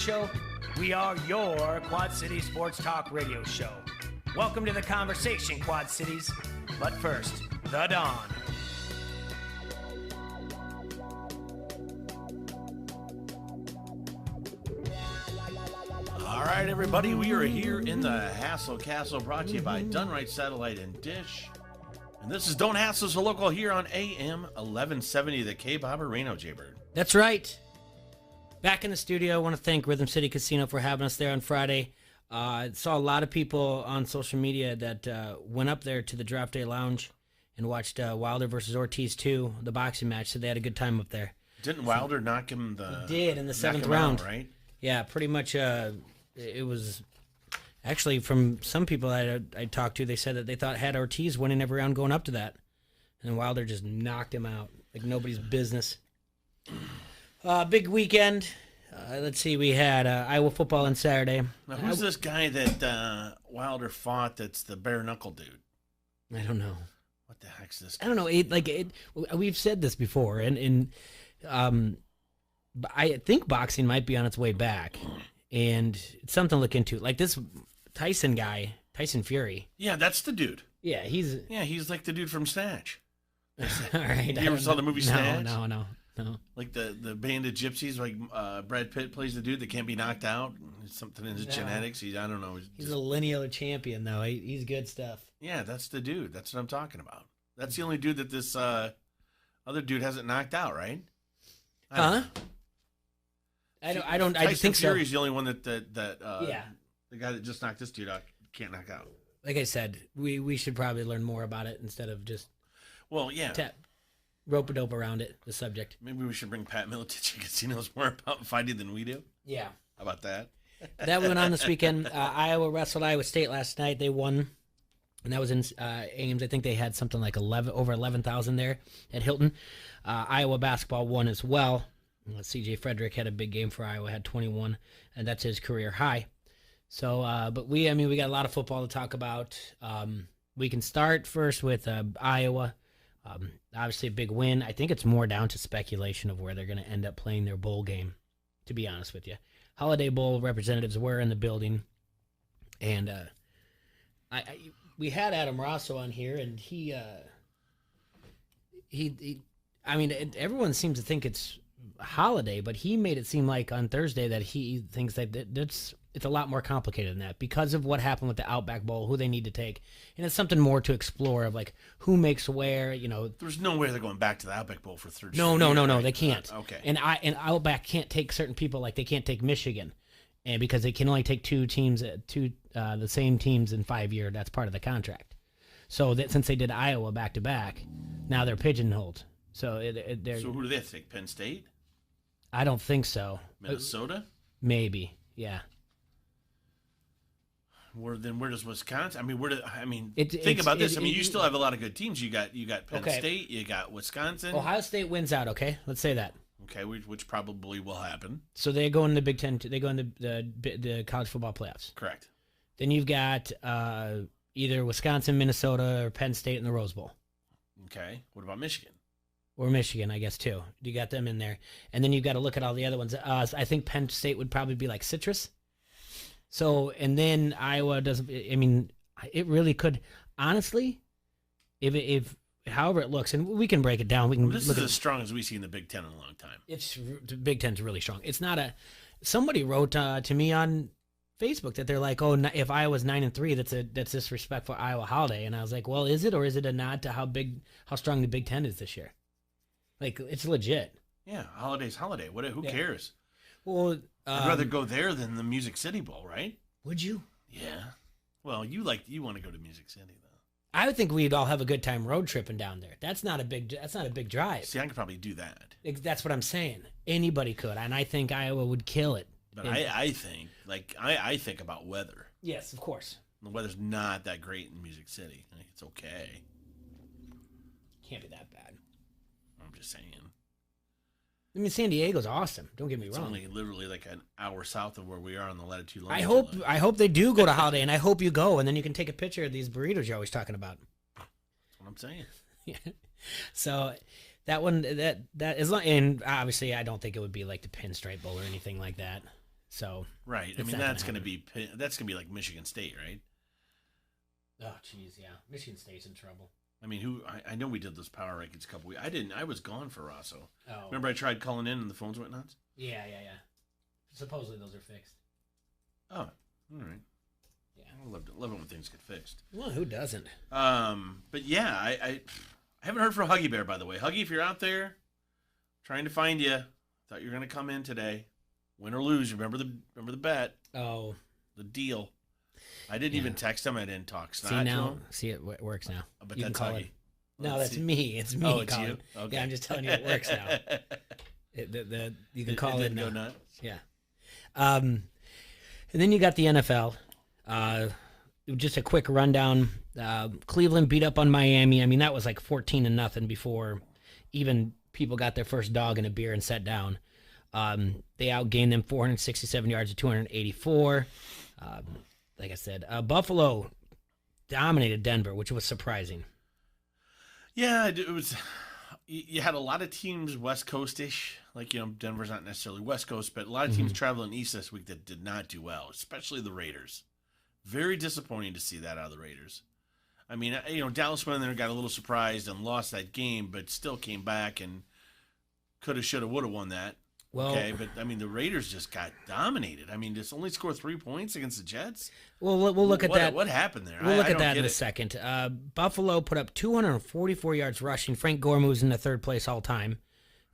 Show. We are your Quad City Sports Talk radio show. Welcome to the conversation, Quad Cities. But first, the Dawn. All right, everybody, we are here in the Hassle Castle, brought to you by Dunright Satellite and Dish. And this is Don't Hassle Us, a local here on AM 1170, the K-Bobber Reno Jaybird. That's right. Back in the studio. I want to thank Rhythm City Casino for having us there on Friday. I saw a lot of people on social media that went up there to the Draft Day Lounge and watched Wilder versus Ortiz 2, the boxing match, so they had a good time up there. Didn't Wilder knock him He did in the seventh round. Out, right? Yeah, pretty much. It was actually, from some people I talked to, they said that they thought had Ortiz winning every round going up to that, and Wilder just knocked him out like nobody's business. Big weekend. Let's see, we had Iowa football on Saturday. Now, who's this guy that Wilder fought that's the bare knuckle dude? I don't know. What the heck's this guy? I don't know. We've said this before, and I think boxing might be on its way back, and it's something to look into. Like this Tyson guy, Tyson Fury. Yeah, that's the dude. Yeah, he's like the dude from Snatch. all right. You ever saw the movie Snatch? No. Like the band of gypsies, like Brad Pitt plays the dude that can't be knocked out. Something in his genetics. I don't know. He's a lineal champion, though. He's good stuff. Yeah, that's the dude. That's what I'm talking about. That's the only dude that this other dude hasn't knocked out, right? I just think so. Fury's the only one that yeah. The guy that just knocked this dude out can't knock out. Like I said, we should probably learn more about it instead of just rope a dope around it, the subject. Maybe we should bring Pat Miletich, because he knows more about fighting than we do. Yeah. How about that? That went on this weekend. Iowa wrestled Iowa State last night. They won, and that was in Ames. I think they had something like over 11,000 there at Hilton. Iowa basketball won as well. C.J. Frederick had a big game for Iowa, had 21, and that's his career high. So, but we got a lot of football to talk about. We can start first with Iowa. Obviously a big win. I think it's more down to speculation of where they're going to end up playing their bowl game, to be honest with you. Holiday Bowl representatives were in the building, and we had Adam Rosso on here, and he everyone seems to think it's Holiday, but he made it seem like on Thursday that he thinks that it's a lot more complicated than that because of what happened with the Outback Bowl, who they need to take, and it's something more to explore of like who makes where. There's no way they're going back to the Outback Bowl for third. No, they can't. Okay. And Outback can't take certain people, like they can't take Michigan, and because they can only take two teams, the same teams in 5 years. That's part of the contract. So that since they did Iowa back to back, now they're pigeonholed. So they're. So who do they have to take? Penn State? I don't think so. Minnesota? Maybe, yeah. Where does Wisconsin? Think about this. You still have a lot of good teams. You got Penn State. You got Wisconsin. Ohio State wins out. Okay, let's say that. Okay, which probably will happen. So they go in the Big Ten. They go in the college football playoffs. Correct. Then you've got either Wisconsin, Minnesota, or Penn State in the Rose Bowl. Okay. What about Michigan? Or Michigan, I guess, too. You got them in there. And then you've got to look at all the other ones. I think Penn State would probably be like Citrus. So, and then Iowa doesn't, it really could, honestly, if however it looks, and we can break it down. This is as strong as we see in the Big Ten in a long time. The Big Ten's really strong. It's not somebody wrote to me on Facebook that they're like, oh, if Iowa's 9-3, that's disrespectful Iowa Holiday. And I was like, well, is it, or is it a nod to how strong the Big Ten is this year? Like, it's legit. Yeah, Holiday's Holiday. Who cares? Well, I'd rather go there than the Music City Bowl, right? Would you? Yeah. Well, you want to go to Music City though. I would think we'd all have a good time road tripping down there. That's not a big drive. See, I could probably do that. That's what I'm saying. Anybody could, and I think Iowa would kill it. But I think about weather. Yes, of course. The weather's not that great in Music City. It's okay. Can't be that bad. I'm just saying. San Diego's awesome. Don't get me wrong. It's only literally like an hour south of where we are on the latitude. I hope they do go to Holiday, and I hope you go, and then you can take a picture of these burritos you're always talking about. That's what I'm saying. Yeah. So that one, that is, and obviously I don't think it would be like the Pinstripe Bowl or anything like that. So right. I it's mean, not that's gonna going to be like Michigan State, right? Oh, jeez, yeah. Michigan State's in trouble. I mean, I know we did those power rankings a couple weeks. I was gone for Rosso. Oh. Remember I tried calling in and the phones went nuts? Yeah. Supposedly those are fixed. Oh, all right. Yeah. I love it when things get fixed. Well, who doesn't? But yeah, I haven't heard from Huggy Bear, by the way. Huggy, if you're out there, trying to find you. Thought you were going to come in today. Win or lose, remember the bet. Oh. The deal. I didn't even text him. I didn't talk snot See now, to him. see it works now. But You that's can call Huggy. it. No, Let's that's see. me. It's me. Oh, it's calling. you? Okay. Yeah, I'm just telling you it works now. You can call it go now. nuts. Yeah. And then you got the NFL. Just a quick rundown. Cleveland beat up on Miami. I mean, that was like 14-0 before even people got their first dog and a beer and sat down. They outgained them 467 yards to 284. Like I said, Buffalo dominated Denver, which was surprising. Yeah, it was. You had a lot of teams West Coast-ish. Like, Denver's not necessarily West Coast, but a lot of teams traveling east this week that did not do well, especially the Raiders. Very disappointing to see that out of the Raiders. I mean, Dallas went in there and got a little surprised and lost that game, but still came back and coulda, shoulda, woulda won that. Well, okay, but I mean, the Raiders just got dominated. I mean, just only scored 3 points against the Jets. We'll look at that. What happened there? We'll look I at that don't in a get it. second. Buffalo put up 244 yards rushing. Frank Gore moves into third place all time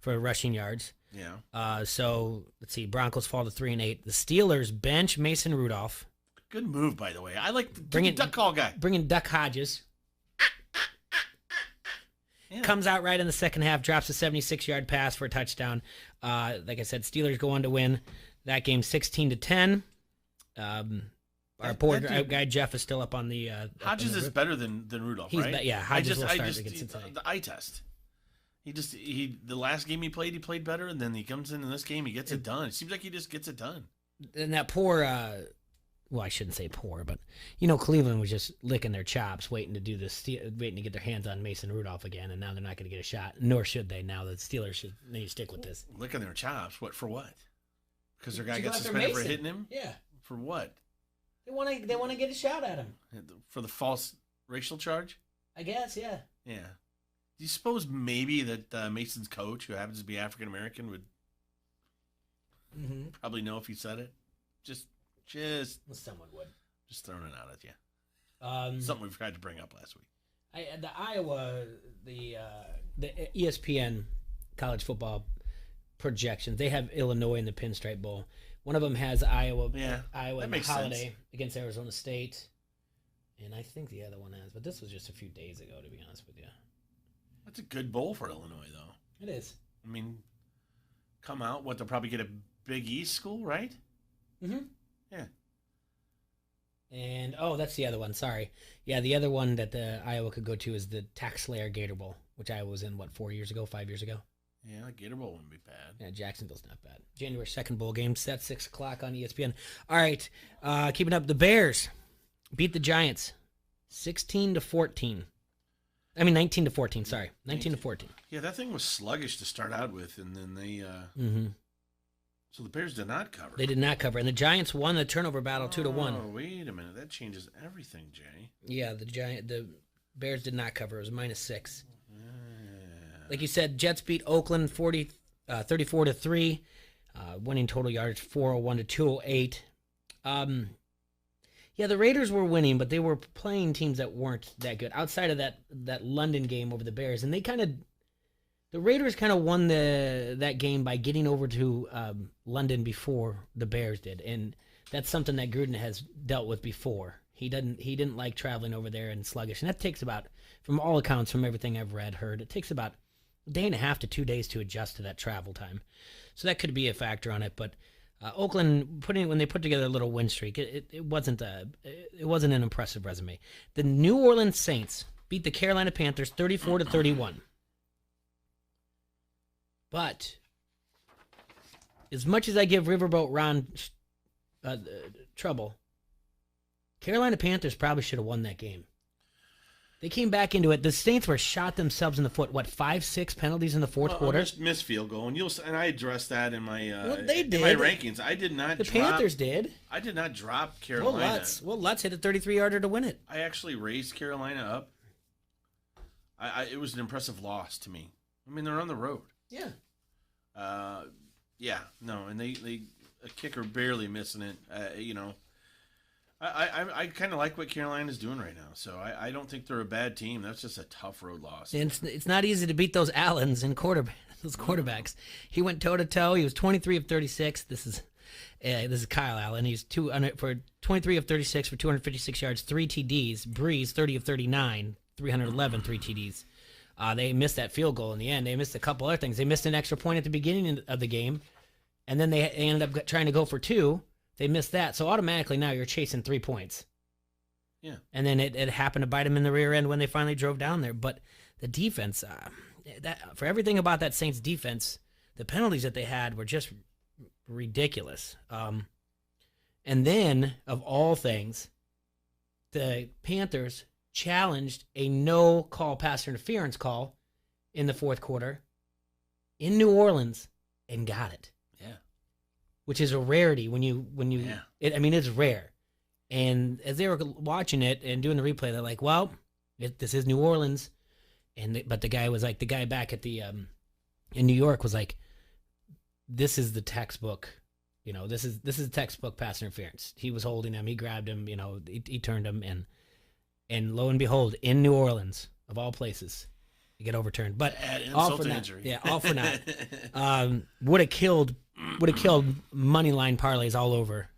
for rushing yards. Yeah. So let's see. Broncos fall to 3-8. The Steelers bench Mason Rudolph. Good move, by the way. I like the Bring it- duck call guy. Bringing Duck Hodges. Yeah. Comes out right in the second half, drops a 76-yard pass for a touchdown. Like I said, Steelers go on to win that game 16-10. Our poor guy Jeff is still up on the. Hodges is better than Rudolph, He's right? yeah, Hodges will start against Cincinnati. The eye test. The last game he played better, and then he comes in this game, he gets it done. It seems like he just gets it done. And that poor, well, I shouldn't say poor, but Cleveland was just licking their chops, waiting to do this, waiting to get their hands on Mason Rudolph again, and now they're not going to get a shot, nor should they. Now the Steelers should maybe stick with this. Licking their chops. What for? What? Because their guy To got go after suspended for Mason. hitting him. Yeah, For what? they want to get a shot at him. For the false racial charge. I guess, yeah. Yeah. Do you suppose maybe that Mason's coach, who happens to be African American, would probably know if he said it? Just Well, someone would. Just throwing it out at you. Something we forgot to bring up last week. The Iowa, the ESPN college football projections, they have Illinois in the Pinstripe Bowl. One of them has Iowa that in the makes Holiday sense. against Arizona State. And I think the other one has, but this was just a few days ago, to be honest with you. That's a good bowl for Illinois, though. It is. I mean, come out. They'll probably get a Big East school, right? Mm-hmm. Yeah. And, that's the other one. Sorry. Yeah, the other one that the Iowa could go to is the Tax Slayer Gator Bowl, which Iowa was in, 5 years ago? Yeah, Gator Bowl wouldn't be bad. Yeah, Jacksonville's not bad. January 2nd bowl game, set 6 o'clock on ESPN. All right, keeping up. The Bears beat the Giants 16-14. I mean, 19-14, sorry. 19-14. Yeah, that thing was sluggish to start out with, and then they... So the Bears did not cover. They did not cover. And the Giants won the turnover battle 2-1. Oh, wait a minute. That changes everything, Jay. Yeah, the Bears did not cover. It was -6. Like you said, Jets beat Oakland 34-3, winning total yards 401 to 208. Yeah, the Raiders were winning, but they were playing teams that weren't that good. Outside of that London game over the Bears, and the Raiders kind of won that game by getting over to London before the Bears did, and that's something that Gruden has dealt with before. He didn't like traveling over there and sluggish, and that takes about, from all accounts, from everything I've heard, it takes about a day and a half to 2 days to adjust to that travel time. So that could be a factor on it. But Oakland, when they put together a little win streak, it wasn't an impressive resume. The New Orleans Saints beat the Carolina Panthers 34-31. But as much as I give Riverboat Ron trouble, Carolina Panthers probably should have won that game. They came back into it. The Saints were shot themselves in the foot. What, 5-6 penalties in the fourth quarter? Missed field goal, and I addressed that in my they did. in my rankings. I did not. The Panthers did. I did not drop Carolina. Well, Lutz hit a 33-yarder to win it. I actually raised Carolina up. It was an impressive loss to me. I mean, they're on the road. Yeah. And they a kicker barely missing it. I kind of like what Carolina's doing right now, so I don't think they're a bad team. That's just a tough road loss. And it's not easy to beat those Allens and those quarterbacks. He went toe-to-toe. He was 23 of 36. This is Kyle Allen. He's 23 of 36 for 256 yards, 3 TDs. Breeze, 30 of 39, 311, 3 TDs. They missed that field goal in the end. They missed a couple other things. They missed an extra point at the beginning of the game, and then they ended up trying to go for 2. They missed that, so automatically now you're chasing 3 points. Yeah. And then it happened to bite them in the rear end when they finally drove down there. But the defense, for everything about that Saints defense, the penalties that they had were just ridiculous. And then, of all things, the Panthers challenged a no-call pass interference call in the fourth quarter in New Orleans and got it. Which is a rarity it's rare. And as they were watching it and doing the replay, they're like, well, this is New Orleans. But the guy back at the, in New York was like, this is the textbook, this is textbook pass interference. He was holding him. He grabbed him, he turned him and lo and behold, in New Orleans, of all places, you get overturned. But all for that. Injury. Yeah, all for that. Would have killed money line parlays all over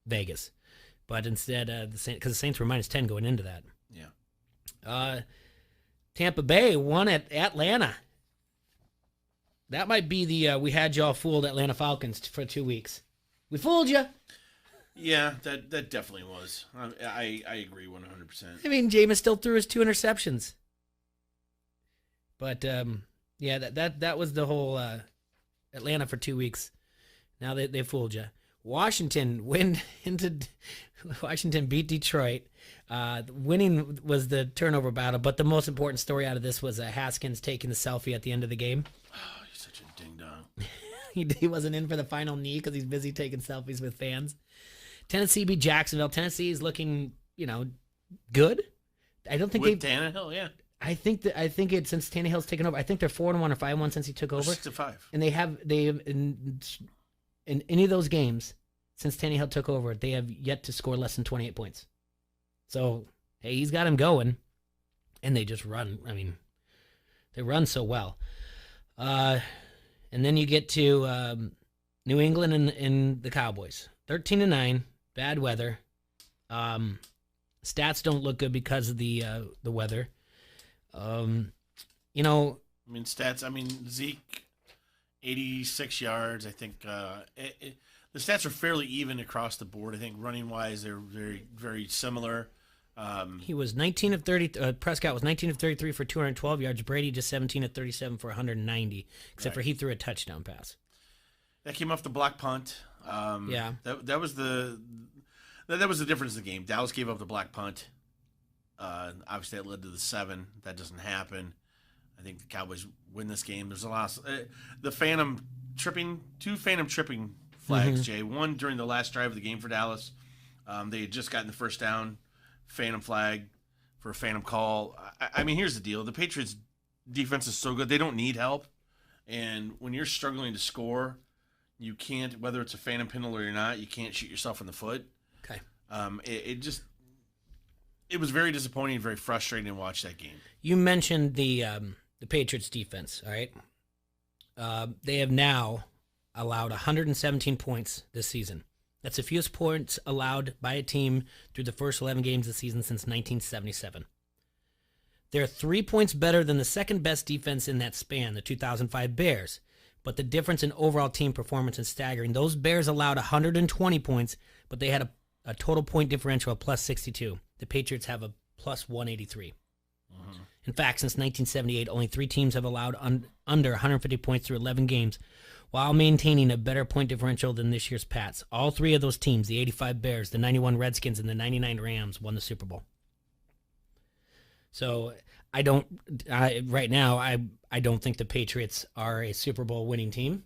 Vegas, but instead because the Saints were -10 going into that. Yeah. Tampa Bay won at Atlanta. That might be the we had y'all fooled Atlanta Falcons for 2 weeks. We fooled you. Yeah, that definitely was. I agree 100%. I mean, Jameis still threw his 2 interceptions. But that was the whole Atlanta for 2 weeks. Now they fooled you. Washington beat Detroit. Winning was the turnover battle, but the most important story out of this was Haskins taking the selfie at the end of the game. Oh, he's such a ding dong. He wasn't in for the final knee because he's busy taking selfies with fans. Tennessee beat Jacksonville. Tennessee is looking, good. I don't think Tannehill, yeah. I think since Tannehill's taken over, I think they're 4-1 or 5-1 since he took over. 6-5. And they have in any of those games since Tannehill took over, they have yet to score less than 28 points. So hey, he's got him going, and they just run. I mean, they run so well. And then you get to New England and the Cowboys, 13-9, bad weather. Stats don't look good because of the weather. Stats. Zeke, 86 yards. I think the stats are fairly even across the board. I think running wise, they're very, very similar. He was 19 of 30. Prescott was 19 of 33 for 212 yards. Brady just 17 of 37 for 190, except for he threw a touchdown pass. That came off the block punt. That was the difference in the game. Dallas gave up the block punt. Obviously, that led to the 7. That doesn't happen. I think the Cowboys win this game. There's a lot. The phantom tripping, 2 phantom tripping flags, Jay. One during the last drive of the game for Dallas. They had just gotten the first down. Phantom flag for a phantom call. I mean, here's the deal. The Patriots' defense is so good. They don't need help. And when you're struggling to score, you can't, whether it's a phantom penalty or not, you can't shoot yourself in the foot. Okay. It was very disappointing and very frustrating to watch that game. You mentioned the Patriots defense, all right? They have now allowed 117 points this season. That's the fewest points allowed by a team through the first 11 games of the season since 1977. They're 3 points better than the second best defense in that span, the 2005 Bears. But the difference in overall team performance is staggering. Those Bears allowed 120 points, but they had a total point differential of plus 62. The Patriots have a plus 183. In fact, since 1978, only 3 teams have allowed under 150 points through 11 games, while maintaining a better point differential than this year's Pats. All 3 of those teams, the 85 Bears, the 91 Redskins, and the 99 Rams, won the Super Bowl. So right now, I don't think the Patriots are a Super Bowl winning team.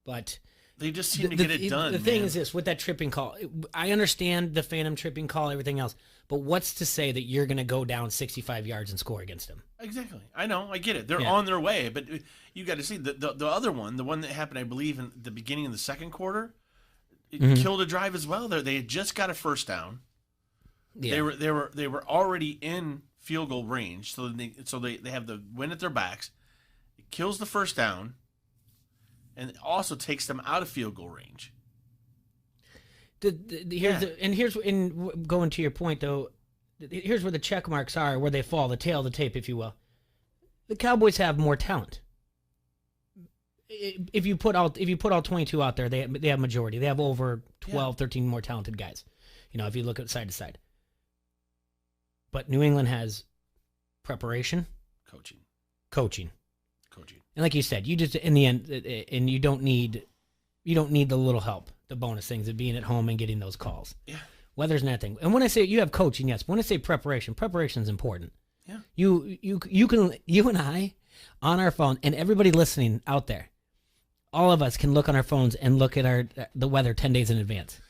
But they just seem to get it done. The thing is this, with that tripping call, I understand the phantom tripping call, everything else, but what's to say that you're going to go down 65 yards and score against them? Exactly. I know. I get it. They're on their way, but you got to see the other one, the one that happened, I believe, in the beginning of the second quarter, it killed a drive as well. They had just got a first down. Yeah. They were already in field goal range, so they have the win at their backs. It kills the first down, and it also takes them out of field goal range. Here's going to your point though. Here's where the check marks are, where they fall, the tail of the tape, if you will. The Cowboys have more talent. If you put all 22 out there, they have majority. They have over 12, 13 more talented guys. If you look at side to side. But New England has preparation, coaching. And like you said, you just in the end, and you don't need the little help, the bonus things of being at home and getting those calls. Yeah. Weather's not a thing. And when I say you have coaching, yes. When I say preparation is important. Yeah. You and I on our phone, and everybody listening out there, all of us can look on our phones and look at the weather 10 days in advance.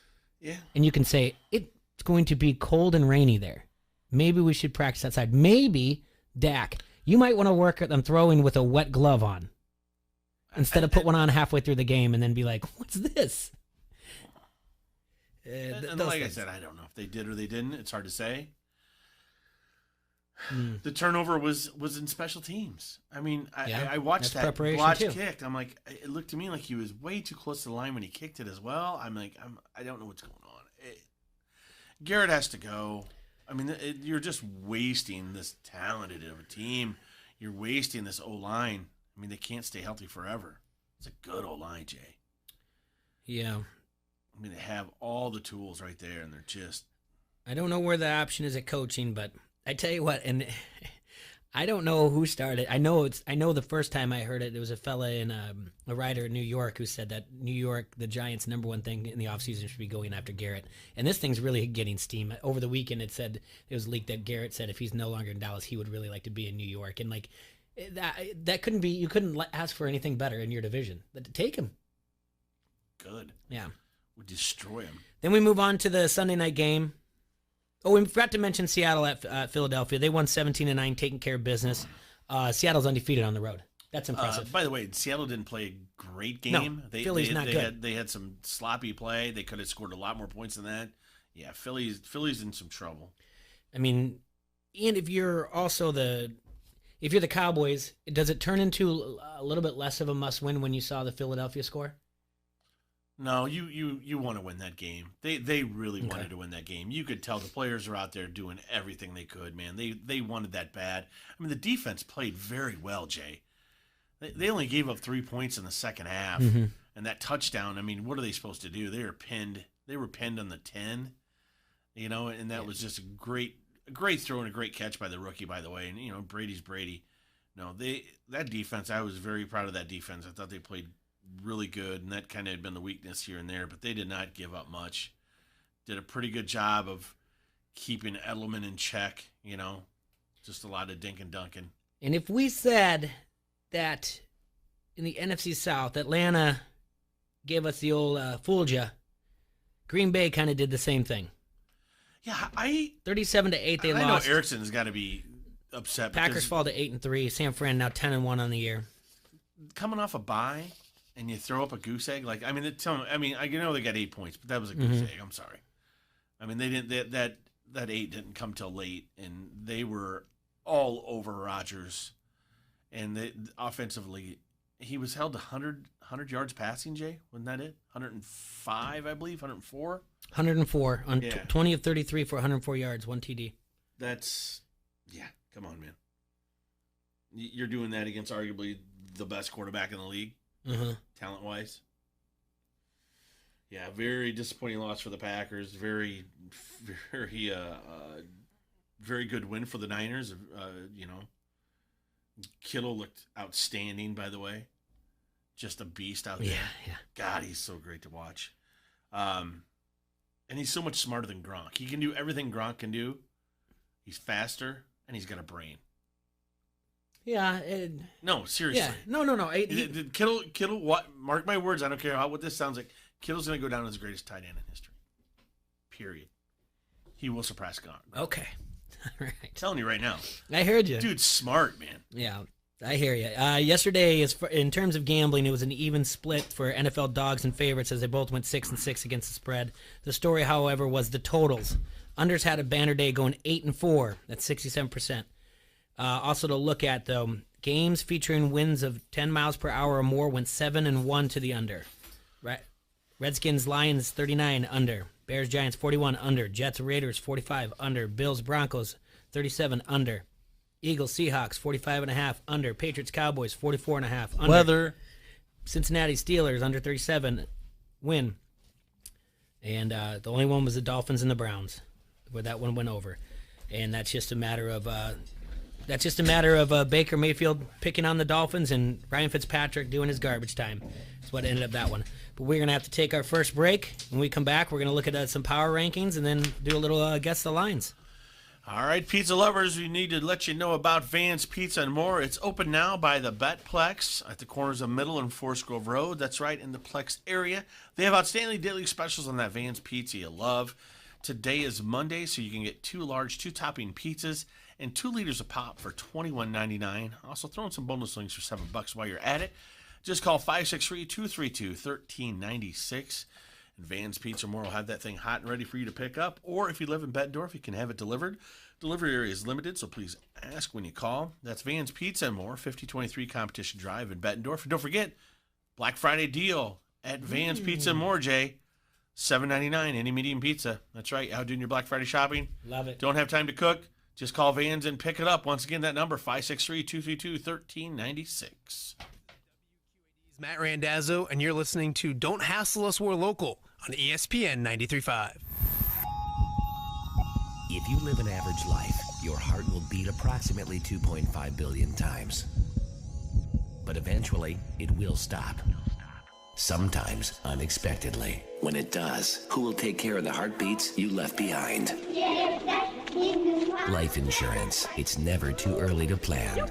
Yeah. And you can say it's going to be cold and rainy there. Maybe we should practice outside. Maybe, Dak, you might want to work at them throwing with a wet glove on instead of put one on halfway through the game and then be like, what's this? And like I said, I don't know if they did or they didn't. It's hard to say. The turnover was in special teams. I mean, I watched that Blotch kicked. I'm like, it looked to me like he was way too close to the line when he kicked it as well. I'm like, I don't know what's going on. Garrett has to go. I mean, you're just wasting this talented of a team. You're wasting this O-line. I mean, they can't stay healthy forever. It's a good O-line, Jay. Yeah. I mean, they have all the tools right there, and they're just... I don't know where the option is at coaching, but I tell you what, and I don't know who started. I know the first time I heard it, there was a fella in a writer in New York who said that New York, the Giants' number one thing in the offseason should be going after Garrett. And this thing's really getting steam. Over the weekend, it was leaked that Garrett said if he's no longer in Dallas, he would really like to be in New York. And like that couldn't be. You couldn't ask for anything better in your division. But take him. Good. Yeah. Would destroy him. Then we move on to the Sunday night game. Oh, we forgot to mention Seattle at Philadelphia. They won 17-9, taking care of business. Seattle's undefeated on the road. That's impressive. By the way, Seattle didn't play a great game. No, Philly's not good. They had some sloppy play. They could have scored a lot more points than that. Yeah, Philly's in some trouble. I mean, and if you're the Cowboys, does it turn into a little bit less of a must-win when you saw the Philadelphia score? No, you want to win that game. They really wanted to win that game. You could tell the players are out there doing everything they could, man. They wanted that bad. I mean, the defense played very well, Jay. They only gave up 3 points in the second half. Mm-hmm. And that touchdown, I mean, what are they supposed to do? They were pinned on the 10, and that was just a great throw and a great catch by the rookie, by the way. And, Brady's Brady. No, that defense, I was very proud of that defense. I thought they played really good, and that kind of had been the weakness here and there, but they did not give up much. Did a pretty good job of keeping Edelman in check, just a lot of dink and dunking. And if we said that in the NFC South, Atlanta gave us the old fooled ya, Green Bay kind of did the same thing. Yeah, 37-8 they lost. I know Ericsson's got to be upset. Packers fall to 8-3. San Fran now 10-1 on the year. Coming off a bye, and you throw up a goose egg, I know they got 8 points, but that was a goose egg. I'm sorry. I mean, they didn't. That 8 didn't come till late, and they were all over Rodgers. And offensively, he was held to 100 yards passing. Jay, wasn't that it? 105, I believe, 104. 104 on 20 of 33 for 104 yards, 1 TD. Come on, man. You're doing that against arguably the best quarterback in the league, talent-wise. Yeah, very disappointing loss for the Packers. Very, very, very good win for the Niners. Kittle looked outstanding, by the way. Just a beast out there. Yeah. God, he's so great to watch. And he's so much smarter than Gronk. He can do everything Gronk can do. He's faster, and he's got a brain. Yeah. No, seriously. Yeah. No. Kittle. What? Mark my words. I don't care what this sounds like. Kittle's going to go down as the greatest tight end in history. Period. He will surpass Gronk. Okay. All right. I'm telling you right now. I heard you. Dude's smart, man. Yeah. I hear you. Yesterday, in terms of gambling, it was an even split for NFL dogs and favorites as they both went 6-6 against the spread. The story, however, was the totals. Unders had a banner day going 8-4. That's 67%. Also to look at, though, games featuring winds of 10 miles per hour or more went 7-1 to the under. Right. Redskins, Lions, 39 under. Bears, Giants, 41 under. Jets, Raiders, 45 under. Bills, Broncos, 37 under. Eagles, Seahawks, 45.5 under. Patriots, Cowboys, 44.5 under. Weather. Cincinnati Steelers, under 37 win. And the only one was the Dolphins and the Browns, where that one went over. And that's just a matter of Baker Mayfield picking on the Dolphins and Ryan Fitzpatrick doing his garbage time. That's what ended up that one. But we're going to have to take our first break. When we come back, we're going to look at some power rankings and then do a little guess the lines. All right, pizza lovers, we need to let you know about Van's Pizza and More. It's open now by the Betplex at the corners of Middle and Forest Grove Road. That's right, in the Plex area. They have outstanding daily specials on that Van's Pizza you love. Today is Monday, so you can get 2 large 2-topping pizzas and 2 liters of pop for $21.99. Also, throw in some bonus links for $7 while you're at it. Just call 563-232-1396. And Van's Pizza More will have that thing hot and ready for you to pick up. Or if you live in Bettendorf, you can have it delivered. Delivery area is limited, so please ask when you call. That's Van's Pizza and More, 5023 Competition Drive in Bettendorf. And don't forget, Black Friday deal at Van's Pizza and More, Jay. $7.99, any medium pizza. That's right, out doing your Black Friday shopping. Love it. Don't have time to cook? Just call Vans and pick it up. Once again, that number, 563-232-1396. Matt Randazzo, and you're listening to Don't Hassle Us, We're Local on ESPN 93.5. If you live an average life, your heart will beat approximately 2.5 billion times. But eventually, it will stop. Sometimes unexpectedly. When it does, who will take care of the heartbeats you left behind? Life insurance. It's never too early to plan.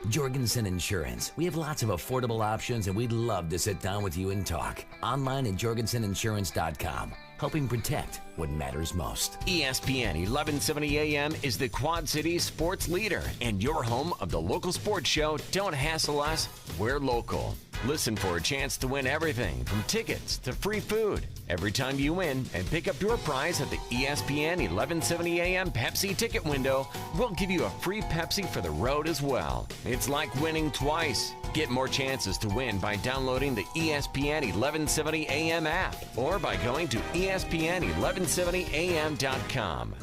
Jorgensen Insurance. We have lots of affordable options, and we'd love to sit down with you and talk. Online at jorgenseninsurance.com. Helping protect what matters most. ESPN 1170 AM is the Quad Cities sports leader and your home of the local sports show. Don't hassle us, we're local. Listen for a chance to win everything from tickets to free food. Every time you win and pick up your prize at the ESPN 1170 AM Pepsi ticket window, we'll give you a free Pepsi for the road as well. It's like winning twice. Get more chances to win by downloading the ESPN 1170 AM app or by going to ESPN1170am.com.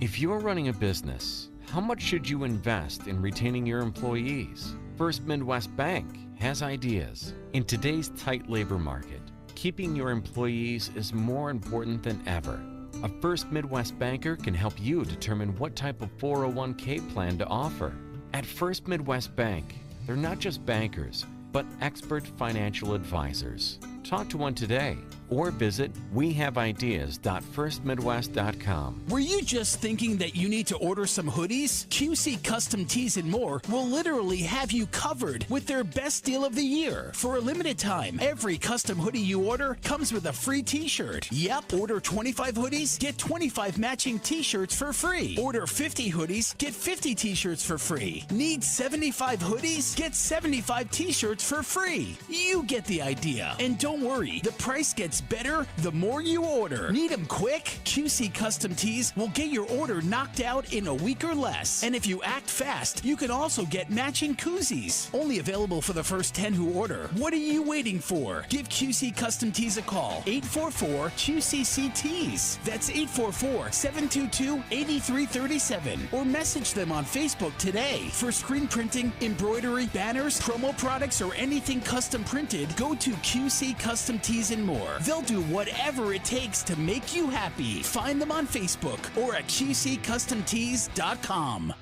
If you're running a business, how much should you invest in retaining your employees? First Midwest Bank has ideas. In today's tight labor market, keeping your employees is more important than ever. A First Midwest banker can help you determine what type of 401k plan to offer. At First Midwest Bank, they're not just bankers, but expert financial advisors. Talk to one today or visit wehaveideas.firstmidwest.com. Were you just thinking that you need to order some hoodies? QC Custom Tees and More will literally have you covered with their best deal of the year. For a limited time, every custom hoodie you order comes with a free t-shirt. Yep, order 25 hoodies, get 25 matching t-shirts for free. Order 50 hoodies, get 50 t-shirts for free. Need 75 hoodies? Get 75 t-shirts for free. You get the idea. And don't worry, the price gets better the more you order. Need them quick? QC Custom Tees will get your order knocked out in a week or less. And if you act fast, you can also get matching koozies. Only available for the first 10 who order. What are you waiting for? Give QC Custom Tees a call. 844-QCC-TEES. That's 844-722-8337. Or message them on Facebook today. For screen printing, embroidery, banners, promo products, or anything custom printed, go to QC Custom Tees and More. They'll do whatever it takes to make you happy. Find them on Facebook or at QCCustomTees.com.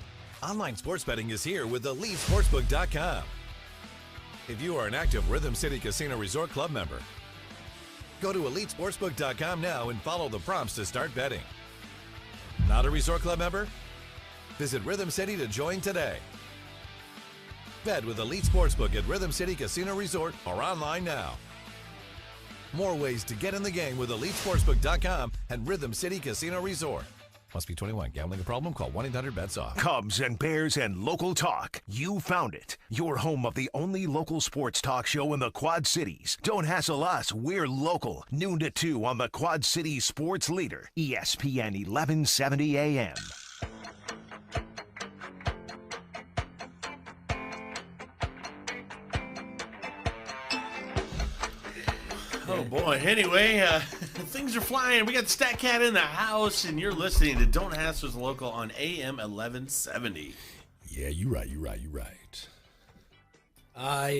Online sports betting is here with EliteSportsbook.com. If you are an active Rhythm City Casino Resort Club member, go to EliteSportsbook.com now and follow the prompts to start betting. Not a Resort Club member? Visit Rhythm City to join today. Bet with Elite Sportsbook at Rhythm City Casino Resort or online now. More ways to get in the game with EliteSportsbook.com and Rhythm City Casino Resort. Must be 21. Gambling a problem? Call 1-800-BETS-OFF. Cubs and Bears and local talk. You found it. Your home of the only local sports talk show in the Quad Cities. Don't hassle us. We're local. Noon to 2 on the Quad Cities Sports Leader. ESPN 1170 AM. Oh boy. Anyway, things are flying. We got Stat Cat in the house, and you're listening to Don't Hassle Us Local on AM 1170. Yeah, you're right.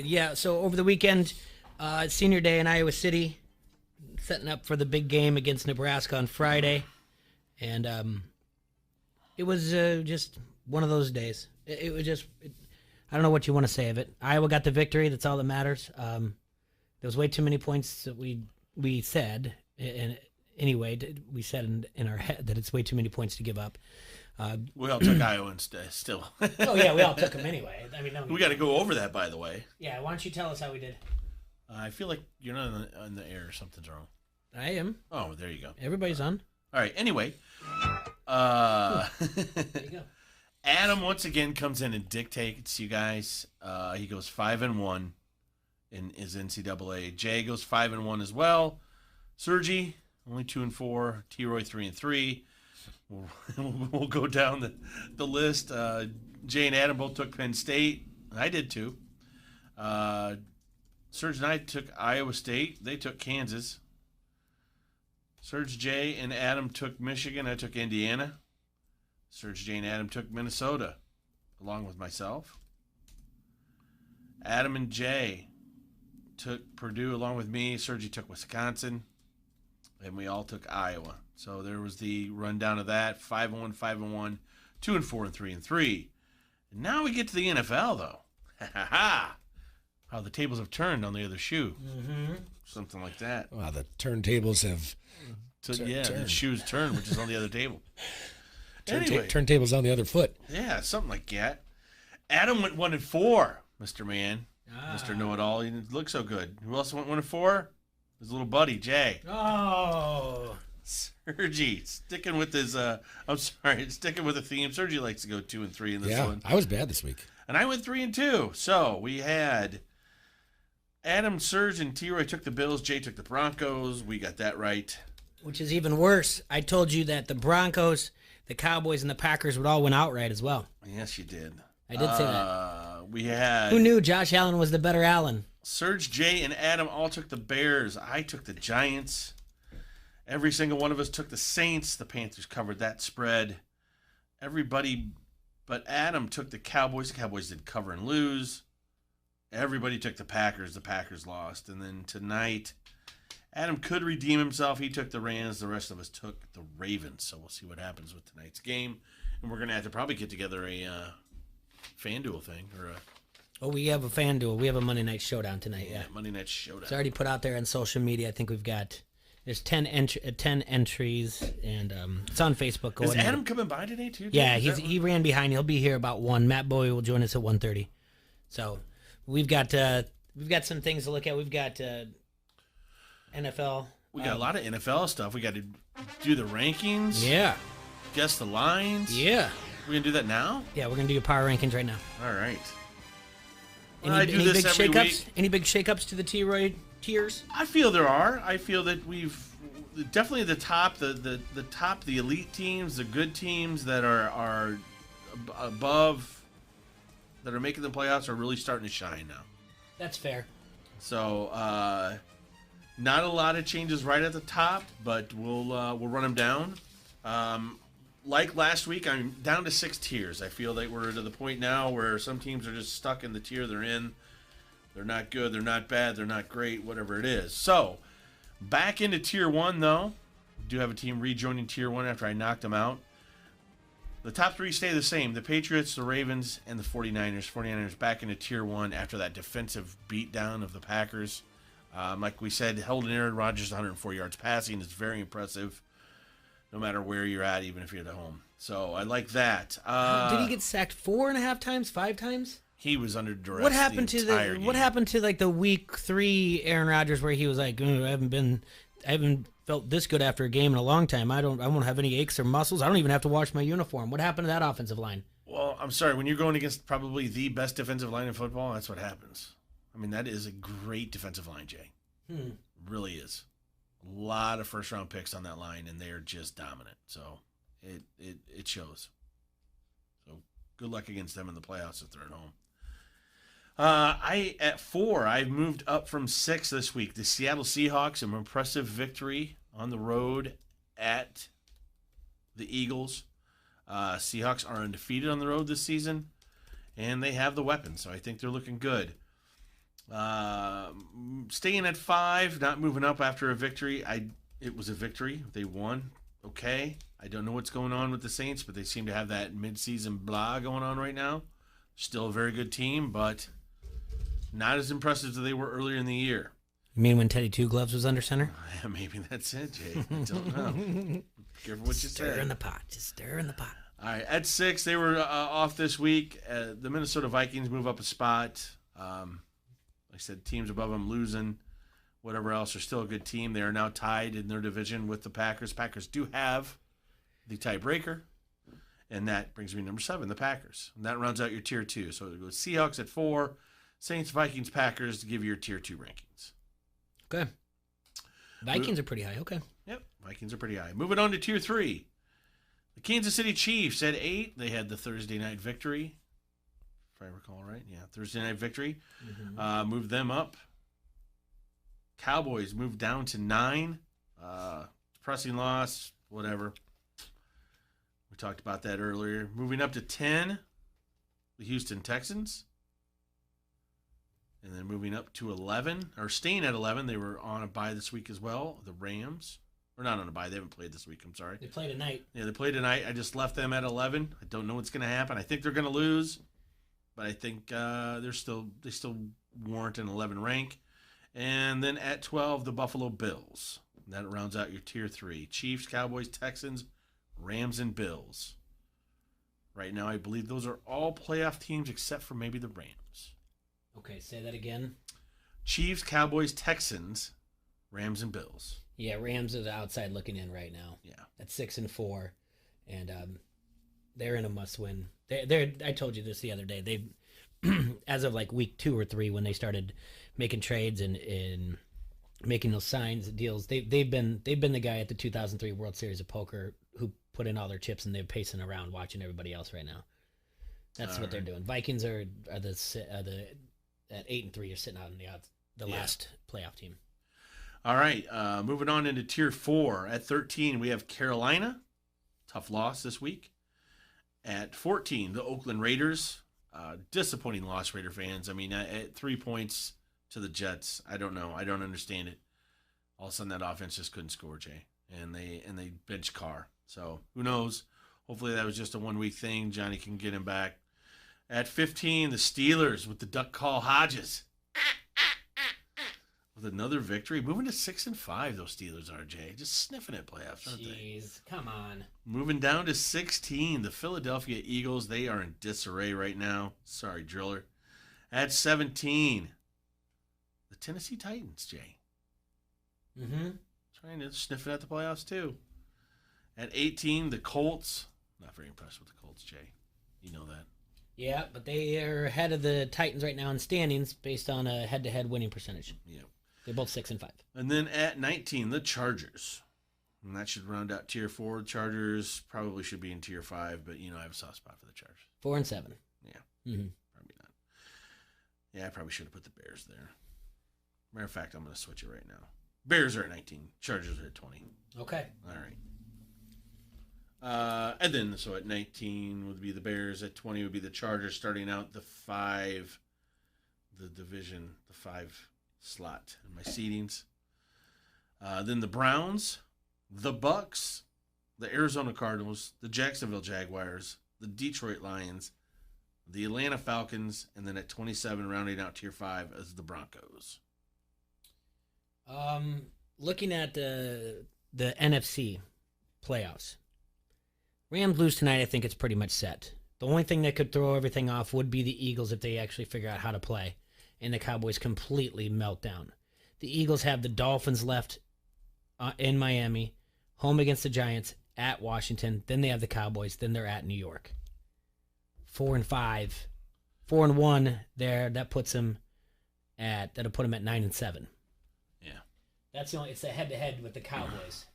Yeah, so over the weekend, senior day in Iowa City, setting up for the big game against Nebraska on Friday. And it was just one of those days. It was just, I don't know what you want to say of it. Iowa got the victory. That's all that matters. There was way too many points that we said, and anyway, we said in our head that it's way too many points to give up. We all took Iowa still. Oh yeah, we all took them anyway. I mean, we got to go over that, by the way. Yeah, why don't you tell us how we did? I feel like you're not on the air. Something's wrong. I am. Oh, there you go. Everybody's on. All right. Anyway, There you go. Adam once again comes in and dictates you guys. He goes 5-1 in his NCAA. Jay goes 5-1 as well. Sergi only 2-4. T-Roy 3-3. We'll go down the list. Jay and Adam both took Penn State. I did too. Serge and I took Iowa State. They took Kansas. Serge, Jay, and Adam took Michigan. I took Indiana. Serge, Jay, and Adam took Minnesota, along with myself. Adam and Jay took Purdue along with me. Sergi took Wisconsin. And we all took Iowa. So there was the rundown of that. 5-1, 5-1, 2-4, and 3-3. And now we get to the NFL, though. How the tables have turned on the other shoe. Mm-hmm. Something like that. Wow, the turntables have turned. The shoes turned, which is on the other table. Turntables on the other foot. Yeah, something like that. Adam went 1-4, Mr. Man. Mr. Know-It-All. He didn't look so good. Who else went 1-4? His little buddy, Jay. Oh. Sergi, sticking with his, sticking with the theme. Sergi likes to go 2-3 in this one. I was bad this week. And I went 3-2. So we had Adam, Serge, and T-Roy took the Bills. Jay took the Broncos. We got that right. Which is even worse. I told you that the Broncos, the Cowboys, and the Packers would all win outright as well. Yes, you did. I did say that. We had... Who knew Josh Allen was the better Allen? Serge, Jay, and Adam all took the Bears. I took the Giants. Every single one of us took the Saints. The Panthers covered that spread. Everybody but Adam took the Cowboys. The Cowboys did cover and lose. Everybody took the Packers. The Packers lost. And then tonight, Adam could redeem himself. He took the Rams. The rest of us took the Ravens. So we'll see what happens with tonight's game. And we're going to have to probably get together a FanDuel thing. We have a FanDuel. We have a Monday Night Showdown tonight, yeah. Monday Night Showdown. It's already put out there on social media. I think we've got... There's 10 entries, and it's on Facebook. Is Adam coming by today, too? Yeah, he ran behind. He'll be here about 1. Matt Bowie will join us at 1:30. So we've got some things to look at. We've got NFL. We got a lot of NFL stuff. We got to do the rankings. Yeah. Guess the lines. Yeah. We're going to do that now? Yeah, we're going to do your power rankings right now. All right. Any big shakeups? Any big shakeups to the T-Roy tiers? I feel there are. I feel that we've definitely the top, the elite teams, the good teams that are above, that are making the playoffs are really starting to shine now. That's fair. So not a lot of changes right at the top, but we'll run them down. Like last week, I'm down to 6 tiers. I feel like we're to the point now where some teams are just stuck in the tier they're in. They're not good, they're not bad, they're not great, whatever it is. So, back into Tier 1, though. Do have a team rejoining Tier 1 after I knocked them out. The top 3 stay the same. The Patriots, the Ravens, and the 49ers. 49ers back into Tier 1 after that defensive beatdown of the Packers. Like we said, held in Aaron Rodgers 104 yards passing is very impressive, no matter where you're at, even if you're at home. So I like that. Did he get sacked 4.5 times, 5 times? He was under duress. What happened the to entire game. What happened to like the week 3 Aaron Rodgers where he was like, I haven't felt this good after a game in a long time. I won't have any aches or muscles. I don't even have to wash my uniform. What happened to that offensive line? Well, I'm sorry. When you're going against probably the best defensive line in football, that's what happens. I mean, that is a great defensive line, Jay. It really is. A lot of first-round picks on that line, and they're just dominant. So it shows. So good luck against them in the playoffs if they're at home. At 4, I've moved up from 6 this week. The Seattle Seahawks, an impressive victory on the road at the Eagles. Seahawks are undefeated on the road this season, and they have the weapons, so I think they're looking good. Staying at 5, not moving up after a victory. It was a victory. They won. Okay. I don't know what's going on with the Saints, but they seem to have that midseason blah going on right now. Still a very good team, but not as impressive as they were earlier in the year. You mean when Teddy Two Gloves was under center? Maybe that's it, Jay. I don't know. Careful what you say. Stir in the pot. Just stir in the pot. All right. At 6, they were off this week. The Minnesota Vikings move up a spot. Like I said, teams above them losing. Whatever else, are still a good team. They are now tied in their division with the Packers. Packers do have the tiebreaker. And that brings me to number 7, the Packers. And that rounds out your tier 2. So it goes Seahawks at 4, Saints, Vikings, Packers to give you your tier 2 rankings. Okay. Vikings are pretty high. Okay. Yep, Vikings are pretty high. Moving on to tier 3. The Kansas City Chiefs at 8. They had the Thursday night victory. If I recall right. Yeah, Thursday night victory. Moved them up. Cowboys moved down to 9. Depressing loss, whatever. We talked about that earlier. Moving up to 10, the Houston Texans. And then moving up to 11, or staying at 11, they were on a bye this week as well, the Rams. Or not on a bye, they haven't played this week, I'm sorry. They play tonight. Yeah, they play tonight. I just left them at 11. I don't know what's going to happen. I think they're going to lose, but I think they still warrant an 11 rank. And then at 12, the Buffalo Bills. That rounds out your tier 3. Chiefs, Cowboys, Texans, Rams, and Bills. Right now, I believe those are all playoff teams except for maybe the Rams. Okay, say that again. Chiefs, Cowboys, Texans, Rams, and Bills. Yeah, Rams are the outside looking in right now. Yeah. At 6-4, and they're in a must-win. I told you this the other day. They, as of like week 2 or 3, when they started making trades and making those signs, deals, they've been the guy at the 2003 World Series of Poker who put in all their chips, and they're pacing around watching everybody else right now. That's all what they're doing. Vikings are the at 8-3 are sitting out in the last playoff team. All right, moving on into tier 4. At 13, we have Carolina. Tough loss this week. At 14, the Oakland Raiders. Disappointing loss, Raider fans. I mean, at 3 points to the Jets, I don't know. I don't understand it. All of a sudden, that offense just couldn't score, Jay. And they benched Carr. So, who knows? Hopefully, that was just a one-week thing. Johnny can get him back. At 15, the Steelers with the duck call Hodges. With another victory. Moving to 6-5, those Steelers are, Jay. Just sniffing at playoffs, aren't they? Jeez, come on. Moving down to 16, the Philadelphia Eagles. They are in disarray right now. Sorry, Driller. At 17, the Tennessee Titans, Jay. Trying to sniff it at the playoffs, too. At 18, the Colts. Not very impressed with the Colts, Jay. You know that. Yeah, but they are ahead of the Titans right now in standings based on a head-to-head winning percentage. Yeah. They're both 6-5. And then at 19, the Chargers. And that should round out tier 4. Chargers probably should be in tier 5, but, I have a soft spot for the Chargers. 4-7. Yeah. Probably not. Yeah, I probably should have put the Bears there. Matter of fact, I'm going to switch it right now. Bears are at 19. Chargers are at 20. Okay. All right. And then, so at 19 would be the Bears. At 20 would be the Chargers, starting out the 5 slot in my seedings. Then the Browns, the Bucks, the Arizona Cardinals, the Jacksonville Jaguars, the Detroit Lions, the Atlanta Falcons, and then at 27, rounding out tier 5 as the Broncos. Looking at the NFC playoffs, Rams lose tonight, I think it's pretty much set. The only thing that could throw everything off would be the Eagles if they actually figure out how to play, and the Cowboys completely melt down. The Eagles have the Dolphins left in Miami, home against the Giants, at Washington, then they have the Cowboys, then they're at New York. 4-5. 4-1 there, that'll put them at 9-7. Yeah. That's the only, it's a head-to-head with the Cowboys.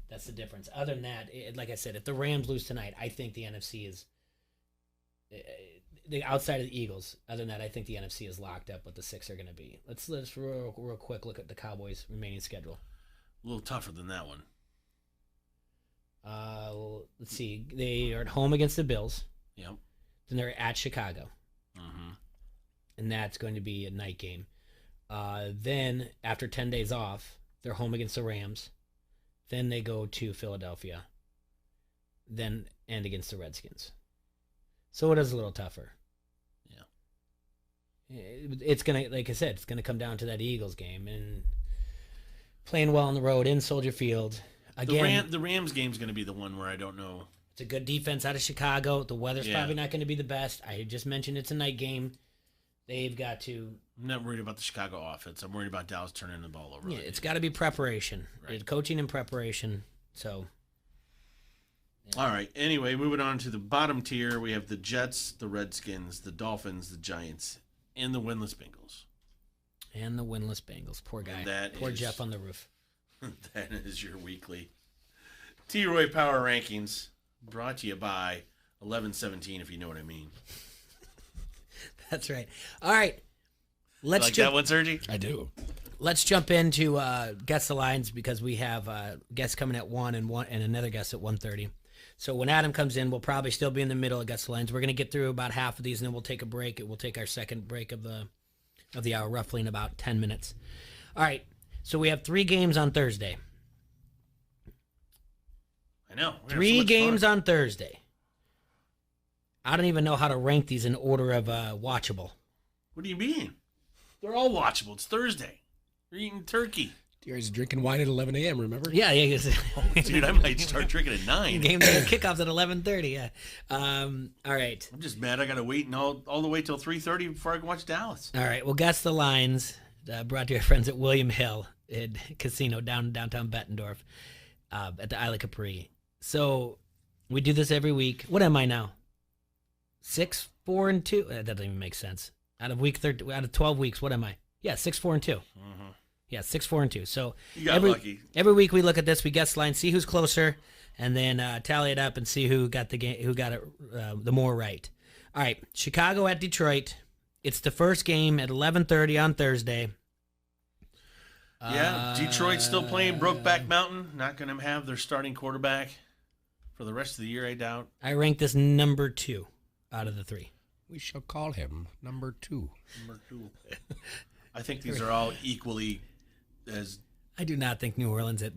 That's the difference. Other than that, like I said, if the Rams lose tonight, I think the NFC is the outside of the Eagles. Other than that, I think the NFC is locked up what the 6 are going to be. Let's real quick look at the Cowboys' remaining schedule. A little tougher than that one. Let's see. They are at home against the Bills. Yep. Then they're at Chicago. Mm-hmm. And that's going to be a night game. Then, after 10 days off, they're home against the Rams. Then they go to Philadelphia. Then end against the Redskins. So it is a little tougher. Yeah. It's going to, like I said, it's going to come down to that Eagles game. And playing well on the road in Soldier Field. Again, the Rams game's going to be the one where I don't know. It's a good defense out of Chicago. The weather's probably not going to be the best. I just mentioned it's a night game. They've got to... I'm not worried about the Chicago offense. I'm worried about Dallas turning the ball over. Yeah, it's got to be preparation. Right. Coaching and preparation. So... Yeah. All right. Anyway, moving on to the bottom tier, we have the Jets, the Redskins, the Dolphins, the Giants, and the winless Bengals. And the winless Bengals. Poor guy. Poor Jeff on the roof. That is your weekly T-Roy Power Rankings, brought to you by 1117, if you know what I mean. That's right. All right. Let's like that one, Sergi? I do. Let's jump into Guess the Lines because we have guests coming at 1 and another guest at 1:30. So when Adam comes in, we'll probably still be in the middle of Guess the Lines. We're going to get through about half of these, and then we'll take a break. We'll take our second break of the hour, roughly in about 10 minutes. All right. So we have 3 games on Thursday. I know. 3 games on Thursday. I don't even know how to rank these in order of watchable. What do you mean? They're all watchable. It's Thursday. You're eating turkey. You're always drinking wine at 11 a.m., remember? Yeah. Dude, I might start drinking at 9. Games kickoffs at 11:30, yeah. All right. I'm just mad I got to wait all the way till 3:30 before I can watch Dallas. All right, well, Guess the Lines, brought to our friends at William Hill Casino downtown Bettendorf at the Isle of Capri. So we do this every week. What am I now? 6, 4, and 2? That doesn't even make sense. Out of 12 weeks, what am I? Yeah, 6, 4, and 2. Mm-hmm. Yeah, 6, 4, and 2. So you got lucky. Every week we look at this, we guess line, see who's closer, and then tally it up and see who got it the more right. All right, Chicago at Detroit. It's the first game at 11:30 on Thursday. Yeah, Detroit's still playing Brokeback Mountain. Not going to have their starting quarterback for the rest of the year, I doubt. I rank this number 2 out of the 3. We shall call him number 2. Number 2. I think these are all equally as. I do not think New Orleans at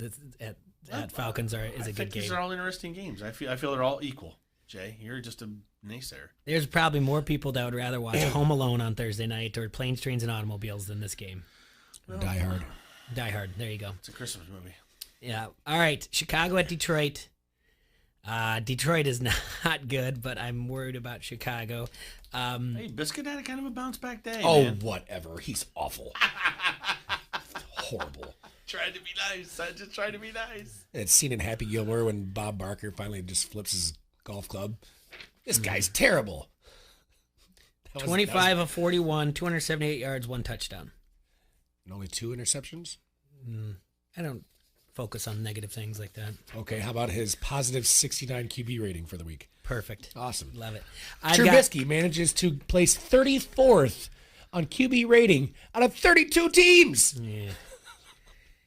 Falcons is a good game. I think these are all interesting games. I feel they're all equal. Jay, you're just a naysayer. There's probably more people that would rather watch Home Alone on Thursday night or Planes, Trains, and Automobiles than this game. Well, Die Hard. Die Hard. There you go. It's a Christmas movie. Yeah. All right. Chicago at Detroit. Detroit is not good, but I'm worried about Chicago. Hey, Biscuit had a kind of a bounce back day. Oh, man. Whatever. He's awful. Horrible. Tried to be nice. I just tried to be nice. That scene in Happy Gilmore when Bob Barker finally just flips his golf club. This guy's terrible. 25 of 41, 278 yards, 1 touchdown. And only 2 interceptions? I don't focus on negative things like that. Okay, how about his positive 69 QB rating for the week? Perfect. Awesome. Love it. Trubisky manages to place 34th on QB rating out of 32 teams. Yeah.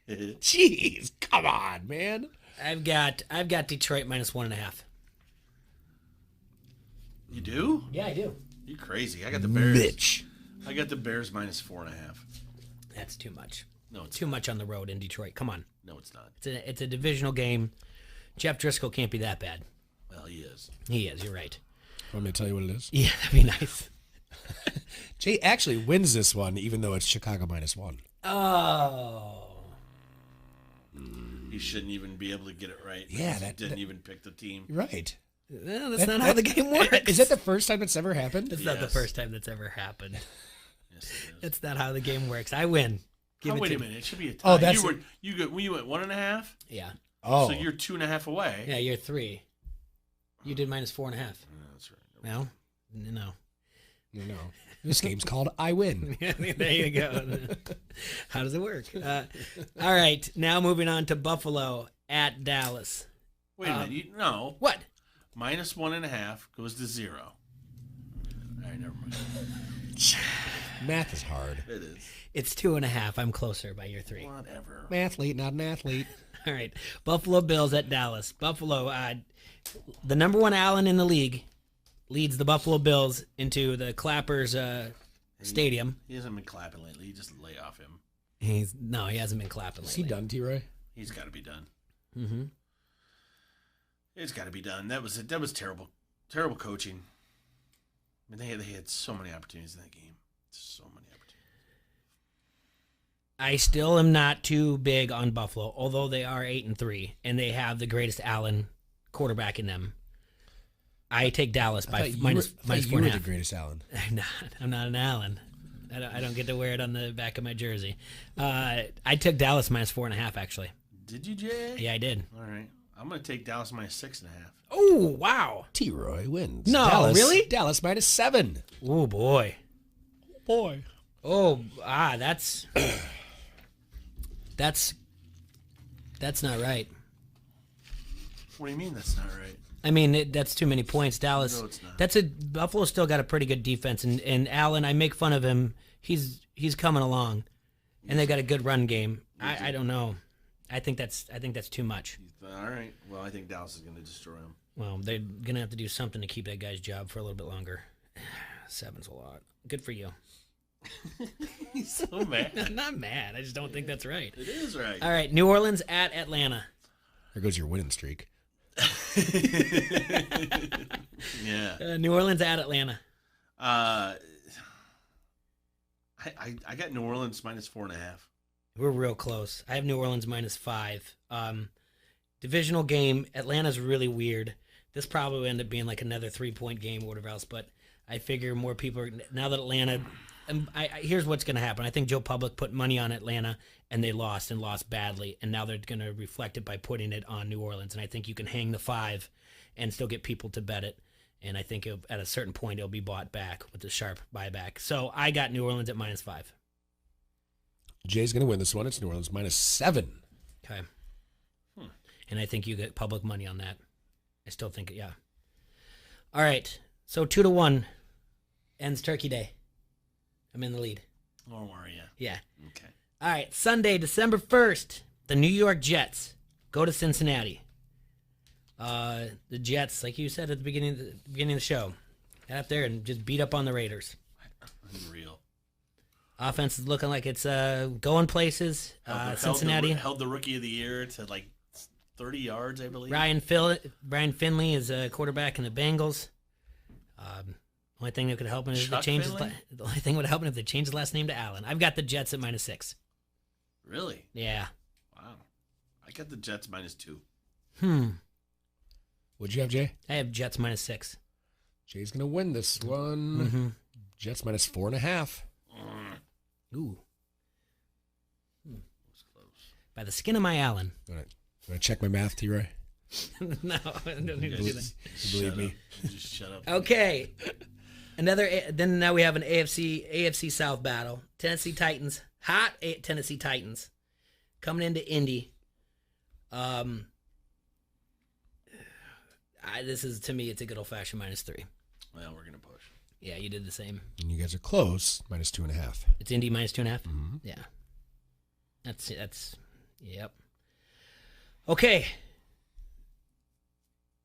Jeez, come on, man. I've got Detroit minus 1.5. You do? Yeah, I do. You crazy. I got the Bears. Mitch. I got the Bears minus 4.5. That's too much. No, it's too much on the road in Detroit. Come on. No, it's not. It's a divisional game. Jeff Driscoll can't be that bad. Well, he is. He is. You're right. Want me to tell you what it is? Yeah, that'd be nice. Jay actually wins this one, even though it's Chicago minus 1. Oh. He shouldn't even be able to get it right. Yeah, He didn't even pick the team. Right. No, that's not how the game works. Is that the first time it's ever happened? It's not the first time that's ever happened. Yes, it is. That's not how the game works. I win. Wait a minute. It should be a tie. Oh, that's you went 1.5. Yeah. Oh, So you're 2.5 away. Yeah, you're 3. You did -4.5. That's right. Well, no. no. This game's called I Win. There you go. How does it work? All right. Now moving on to Buffalo at Dallas. Wait a minute. No. What? -1.5 goes to 0. All right, never mind. Math is hard. It is. It's 2.5. I'm closer by your 3. Whatever. Mathlete, not an athlete. All right. Buffalo Bills at Dallas. Buffalo, the number 1 Allen in the league, leads the Buffalo Bills into the Clappers Stadium. He hasn't been clapping lately. You just lay off him. He hasn't been clapping lately. Is he done, T-Roy? He's got to be done. Mm-hmm. It's got to be done. That was terrible, terrible coaching. I mean, they had so many opportunities in that game. So many opportunities. I still am not too big on Buffalo, although they are 8-3 and they have the greatest Allen quarterback in them. I take Dallas by minus 4.5. You were the greatest Allen. I'm not. I'm not an Allen. I don't get to wear it on the back of my jersey. I took Dallas minus 4.5 actually. Did you, Jay? Yeah, I did. All right. I'm going to take Dallas minus 6.5. Oh, wow. T-Roy wins. No, Dallas, really? Dallas minus 7. Oh, boy. Boy. Oh, that's not right. What do you mean that's not right? I mean, that's too many points. Dallas. No, it's not. Buffalo's still got a pretty good defense, and Allen, I make fun of him. He's coming along, and they got a good run game. I don't know. I think that's too much. All right. Well, I think Dallas is going to destroy him. Well, they're gonna have to do something to keep that guy's job for a little bit longer. 7's a lot. Good for you. He's so mad. I'm not mad. I just don't think that's right. It is right. All right, New Orleans at Atlanta. There goes your winning streak. Yeah. New Orleans at Atlanta. I got New Orleans minus 4.5. We're real close. I have New Orleans minus 5. Divisional game. Atlanta's really weird. This probably will end up being like another 3-point game or whatever else, but I figure more people are, now that Atlanta, here's what's going to happen. I think Joe Public put money on Atlanta and they lost badly, and now they're going to reflect it by putting it on New Orleans, and I think you can hang the 5 and still get people to bet it, and I think at a certain point it'll be bought back with the sharp buyback. So I got New Orleans at minus 5. Jay's going to win this one. It's New Orleans minus 7. Okay. And I think you get public money on that. I still think, yeah. All right. So 2-1 ends Turkey Day. I'm in the lead. Oh, are you? Yeah. Okay. All right. Sunday, December 1st, the New York Jets go to Cincinnati. The Jets, like you said at the beginning of the show, got up there and just beat up on the Raiders. Unreal. Offense is looking like it's going places. Cincinnati held the rookie of the year to like 30 yards, I believe. Ryan Finley is a quarterback in the Bengals. Only thing that could help him is the only thing would help him if they change his last name to Allen. I've got the Jets at minus 6. Really? Yeah. Wow. I got the Jets minus 2. What'd you have, Jay? I have Jets minus 6. Jay's going to win this one. Mm-hmm. Jets minus 4.5. Ooh. By the skin of my Allen. Want to check my math, T-Roy? No, I don't need to do that. Believe me. Just shut up. Okay. Then now we have an AFC South battle. Tennessee Titans, hot Tennessee Titans, coming into Indy. This is, to me, it's a good old fashioned minus 3. Well, we're gonna push. Yeah, you did the same. And you guys are close. Minus 2.5. It's Indy minus 2.5. Mm-hmm. Yeah. That's yep. Okay.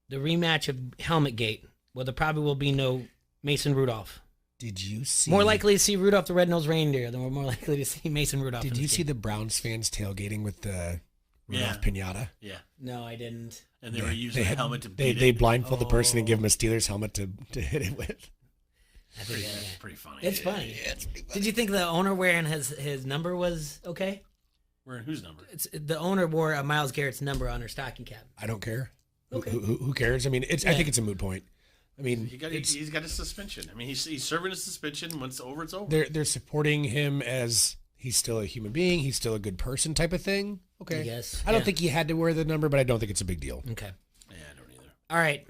The rematch of Helmet Gate. Well, there probably will be no Mason Rudolph. Did you see? More likely to see Rudolph the Red-Nosed Reindeer than we're more likely to see Mason Rudolph. Did you see the Browns fans tailgating with the Rudolph pinata? Yeah. No, I didn't. And they were using a helmet to beat They it. blindfold the person and give him a Steelers helmet to hit it with. I think It's pretty funny. It's funny. Did you think the owner wearing his number was okay? Wearing whose number? The owner wore a Myles Garrett's number on her stocking cap. I don't care. Okay. Who cares? I mean, I think it's a moot point. I mean, he's got a suspension. I mean, he's serving a suspension. When it's over, it's over. They're supporting him as he's still a human being. He's still a good person type of thing. Okay. Yes. I don't think he had to wear the number, but I don't think it's a big deal. Okay. Yeah, I don't either. All right.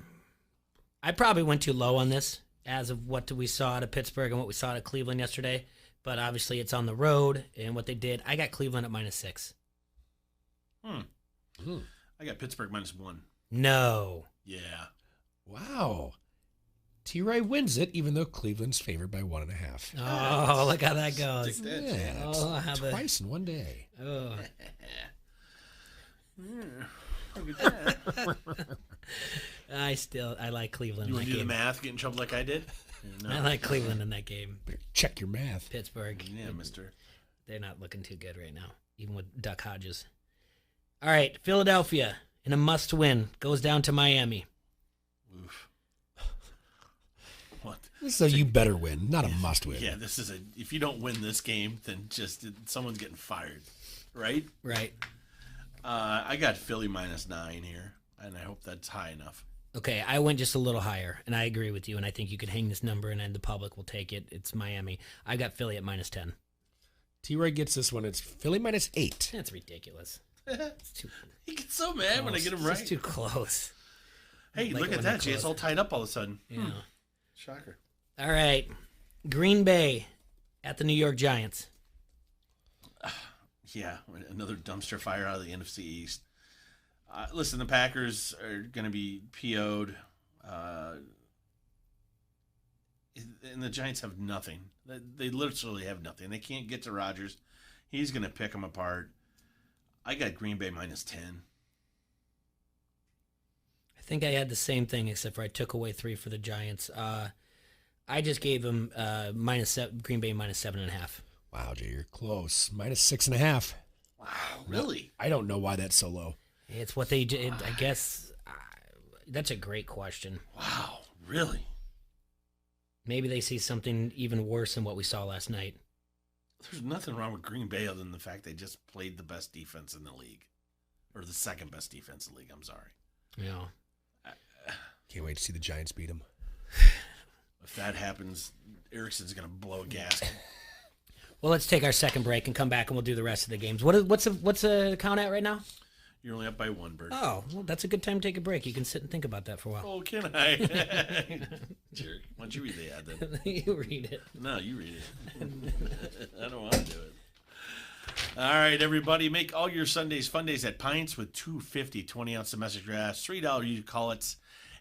I probably went too low on this as of what we saw out of Pittsburgh and what we saw out of Cleveland yesterday. But obviously it's on the road and what they did. I got Cleveland at -6. I got Pittsburgh -1. No. Yeah. Wow. T-Ray wins it, even though Cleveland's favored by 1.5. Oh, look how that goes. Stick that, Yeah, that's twice in one day. Oh. Look at that. I like Cleveland. You in want that to do the game. math, get in trouble like I did? No. I like Cleveland in that game. Better check your math. Pittsburgh. Yeah, mister. They're not looking too good right now, even with Duck Hodges. All right, Philadelphia in a must-win goes down to Miami. Oof. What? So you better win, not a must-win. Yeah, this is if you don't win this game, then just someone's getting fired, right? Right. I got Philly -9 here, and I hope that's high enough. Okay, I went just a little higher, and I agree with you, and I think you could hang this number, and then the public will take it. It's Miami. I got Philly at -10. T-Ray gets this one. It's Philly -8. That's ridiculous. It's too He gets so mad close. when I get him It's right. just too close. Hey, Like look it at when that, they're Jay. It's close. all tied up all of a sudden. Yeah. Shocker. All right, Green Bay at the New York Giants. Yeah, another dumpster fire out of the NFC East. Listen, the Packers are going to be PO'd, and the Giants have nothing. They literally have nothing. They can't get to Rodgers. He's going to pick them apart. I got Green Bay -10. I think I had the same thing, except for I took away 3 for the Giants. I just gave them Green Bay -7.5. Wow, Jay, you're close. -6.5. Wow, really? I don't know why that's so low. It's what they did. I guess that's a great question. Wow, really? Maybe they see something even worse than what we saw last night. There's nothing wrong with Green Bay other than the fact they just played the best defense in the league. Or the second best defense in the league, I'm sorry. Yeah. Can't wait to see the Giants beat them. If that happens, Erickson's going to blow a gasket. Well, let's take our second break and come back, and we'll do the rest of the games. What's the count at right now? You're only up by 1, Bert. Oh, well, that's a good time to take a break. You can sit and think about that for a while. Oh, can I? Jerk. Why don't you read the ad then? You read it. No, you read it. I don't want to do it. All right, everybody. Make all your Sundays fun days at Pints with $2.50 20-ounce domestic draft, $3 you call it,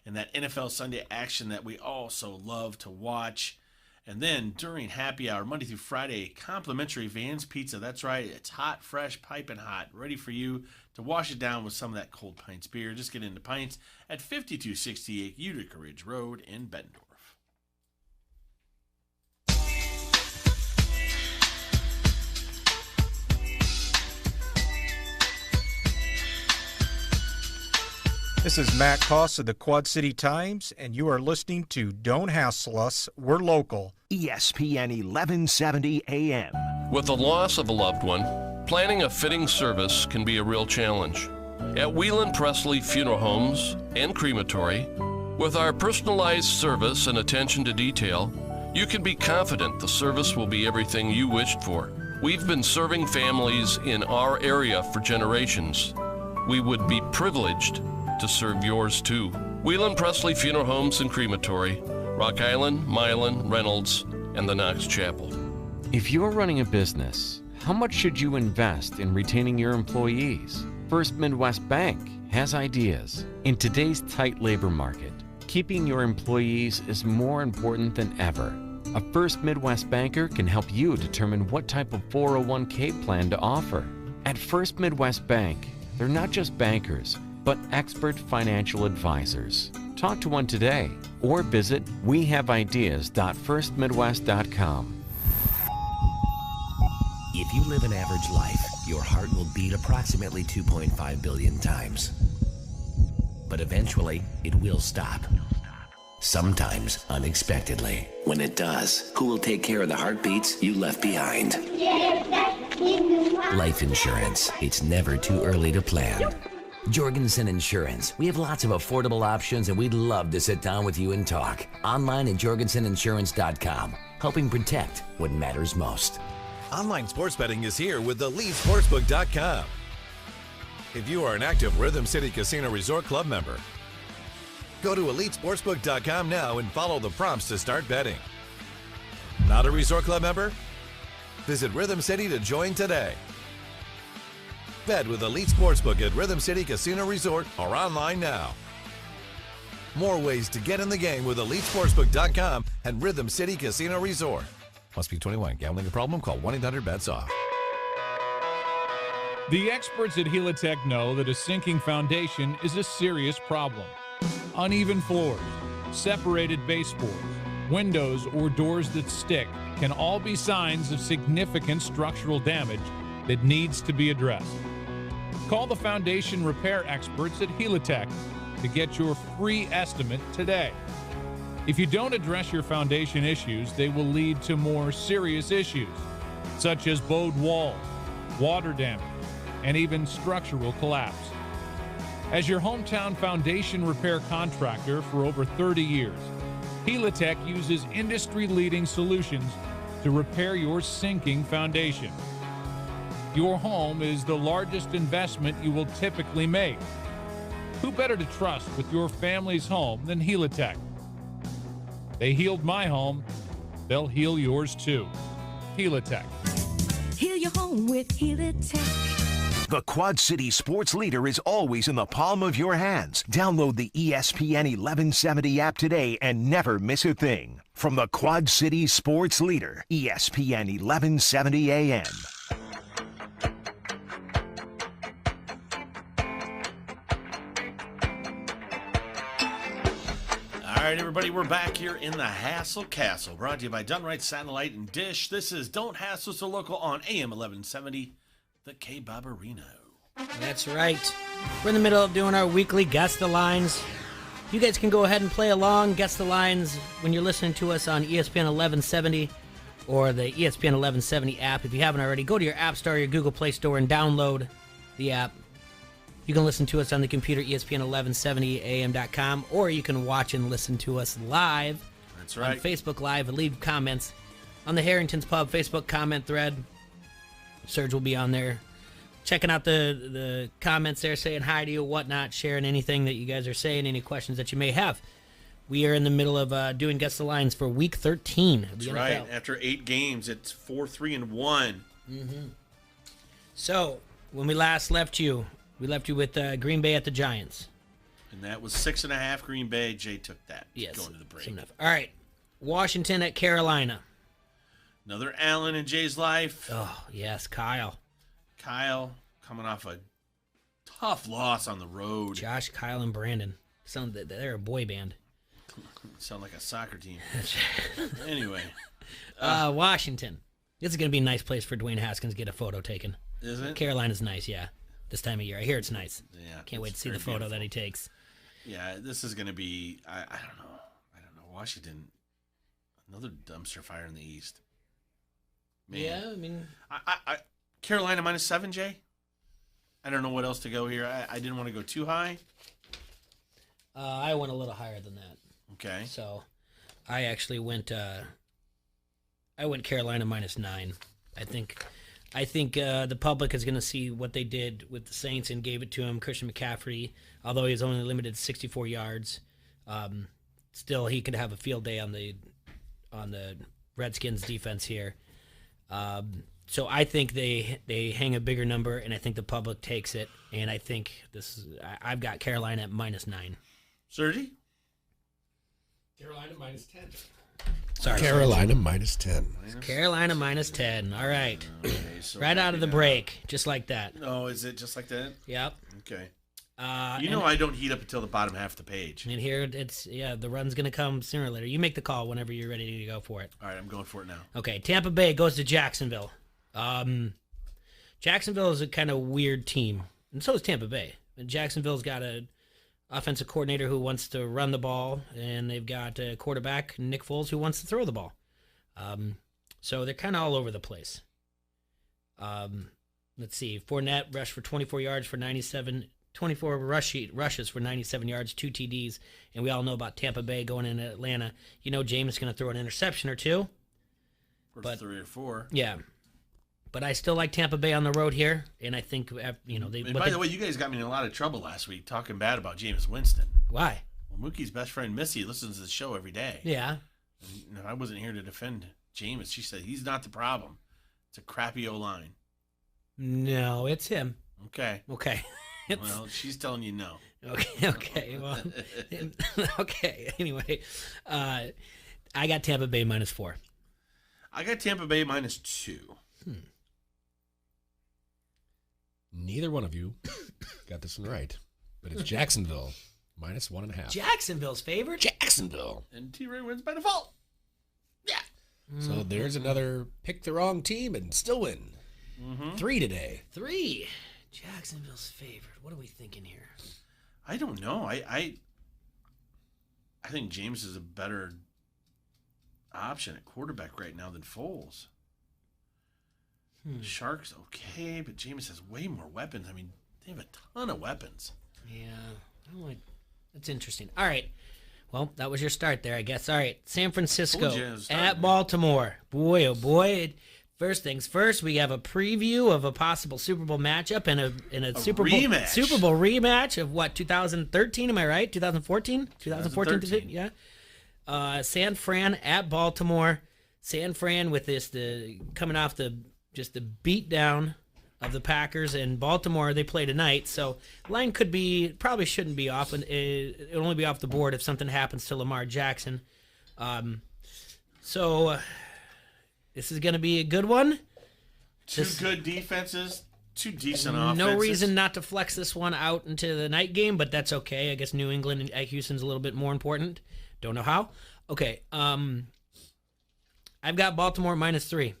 and that NFL Sunday action that we also love to watch. And then during happy hour, Monday through Friday, complimentary Van's Pizza. That's right. It's hot, fresh, piping hot, ready for you to wash it down with some of that cold Pints beer. Just get into Pints at 5268 Utica Ridge Road in Bettendorf. This is Matt Koss of the Quad City Times, and you are listening to Don't Hassle Us, We're Local. ESPN 1170 AM. With the loss of a loved one, planning a fitting service can be a real challenge. At Whelan Presley Funeral Homes and Crematory, with our personalized service and attention to detail, you can be confident the service will be everything you wished for. We've been serving families in our area for generations. We would be privileged to serve yours too. Whelan Presley Funeral Homes and Crematory, Rock Island, Milan, Reynolds, and the Knox Chapel. If you're running a business, how much should you invest in retaining your employees? First Midwest Bank has ideas. In today's tight labor market, keeping your employees is more important than ever. A First Midwest banker can help you determine what type of 401k plan to offer. At First Midwest Bank, they're not just bankers, but expert financial advisors. Talk to one today or visit wehaveideas.firstmidwest.com. If you live an average life, your heart will beat approximately 2.5 billion times. But eventually, it will stop. Sometimes unexpectedly. When it does, who will take care of the heartbeats you left behind? Life insurance. It's never too early to plan. Jorgensen Insurance. We have lots of affordable options, and we'd love to sit down with you and talk. Online at jorgenseninsurance.com, helping protect what matters most. Online sports betting is here with EliteSportsbook.com. If you are an active Rhythm City Casino Resort Club member, go to EliteSportsbook.com now and follow the prompts to start betting. Not a Resort Club member? Visit Rhythm City to join today. Bet with Elite Sportsbook at Rhythm City Casino Resort or online now. More ways to get in the game with EliteSportsbook.com and Rhythm City Casino Resort. Must be 21. Gambling a problem? Call 1-800-BETS-OFF. The experts at Helitech know that a sinking foundation is a serious problem. Uneven floors, separated baseboards, windows or doors that stick can all be signs of significant structural damage that needs to be addressed. Call the foundation repair experts at Helitech to get your free estimate today. If you don't address your foundation issues, they will lead to more serious issues, such as bowed walls, water damage, and even structural collapse. As your hometown foundation repair contractor for over 30 years, Helitech uses industry-leading solutions to repair your sinking foundation. Your home is the largest investment you will typically make. Who better to trust with your family's home than Helitech? They healed my home, they'll heal yours too. Helitech. Heal your home with Helitech. The Quad City sports leader is always in the palm of your hands. Download the ESPN 1170 app today and never miss a thing. From the Quad City sports leader, ESPN 1170 AM. All right, everybody, we're back here in the Hassle Castle, brought to you by Dunright Satellite and Dish. This is Don't Hassle So Local on AM 1170, the K-Barbarino. That's right. We're in the middle of doing our weekly Guess the Lines. You guys can go ahead and play along, Guess the Lines, when you're listening to us on ESPN 1170 or the ESPN 1170 app. If you haven't already, go to your App Store, your Google Play Store, and download the app. You can listen to us on the computer, ESPN1170am.com, or you can watch and listen to us live. That's right. On Facebook Live and leave comments on the Harrington's Pub Facebook comment thread. Serge will be on there checking out the comments there, saying hi to you, whatnot, sharing anything that you guys are saying, any questions that you may have. We are in the middle of doing Guess the Lines for Week 13 of the NFL. Right. After 8 games, it's 4-3-1. Mm-hmm. So, when we last left you, we left you with Green Bay at the Giants. And that was 6.5 Green Bay. Jay took that. Yes. Going to the break. All right. Washington at Carolina. Another Allen in Jay's life. Oh, yes. Kyle coming off a tough loss on the road. Josh, Kyle, and Brandon. They're a boy band. Sound like a soccer team. Anyway. Washington. This is going to be a nice place for Dwayne Haskins to get a photo taken. Is it? Carolina's nice, yeah. This time of year. I hear it's nice. Yeah. Can't wait to see the photo beautiful. That he takes. Yeah, this is going to be, I don't know. Washington, another dumpster fire in the East. Man. Yeah, I mean. Carolina -7, Jay? I don't know what else to go here. I didn't want to go too high. I went a little higher than that. Okay. So I actually went Carolina -9. I think the public is going to see what they did with the Saints and gave it to him. Christian McCaffrey, although he was only limited to 64 yards, still he could have a field day on the Redskins defense here. So I think they hang a bigger number, and I think the public takes it. And I think I've got Carolina at -9. Sergi? Carolina -10. Sorry, Carolina -10. Carolina -10. All right. Okay, so right out of the break, just like that. Oh, is it just like that? Yep. Okay. I don't heat up until the bottom half of the page. And here the run's going to come sooner or later. You make the call whenever you're ready to go for it. All right, I'm going for it now. Okay, Tampa Bay goes to Jacksonville. Jacksonville is a kind of weird team, and so is Tampa Bay. And Jacksonville's got a offensive coordinator who wants to run the ball, and they've got a quarterback, Nick Foles, who wants to throw the ball. So they're kind of all over the place. Let's see. Fournette rushed for 24 yards for 24 rushes for 97 yards, 2 TDs. And we all know about Tampa Bay going into Atlanta. You know James is going to throw an interception or two. Or 3 or 4. Yeah. But I still like Tampa Bay on the road here. And I think, they... And by the way, you guys got me in a lot of trouble last week talking bad about Jameis Winston. Why? Well, Mookie's best friend, Missy, listens to the show every day. Yeah. And I wasn't here to defend Jameis. She said he's not the problem. It's a crappy O-line. No, it's him. Okay. Well, she's telling you no. Okay. Well, okay. Anyway, I got Tampa Bay -4. I got Tampa Bay -2. Neither one of you got this one right, but it's Jacksonville -1.5. Jacksonville's favored? Jacksonville. And T-Ray wins by default. Yeah. So there's another pick the wrong team and still win. 3 today. 3. Jacksonville's favored. What are we thinking here? I don't know. I think James is a better option at quarterback right now than Foles. Sharks, okay, but James has way more weapons. I mean, they have a ton of weapons. Yeah. That's interesting. All right. Well, that was your start there, I guess. All right. San Francisco at Baltimore. Boy, oh boy. First things first, we have a preview of a possible Super Bowl matchup and a Super Bowl rematch of what, 2013, am I right? 2014? 2014, yeah. San Fran at Baltimore. San Fran with coming off the beat down of the Packers, and Baltimore, they play tonight, so line probably shouldn't be off, and it'll only be off the board if something happens to Lamar Jackson. This is going to be a good one. Two good defenses, 2 decent offenses. No reason not to flex this one out into the night game, but that's okay. I guess New England and Houston's a little bit more important. Don't know how. Okay. I've got Baltimore -3,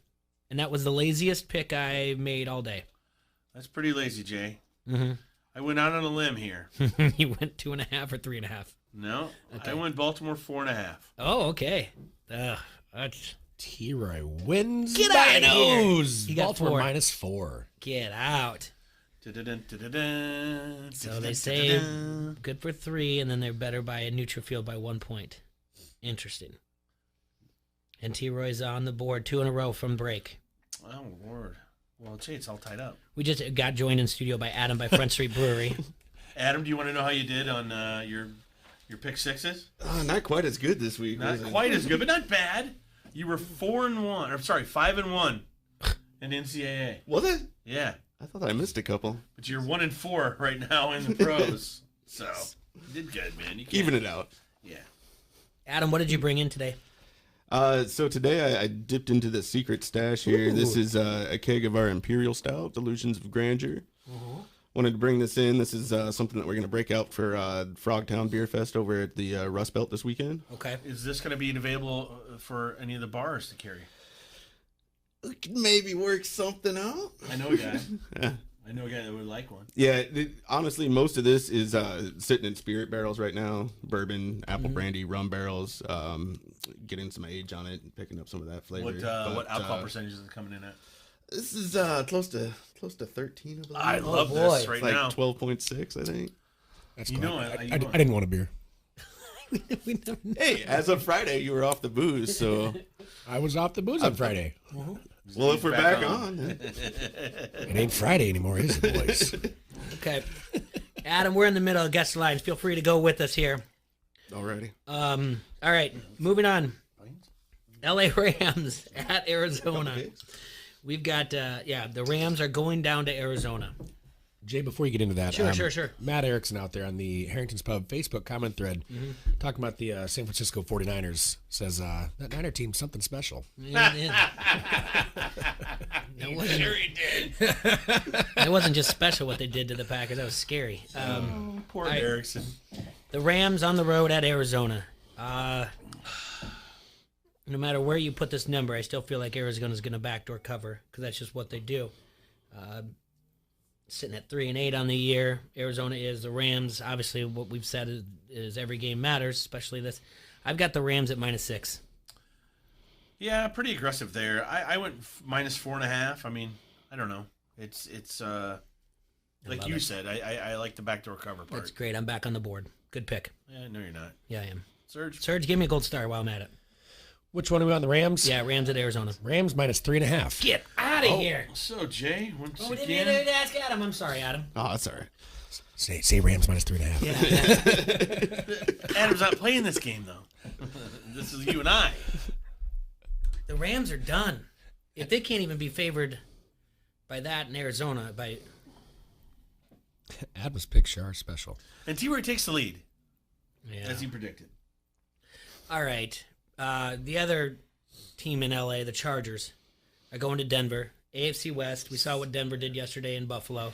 and that was the laziest pick I made all day. That's pretty lazy, Jay. Mm-hmm. I went out on a limb here. You went 2.5 or 3.5? No, okay. I went Baltimore 4.5. Oh, okay. T-Roy wins. Get by out of nose. here. Baltimore -4. Get out. So they say good for 3, and then they're better by a neutral field by 1 point. Interesting. And T-Roy's on the board 2 in a row from break. Oh, Lord. Well, Jay, it's all tied up. We just got joined in studio by Adam by Front Street Brewery. Adam, do you want to know how you did on your pick sixes? Not quite as good this week. Not quite as good, but not bad. You were 4-1, or sorry, 5-1 in NCAA. Was it? Yeah. I thought I missed a couple. But you're 1-4 right now in the pros. So you did good, man. You even it out. Yeah. Adam, what did you bring in today? So today I dipped into the secret stash here. Ooh. This is a keg of our Imperial Stout, Delusions of Grandeur. Wanted to bring this in. This is something that we're going to break out for Frogtown Beer Fest over at the Rust Belt this weekend. Okay. Is this going to be available for any of the bars to carry? We could maybe work something out. I know a guy. Yeah. I know a guy that would like one. Yeah, honestly, most of this is sitting in spirit barrels right now. Bourbon, apple brandy, rum barrels. Getting some age on it and picking up some of that flavor. What alcohol percentage is it coming in at? This is close to 13, I believe. I love this right now. 12.6, I think. That's cool. I didn't want a beer. Hey, as of Friday, you were off the booze, so I was off the booze on Friday. Well, if we're back on. It ain't Friday anymore, is it, boys? Okay. Adam, we're in the middle of guest lines. Feel free to go with us here. Alrighty. All right, moving on. LA Rams at Arizona. We've got, the Rams are going down to Arizona. Jay, before you get into that, Sure. Matt Erickson out there on the Harrington's Pub Facebook comment thread talking about the San Francisco 49ers says that Niner team's something special. Yeah, Sure he did. It wasn't just special what they did to the Packers. That was scary. Poor Erickson. The Rams on the road at Arizona. No matter where you put this number, I still feel like Arizona's going to backdoor cover because that's just what they do. Sitting at 3-8 on the year, Arizona is. The Rams, obviously, what we've said is every game matters, especially this. I've got the Rams at -6. Yeah, pretty aggressive there. I went -4.5. I mean, I don't know. It's like love you it. said. I like the backdoor cover part. That's great. I'm back on the board. Good pick. Yeah, no, you're not. Yeah, I am. Serge, give me a gold star while I'm at it. Which one are we on? The Rams? Yeah, Rams at Arizona. Rams minus 3.5. Get out of here. So Jay, once Didn't again, even ask Adam. I'm sorry, Adam. Oh, that's all right. Say Rams minus 3.5. Yeah. Adam's not playing this game though. This is you and I. The Rams are done. If they can't even be favored by that in Arizona, by Adam's picks are special. And T-Roy takes the lead, yeah. as he predicted. All right. The other team in LA, the Chargers, are going to Denver. AFC West. We saw what Denver did yesterday in Buffalo.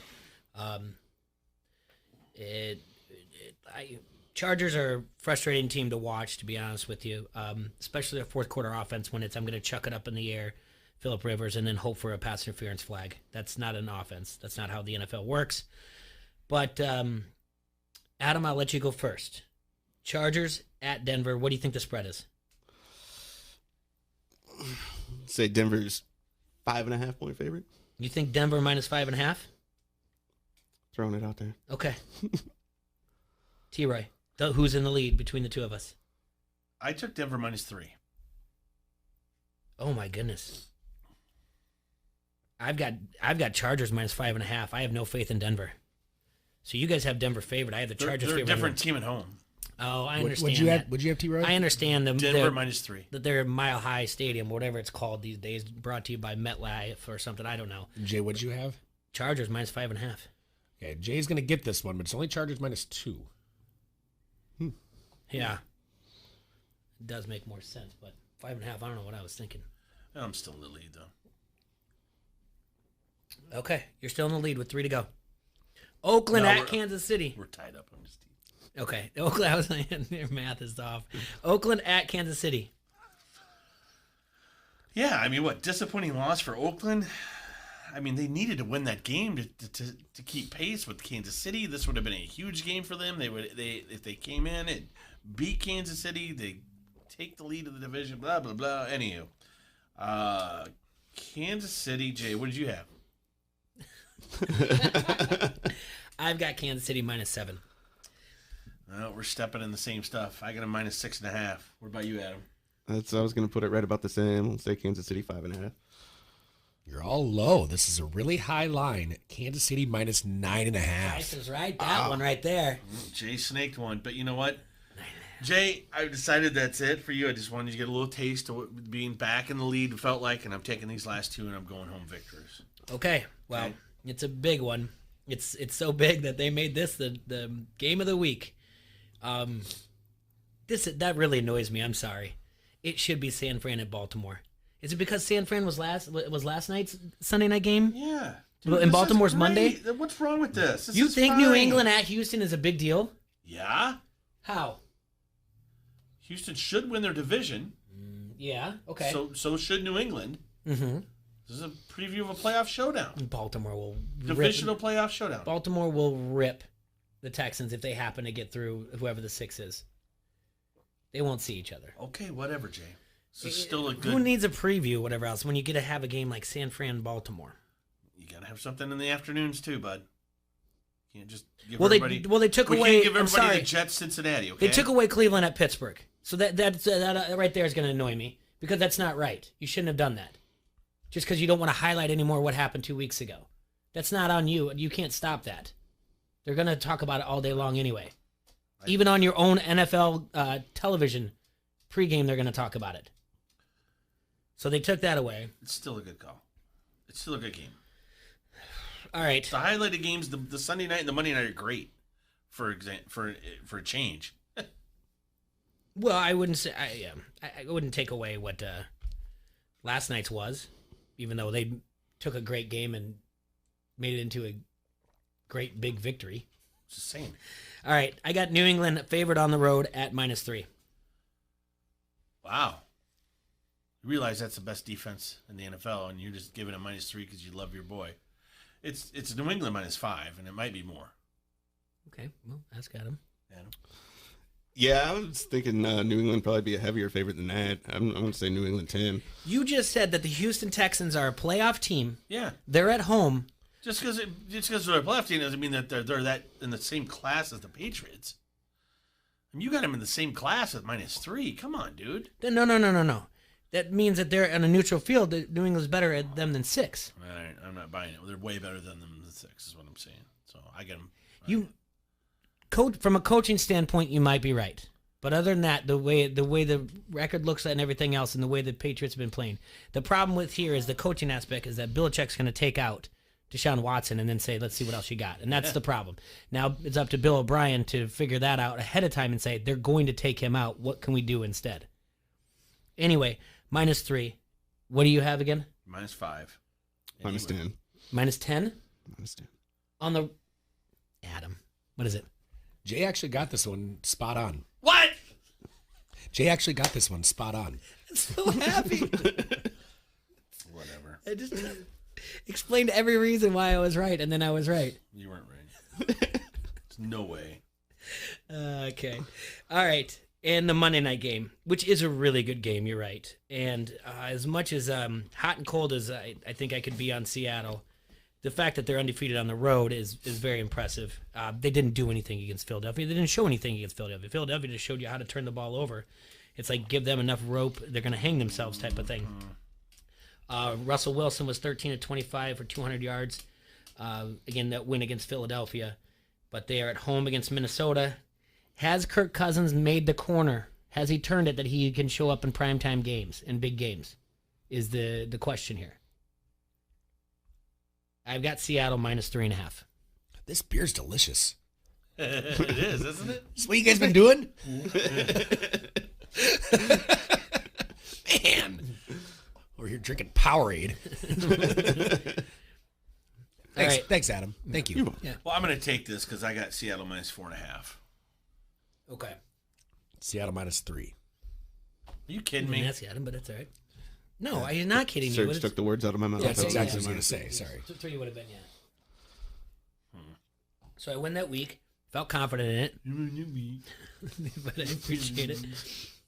Chargers are a frustrating team to watch, to be honest with you, especially their fourth quarter offense when it's I'm going to chuck it up in the air, Phillip Rivers, and then hope for a pass interference flag. That's not an offense. That's not how the NFL works. But, Adam, I'll let you go first. Chargers at Denver. What do you think the spread is? Say Denver's 5.5 point favorite. You think Denver minus 5.5? Throwing it out there. Okay. T-Roy, who's in the lead between the two of us? I took Denver minus 3. Oh my goodness. I've got Chargers minus 5.5. I have no faith in Denver. So you guys have Denver favored. I have the Chargers They're favored. a different team at home. Oh, I understand. Would you have T-Roy? I understand them. Denver minus 3. That they're Mile High Stadium, whatever it's called these days, brought to you by MetLife or something. I don't know. Jay, what'd you have? Chargers minus 5.5. Okay, Jay's going to get this one, but it's only Chargers minus 2. Yeah. It does make more sense, but 5.5, I don't know what I was thinking. I'm still in the lead, though. Okay, you're still in the lead with 3 to go. Oakland No, at Kansas City. We're tied up on this team. Okay, Oakland. I was saying their math is off. Oakland at Kansas City. Yeah, I mean, what disappointing loss for Oakland. I mean, they needed to win that game to keep pace with Kansas City. This would have been a huge game for them. If they came in and beat Kansas City, they take the lead of the division. Blah blah blah. Anywho, Kansas City. Jay, what did you have? I've got Kansas City minus 7. Well, we're stepping in the same stuff. I got a minus 6.5. What about you, Adam? I was going to put it right about the same. I'll say Kansas City 5.5. You're all low. This is a really high line. Kansas City minus 9.5. Price is right. That one right there. Jay snaked one, but you know what? Jay, I've decided that's it for you. I just wanted you to get a little taste of what being back in the lead felt like, and I'm taking these last 2, and I'm going home victors. Okay. Well, It's a big one. It's so big that they made this the game of the week. That really annoys me. I'm sorry. It should be San Fran at Baltimore. Is it because San Fran was last night's Sunday night game? Yeah. Dude, and Baltimore's Monday? What's wrong with this? You think New England at Houston is a big deal? Yeah. How? Houston should win their division. Yeah. Okay. So should New England. Mm-hmm. This is a preview of a playoff showdown. Baltimore will divisional playoff showdown. Baltimore will rip the Texans if they happen to get through whoever the 6 is. They won't see each other. Okay, whatever, Jay. This is still a good. Who needs a preview, whatever else, when you get to have a game like San Fran, Baltimore? You gotta have something in the afternoons too, bud. You can't just give Well, everybody. they took away. We can't give I'm everybody sorry. the Jets, Cincinnati. Okay. They took away Cleveland at Pittsburgh, so that right there is going to annoy me because that's not right. You shouldn't have done that. Just because you don't want to highlight anymore what happened 2 weeks ago. That's not on you. You can't stop that. They're going to talk about it all day long anyway. Even on your own NFL television pregame, they're going to talk about it. So they took that away. It's still a good call. It's still a good game. All right. The highlighted games, the Sunday night and the Monday night are great. For a change. Well, I wouldn't say I wouldn't take away what last night's was, even though they took a great game and made it into a great big victory. Just saying. All right, I got New England favored on the road at -3. Wow. You realize that's the best defense in the NFL, and you're just giving it -3 because you love your boy. It's New England -5, and it might be more. Okay, well, ask Adam. Adam. Yeah, I was thinking New England probably be a heavier favorite than that. I'm going to say New England 10. You just said that the Houston Texans are a playoff team. Yeah. They're at home. Just because they're a playoff team doesn't mean that they're that in the same class as the Patriots. I mean, you got them in the same class at -3. Come on, dude. No. That means that they're on a neutral field. That New England's better at them than 6. All right, I'm not buying it. They're way better than them than 6 is what I'm saying. So I get them. From a coaching standpoint, you might be right. But other than that, the way the record looks and everything else, and the way the Patriots have been playing, the problem with here is the coaching aspect is that Belichick's going to take out Deshaun Watson and then say, let's see what else you got. And that's the problem. Now it's up to Bill O'Brien to figure that out ahead of time and say, they're going to take him out. What can we do instead? Anyway, -3. What do you have again? -5. -10. -10? -10. On the... Adam, what is it? Jay actually got this one spot on. What? Jay actually got this one spot on. I'm so happy. Whatever. I just explained every reason why I was right, and then I was right. You weren't right. There's no way. Okay. All right. And the Monday night game, which is a really good game, you're right. And as much as hot and cold as I think I could be on Seattle, the fact that they're undefeated on the road is very impressive. They didn't do anything against Philadelphia. They didn't show anything against Philadelphia. Philadelphia just showed you how to turn the ball over. It's like give them enough rope, they're going to hang themselves type of thing. Russell Wilson was 13 of 25 for 200 yards. Again, that win against Philadelphia. But they are at home against Minnesota. Has Kirk Cousins made the corner? Has he turned it that he can show up in primetime games, in big games? Is the question here. I've got Seattle -3.5. This beer's delicious. It is, isn't it? That's what you guys been doing? Man. We're here drinking Powerade. Thanks, Adam. Thank you. Yeah. Well, I'm going to take this because I got Seattle -4.5. Okay. Seattle -3. Are you kidding me? That's Adam, but that's all right. No, I'm not kidding you. Serge took the words out of my mouth. That's exactly what I was going to say. Sorry. 3 would have been, yeah. So I win that week. Felt confident in it. But I appreciate it.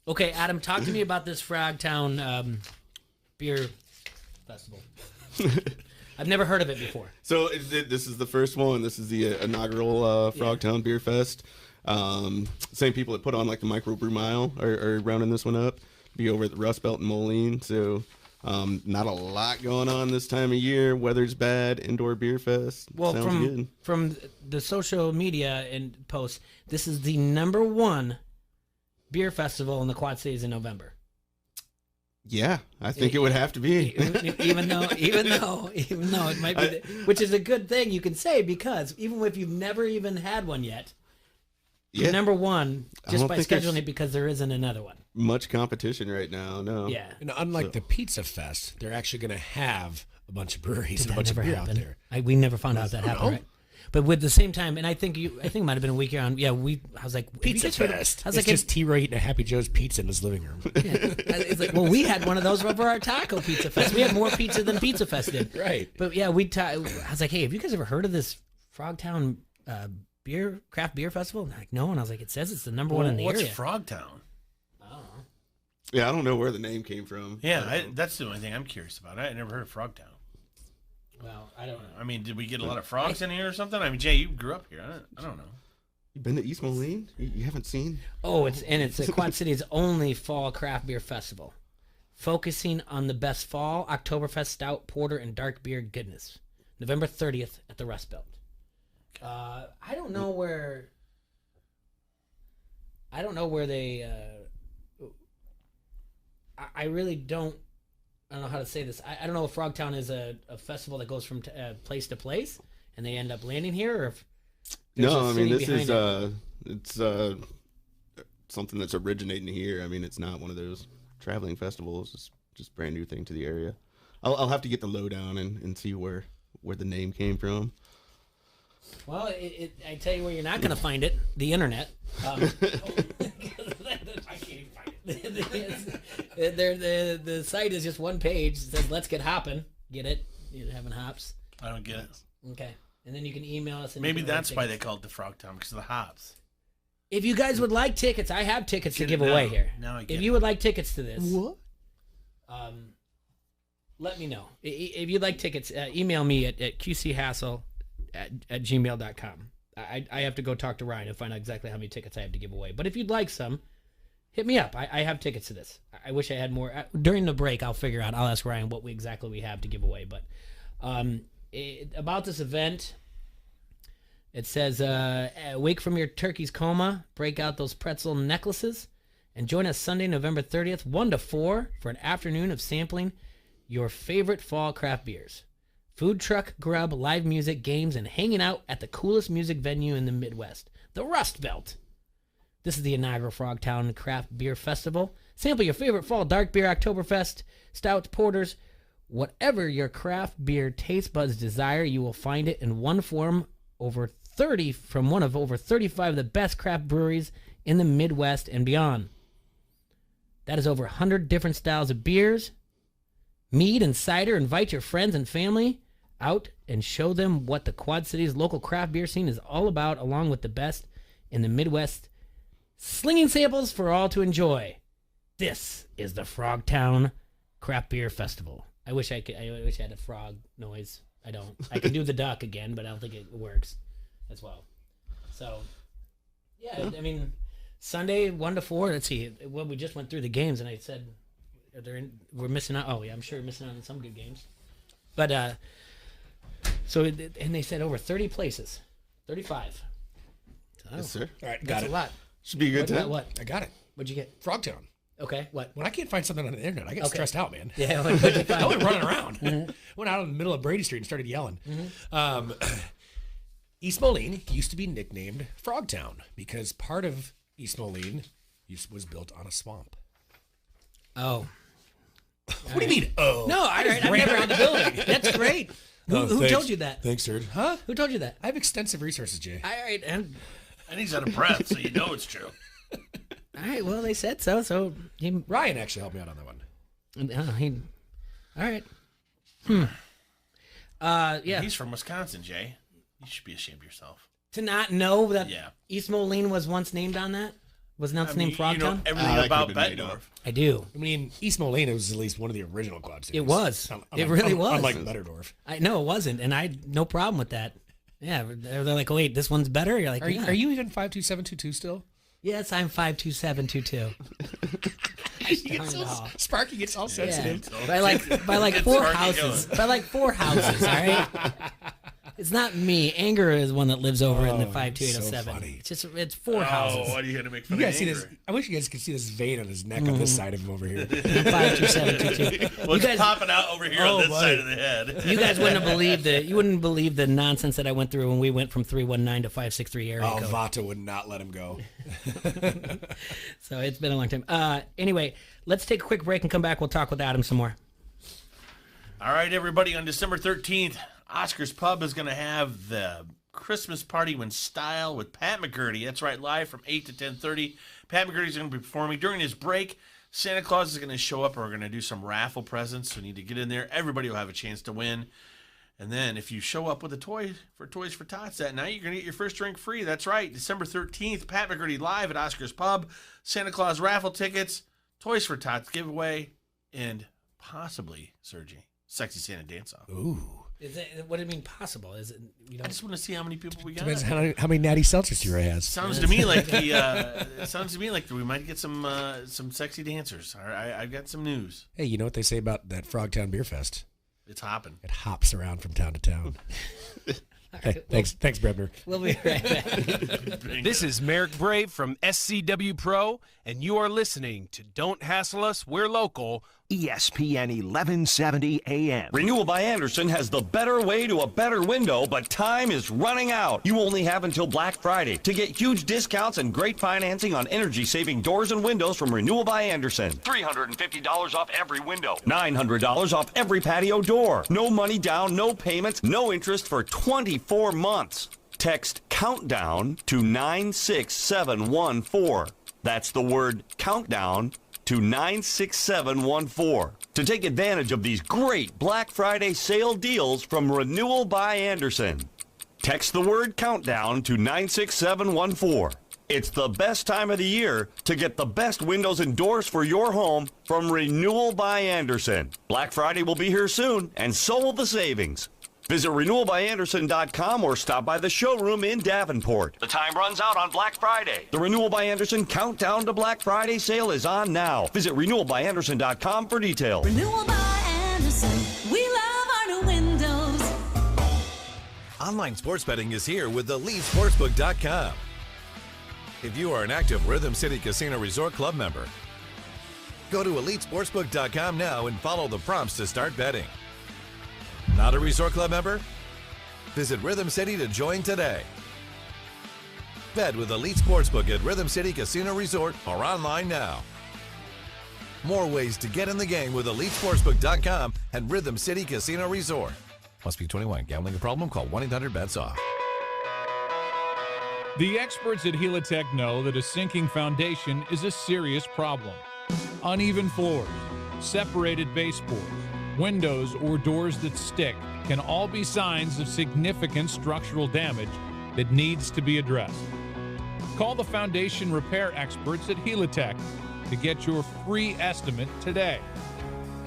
Okay, Adam, talk to me about this Frogtown beer festival. I've never heard of it before. So this is the first one. This is the inaugural Frogtown Beer Fest. Same people that put on like the microbrew mile are rounding this one up. Be over at the Rust Belt in Moline. So not a lot going on this time of year. Weather's bad. Indoor beer fest. Well, sounds good. From the social media and posts, this is the #1 beer festival in the Quad Cities in November. Yeah, I think it would have to be. even though it might be, which is a good thing you can say, because even if you've never even had one yet, you're #1 just by scheduling it, because there isn't another one. Much competition right now, no. Yeah. And unlike the Pizza Fest, they're actually going to have a bunch of breweries and a bunch of beer out there. We never found out that happened, right? But with the same time, and I think it might have been a week around. Yeah, I was like, Pizza Fest. I was like, just T-Ray eating a Happy Joe's pizza in his living room. Yeah. It's like, well, we had one of those over our Taco Pizza Fest. We had more pizza than Pizza Fest did. Right. But yeah, I was like, hey, have you guys ever heard of this Frogtown craft beer festival? And they're like, no. And I was like, it says it's the #1 in the area. What's Frogtown? I don't know. Yeah, I don't know where the name came from. Yeah, that's the only thing I'm curious about. I never heard of Frogtown. Well, I don't know. I mean, did we get a lot of frogs in here or something? I mean, Jay, you grew up here. I don't know. You been to East Moline? You haven't seen? Oh, it's the Quad City's only fall craft beer festival, focusing on the best fall Oktoberfest stout, porter, and dark beer goodness. November 30th at the Rust Belt. I don't know where they. I really don't. I don't know how to say this. I don't know if Frogtown is a festival that goes from place to place, and they end up landing here, or if no. I mean, this is it's something that's originating here. I mean, it's not one of those traveling festivals. It's just a brand new thing to the area. I'll have to get the lowdown and see where the name came from. Well, I tell you where you're not going to find it: the internet. I can't even find it. The site is just one page. It says, "Let's get hopping." Get it? You're having hops. I don't get it. Okay, and then you can email us. And Maybe that's why they call it the Frogtown, because of the hops. If you guys would like tickets, I have tickets to give away here. Now I get If you would like tickets to this, What? let me know. If you'd like tickets, email me at qchassel@gmail.com. I have to go talk to Ryan and find out exactly how many tickets I have to give away. But if you'd like some, hit me up. I have tickets to this. I wish I had more. During the break, I'll figure out. I'll ask Ryan what exactly we have to give away. But about this event, it says, wake from your turkey's coma, break out those pretzel necklaces, and join us Sunday, November 30th, 1 to 4, for an afternoon of sampling your favorite fall craft beers. Food truck, grub, live music, games, and hanging out at the coolest music venue in the Midwest, the Rust Belt. This is the inaugural Frogtown Craft Beer Festival. Sample your favorite fall dark beer, Oktoberfest, stouts, porters, whatever your craft beer taste buds desire, you will find it in one form from one of over 35 of the best craft breweries in the Midwest and beyond. That is over 100 different styles of beers, mead and cider. Invite your friends and family out and show them what the Quad Cities local craft beer scene is all about, along with the best in the Midwest, slinging samples for all to enjoy. This is the Frogtown Craft Beer Festival. I wish I had a frog noise. I don't. I can do the duck again, but I don't think it works as well. So, yeah, I mean, Sunday 1 to 4. Let's see. Well, we just went through the games, and I said we're missing out. Oh yeah, I'm sure we're missing out on some good games. But and they said over 30 places, 35. Oh. Yes, sir. All right, got That's it. a lot. Should be a good time. What? I got it. What'd you get? Frogtown. Okay, what? When I can't find something on the internet, I get stressed out, man. Yeah, what'd you find? I went running around. Went out in the middle of Brady Street and started yelling. East Moline used to be nicknamed Frogtown because part of East Moline was built on a swamp. Oh. What do you mean, oh? No, I've never on the building. That's great. Who told you that? Thanks, sir. Huh? Who told you that? I have extensive resources, Jay. All right, and he's out of breath, so you know it's true. All right, well, they said so. So Ryan actually helped me out on that one. All right. Yeah. He's from Wisconsin, Jay. You should be ashamed of yourself. To not know that East Moline was once named on that? Was not named Frogtown? You know everything about Bettendorf. I do. I mean, East Moline was at least one of the original Quad Cities. It was. It really was. Unlike Bettendorf. I know it wasn't, and I had no problem with that. Yeah, they're like, oh, wait, this one's better? You're like, are you even 52722 still? Yes, I'm 52722. Sparky gets all sensitive. Yeah. By like 4 houses. By like 4 houses, all right? It's not me. Anger is one that lives over in the 52807. So it's 4 houses. Why do you have to make fun you of guys see Anger? this? I wish you guys could see this vein on his neck on this side of him over here. 52722. Well, it's popping out over here on this side of the head. You guys wouldn't believe the nonsense that I went through when we went from 319 to 563 area code. Vata would not let him go. So it's been a long time. Anyway, let's take a quick break and come back. We'll talk with Adam some more. All right, everybody. On December 13th, Oscar's Pub is going to have the Christmas party in style with Pat McGurdy. That's right, live from 8 to 10:30. Pat McGurdy is going to be performing. During his break, Santa Claus is going to show up, and we're going to do some raffle presents. So we need to get in there. Everybody will have a chance to win. And then if you show up with a toy for Toys for Tots that night, you're going to get your first drink free. That's right, December 13th, Pat McGurdy live at Oscar's Pub. Santa Claus raffle tickets, Toys for Tots giveaway, and possibly, Sergi, Sexy Santa dance-off. Ooh. What do you mean possible? Is it? I just want to see how many people we got. Depends how many natty seltzers you has. Sounds to me like we might get some sexy dancers. All right, I've got some news. Hey, you know what they say about that Frogtown Beer Fest? It's hopping. It hops around from town to town. Hey, thanks, Brebner. We'll be right back. This is Merrick Brave from SCW Pro, and you are listening to Don't Hassle Us, We're Local. ESPN 1170 AM. Renewal by Anderson has the better way to a better window, but time is running out. You only have until Black Friday to get huge discounts and great financing on energy-saving doors and windows from Renewal by Anderson. $350 off every window. $900 off every patio door. No money down, no payments, no interest for 24 months. Text COUNTDOWN to 96714. That's the word COUNTDOWN to 96714 to take advantage of these great Black Friday sale deals from Renewal by Anderson. Text the word COUNTDOWN to 96714. It's the best time of the year to get the best windows and doors for your home from Renewal by Anderson. Black Friday will be here soon, and so will the savings. Visit renewalbyanderson.com or stop by the showroom in Davenport. The time runs out on Black Friday. The Renewal by Anderson Countdown to Black Friday sale is on now. Visit renewalbyanderson.com for details. Renewal by Anderson. We love our new windows. Online sports betting is here with EliteSportsbook.com. If you are an active Rhythm City Casino Resort Club member, go to EliteSportsbook.com now and follow the prompts to start betting. Not a Resort Club member? Visit Rhythm City to join today. Bet with Elite Sportsbook at Rhythm City Casino Resort or online now. More ways to get in the game with EliteSportsbook.com and Rhythm City Casino Resort. Must be 21. Gambling a problem? Call 1-800-BETS-OFF. The experts at Helitech know that a sinking foundation is a serious problem. Uneven floors, separated baseboards, windows or doors that stick can all be signs of significant structural damage that needs to be addressed. Call the foundation repair experts at Helitech to get your free estimate today.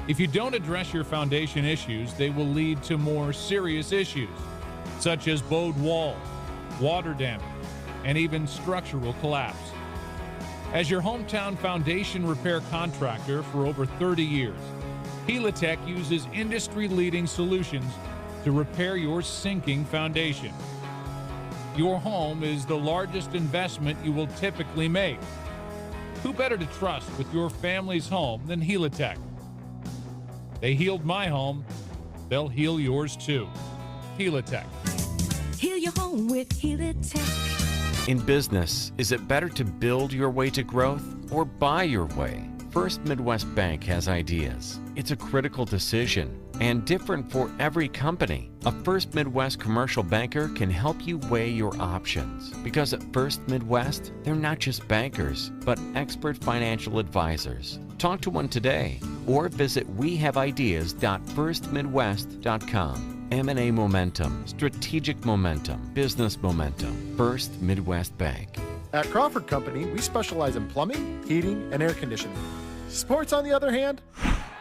If you don't address your foundation issues, they will lead to more serious issues, such as bowed walls, water damage, and even structural collapse. As your hometown foundation repair contractor for over 30 years, Helitech uses industry-leading solutions to repair your sinking foundation. Your home is the largest investment you will typically make. Who better to trust with your family's home than Helitech? They healed my home, they'll heal yours too. Helitech. Heal your home with Helitech. In business, is it better to build your way to growth or buy your way? First Midwest Bank has ideas. It's a critical decision and different for every company. A First Midwest commercial banker can help you weigh your options, because at First Midwest, they're not just bankers, but expert financial advisors. Talk to one today or visit wehaveideas.firstmidwest.com. M&A momentum, strategic momentum, business momentum. First Midwest Bank. At Crawford Company, we specialize in plumbing, heating, and air conditioning. Sports, on the other hand...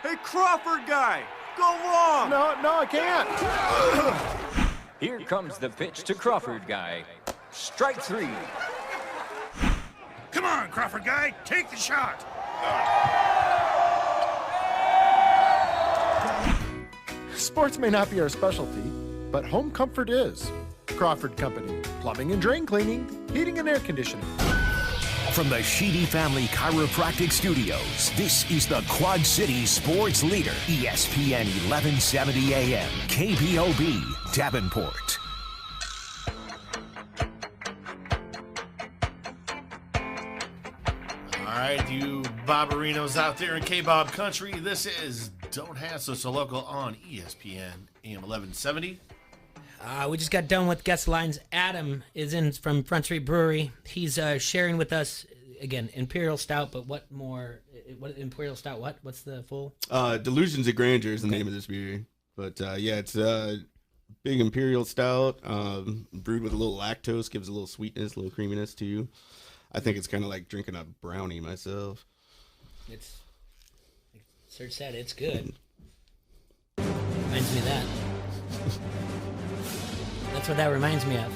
Hey, Crawford guy, go long! No, I can't. Here comes the pitch to Crawford guy. Strike three. Come on, Crawford guy, take the shot. Sports may not be our specialty, but home comfort is. Crawford Company, plumbing and drain cleaning, heating and air conditioning. From the Sheedy Family Chiropractic Studios, this is the Quad City Sports Leader, ESPN 1170 AM, KBOB, Davenport. All right, you Bobberinos out there in K-Bob country, this is Don't Hassle Us, a local on ESPN AM 1170. We just got done with guest lines. Adam is in from Front Street Brewery. He's sharing with us, again, Imperial Stout, but what more? What Imperial Stout, what? What's the full? Delusions of Grandeur is the name of this beer. But, yeah, it's big Imperial Stout, brewed with a little lactose, gives a little sweetness, a little creaminess to you. I think it's kind of like drinking a brownie myself. It's, like Serge said, it's good. Reminds me of that. That's what that reminds me of.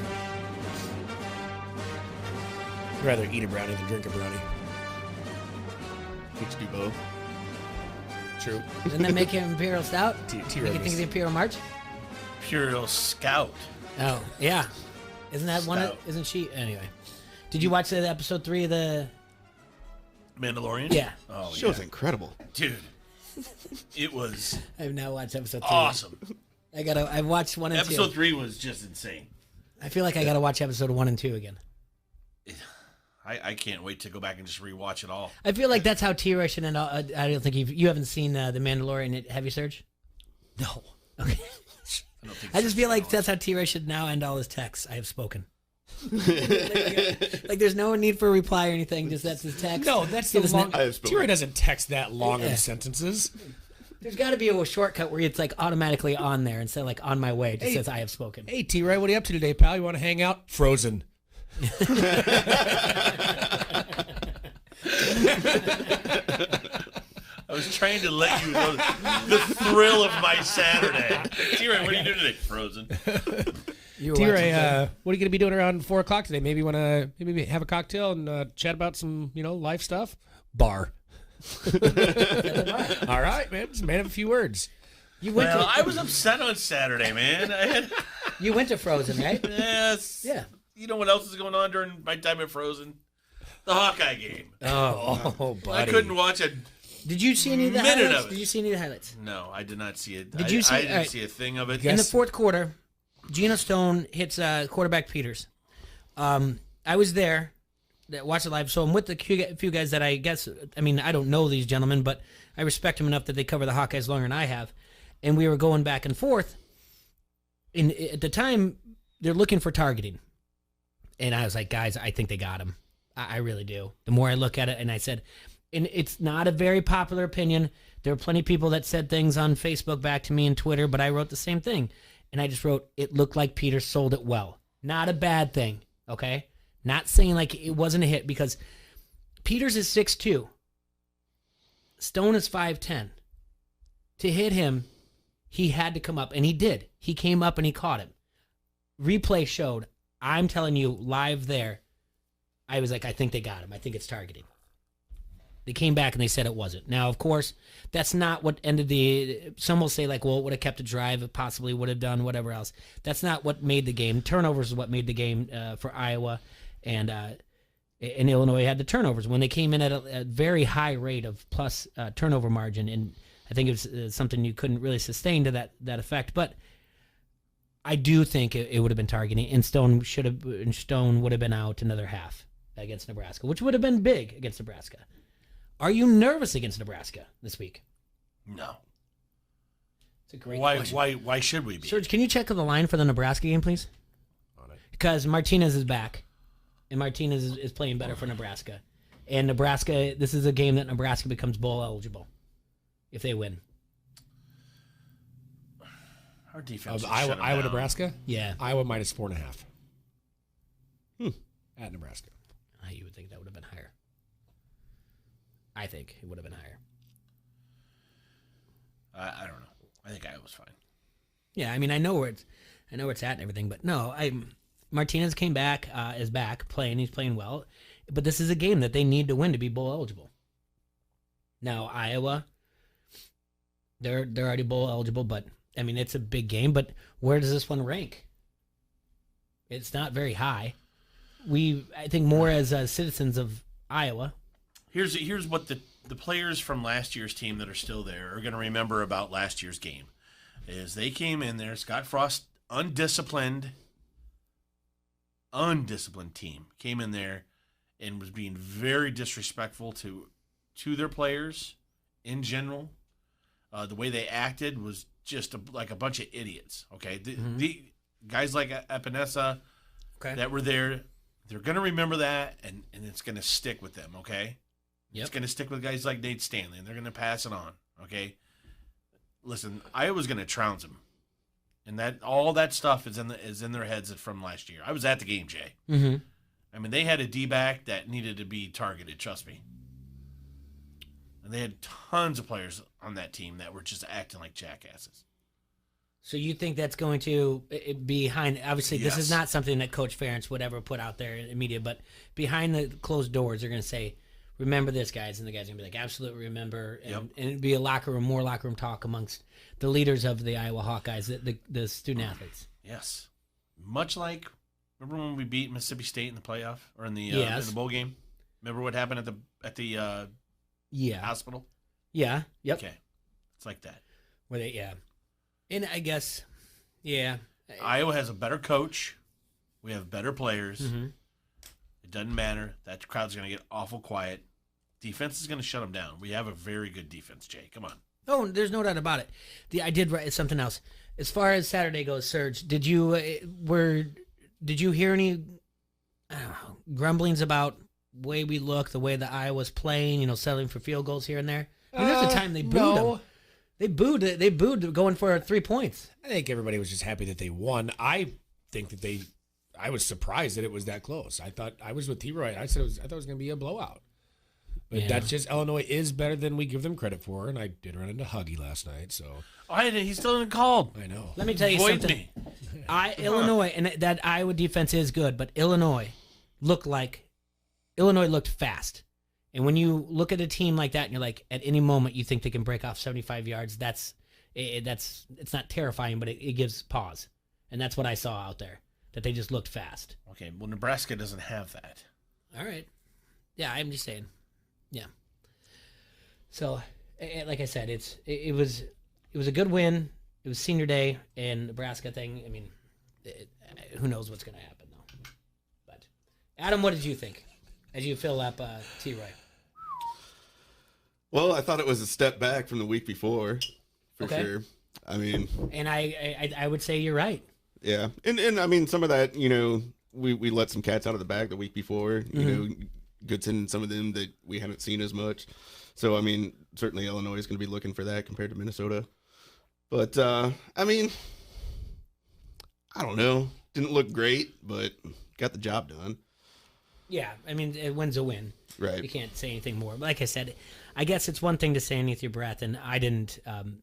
I'd rather eat a brownie than drink a brownie. You should do both. True. Doesn't that make him Imperial Stout? T- Make you think of the Imperial March? Imperial Scout. Oh, yeah. Isn't that one? Stout. Isn't she? Anyway. Did you watch the episode 3 of the Mandalorian? Yeah. Oh, show's yeah. incredible. Dude. It was I've now watched episode 3. awesome. I've watched 1 and 2. Episode 3 was just insane. I feel like I gotta watch episode 1 and 2 again. I can't wait to go back and just rewatch it all. I feel like that's how T-Rush should end all. I don't think you haven't seen The Mandalorian, have you, Serge? No. Okay. I just feel like that's how T-Rush should now end all his texts. I have spoken. like there's no need for a reply or anything. Just that's his text. No, that's the long. T-Ray doesn't text that long in sentences. There's got to be a shortcut where it's like automatically on there instead of like on my way. It just says I have spoken. Hey, T-Ray, what are you up to today, pal? You want to hang out? Frozen. I was trying to let you know the thrill of my Saturday. T-Ray, what are you doing today? Frozen. T-Ray, what are you going to be doing around 4 o'clock today? Maybe want to maybe have a cocktail and chat about some, life stuff? Bar. All right, man. Just man of a few words. I was upset on Saturday, man. You went to Frozen, right? Yes. Yeah. You know what else is going on during my time at Frozen? The Hawkeye game. Oh, buddy. I couldn't watch a Did you see any of the minute highlights? of it. Did you see any of the highlights? No, I did not see it. Did you see? I didn't see a thing of it. In the fourth quarter, Geno Stone hits quarterback Peters. I was there, watched it live. So I'm with a few guys that I don't know these gentlemen, but I respect them enough that they cover the Hawkeyes longer than I have. And we were going back and forth. And at the time, they're looking for targeting. And I was like, guys, I think they got him. I really do. The more I look at it, and I said, and it's not a very popular opinion. There are plenty of people that said things on Facebook back to me and Twitter, but I wrote the same thing. And I just wrote, it looked like Peters sold it well. Not a bad thing, okay? Not saying like it wasn't a hit, because Peters is 6'2". Stone is 5'10". To hit him, he had to come up, and he did. He came up and he caught him. Replay showed, I'm telling you, live there, I was like, I think they got him. I think it's targeting. They came back and they said it wasn't. Now, of course, that's not what ended the... Some will say, like, well, it would have kept a drive. It possibly would have done whatever else. That's not what made the game. Turnovers is what made the game for Iowa. And Illinois had the turnovers. When they came in at a very high rate of plus turnover margin, and I think it was something you couldn't really sustain to that effect. But I do think it would have been targeting, and Stone would have been out another half against Nebraska, which would have been big against Nebraska. Are you nervous against Nebraska this week? No. It's a great question. Why should we be? Serge, can you check the line for the Nebraska game, please? Because Martinez is back, and Martinez is playing better for Nebraska. And Nebraska, this is a game that Nebraska becomes bowl eligible if they win. Our defense of Iowa Nebraska? Yeah. Iowa minus 4.5. At Nebraska. You would think that would have been higher. I think it would have been higher. I don't know. I think Iowa's fine. Yeah, I mean, I know where it's at and everything, but no, Martinez came back, is back playing. He's playing well, but this is a game that they need to win to be bowl eligible. Now Iowa, they're already bowl eligible, but I mean it's a big game. But where does this one rank? It's not very high. I think more as citizens of Iowa. Here's what the players from last year's team that are still there are going to remember about last year's game. Is they came in there, Scott Frost, undisciplined team, came in there and was being very disrespectful to their players in general. The way they acted was just like a bunch of idiots, okay? The guys like Epinesa that were there, they're going to remember that, and it's going to stick with them, okay? Yep. It's going to stick with guys like Nate Stanley, and they're going to pass it on, okay? Listen, Iowa's going to trounce them, and all that stuff is in their heads from last year. I was at the game, Jay. Mm-hmm. I mean, they had a D-back that needed to be targeted, trust me. And they had tons of players on that team that were just acting like jackasses. So you think that's going to be behind? Obviously, Yes. This is not something that Coach Ferentz would ever put out there in the media, but behind the closed doors, they're going to say, remember this, guys. And the guys are going to be like, absolutely remember. And it'd be more locker room talk amongst the leaders of the Iowa Hawkeyes, the student athletes. Yes. Much like, remember when we beat Mississippi State in the playoff or in the bowl game? Remember what happened at the hospital? Yeah. Yep. Okay. It's like that. Where and I guess, Iowa has a better coach. We have better players. Mm-hmm. It doesn't matter. That crowd's going to get awful quiet. Defense is going to shut them down. We have a very good defense, Jay. Come on. Oh, there's no doubt about it. I did write something else. As far as Saturday goes, Serge, did you hear any grumblings about the way we look, the way the Iowa's playing, settling for field goals here and there? I mean, there's a time they booed them. They booed going for 3 points. I think everybody was just happy that they won. I think that I was surprised that it was that close. I thought I was with T-Roy. I thought it was going to be a blowout. But that's just Illinois is better than we give them credit for, and I did run into Huggy last night. So he still hasn't called. I know. Let me tell you something. Illinois and that Iowa defense is good, but Illinois looked fast. And when you look at a team like that, and you're like, at any moment you think they can break off 75 yards, it's not terrifying, but it gives pause. And that's what I saw out there, that they just looked fast. Okay, well, Nebraska doesn't have that. All right. Yeah, I'm just saying. Yeah. So, like I said, it was a good win. It was senior day, and Nebraska thing. I mean, who knows what's going to happen though. But Adam, what did you think as you fill up T-Roy? Well, I thought it was a step back from the week before, for sure. I mean, and I would say you're right. Yeah, and I mean some of that, we let some cats out of the bag the week before. Goodson and some of them that we haven't seen as much. So, I mean, certainly Illinois is going to be looking for that compared to Minnesota. But, I mean, I don't know. Didn't look great, but got the job done. Yeah, I mean, a win's a win. Right. You can't say anything more. But like I said, I guess it's one thing to say underneath your breath, and I didn't. On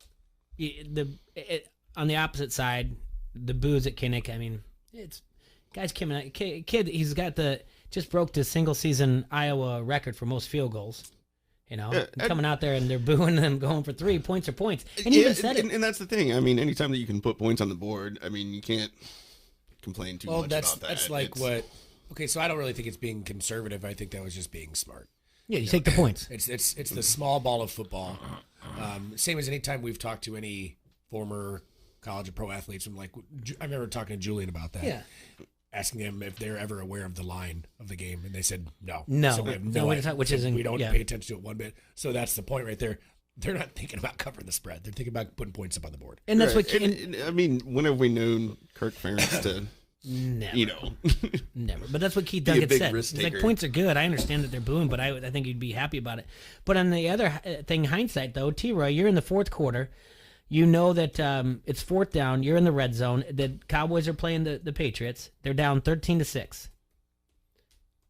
the opposite side, the boos at Kinnick, I mean, it's guys coming out. Kid, he's got just broke the single season Iowa record for most field goals. Coming out there and they're booing them, going for 3 points or points. And he even said it. And that's the thing. I mean, anytime that you can put points on the board, I mean, you can't complain too much about that. That's like what. Okay, so I don't really think it's being conservative. I think that was just being smart. Yeah, you take the points. It's the small ball of football. Same as any time we've talked to any former college or pro athletes. I remember talking to Julian about that. Yeah. Asking them if they're ever aware of the line of the game, and they said no. No, so we have we don't pay attention to it one bit. So that's the point right there. They're not thinking about covering the spread. They're thinking about putting points up on the board. And that's what. I mean, when have we known Kirk Ferentz to? Never. Never. But that's what Keith Duckett said. He's like, points are good. I understand that they're booing, but I think you'd be happy about it. But on the other thing, hindsight though, T-Roy, you're in the fourth quarter. You know that it's fourth down. You're in the red zone. The Cowboys are playing the Patriots. They're down 13-6.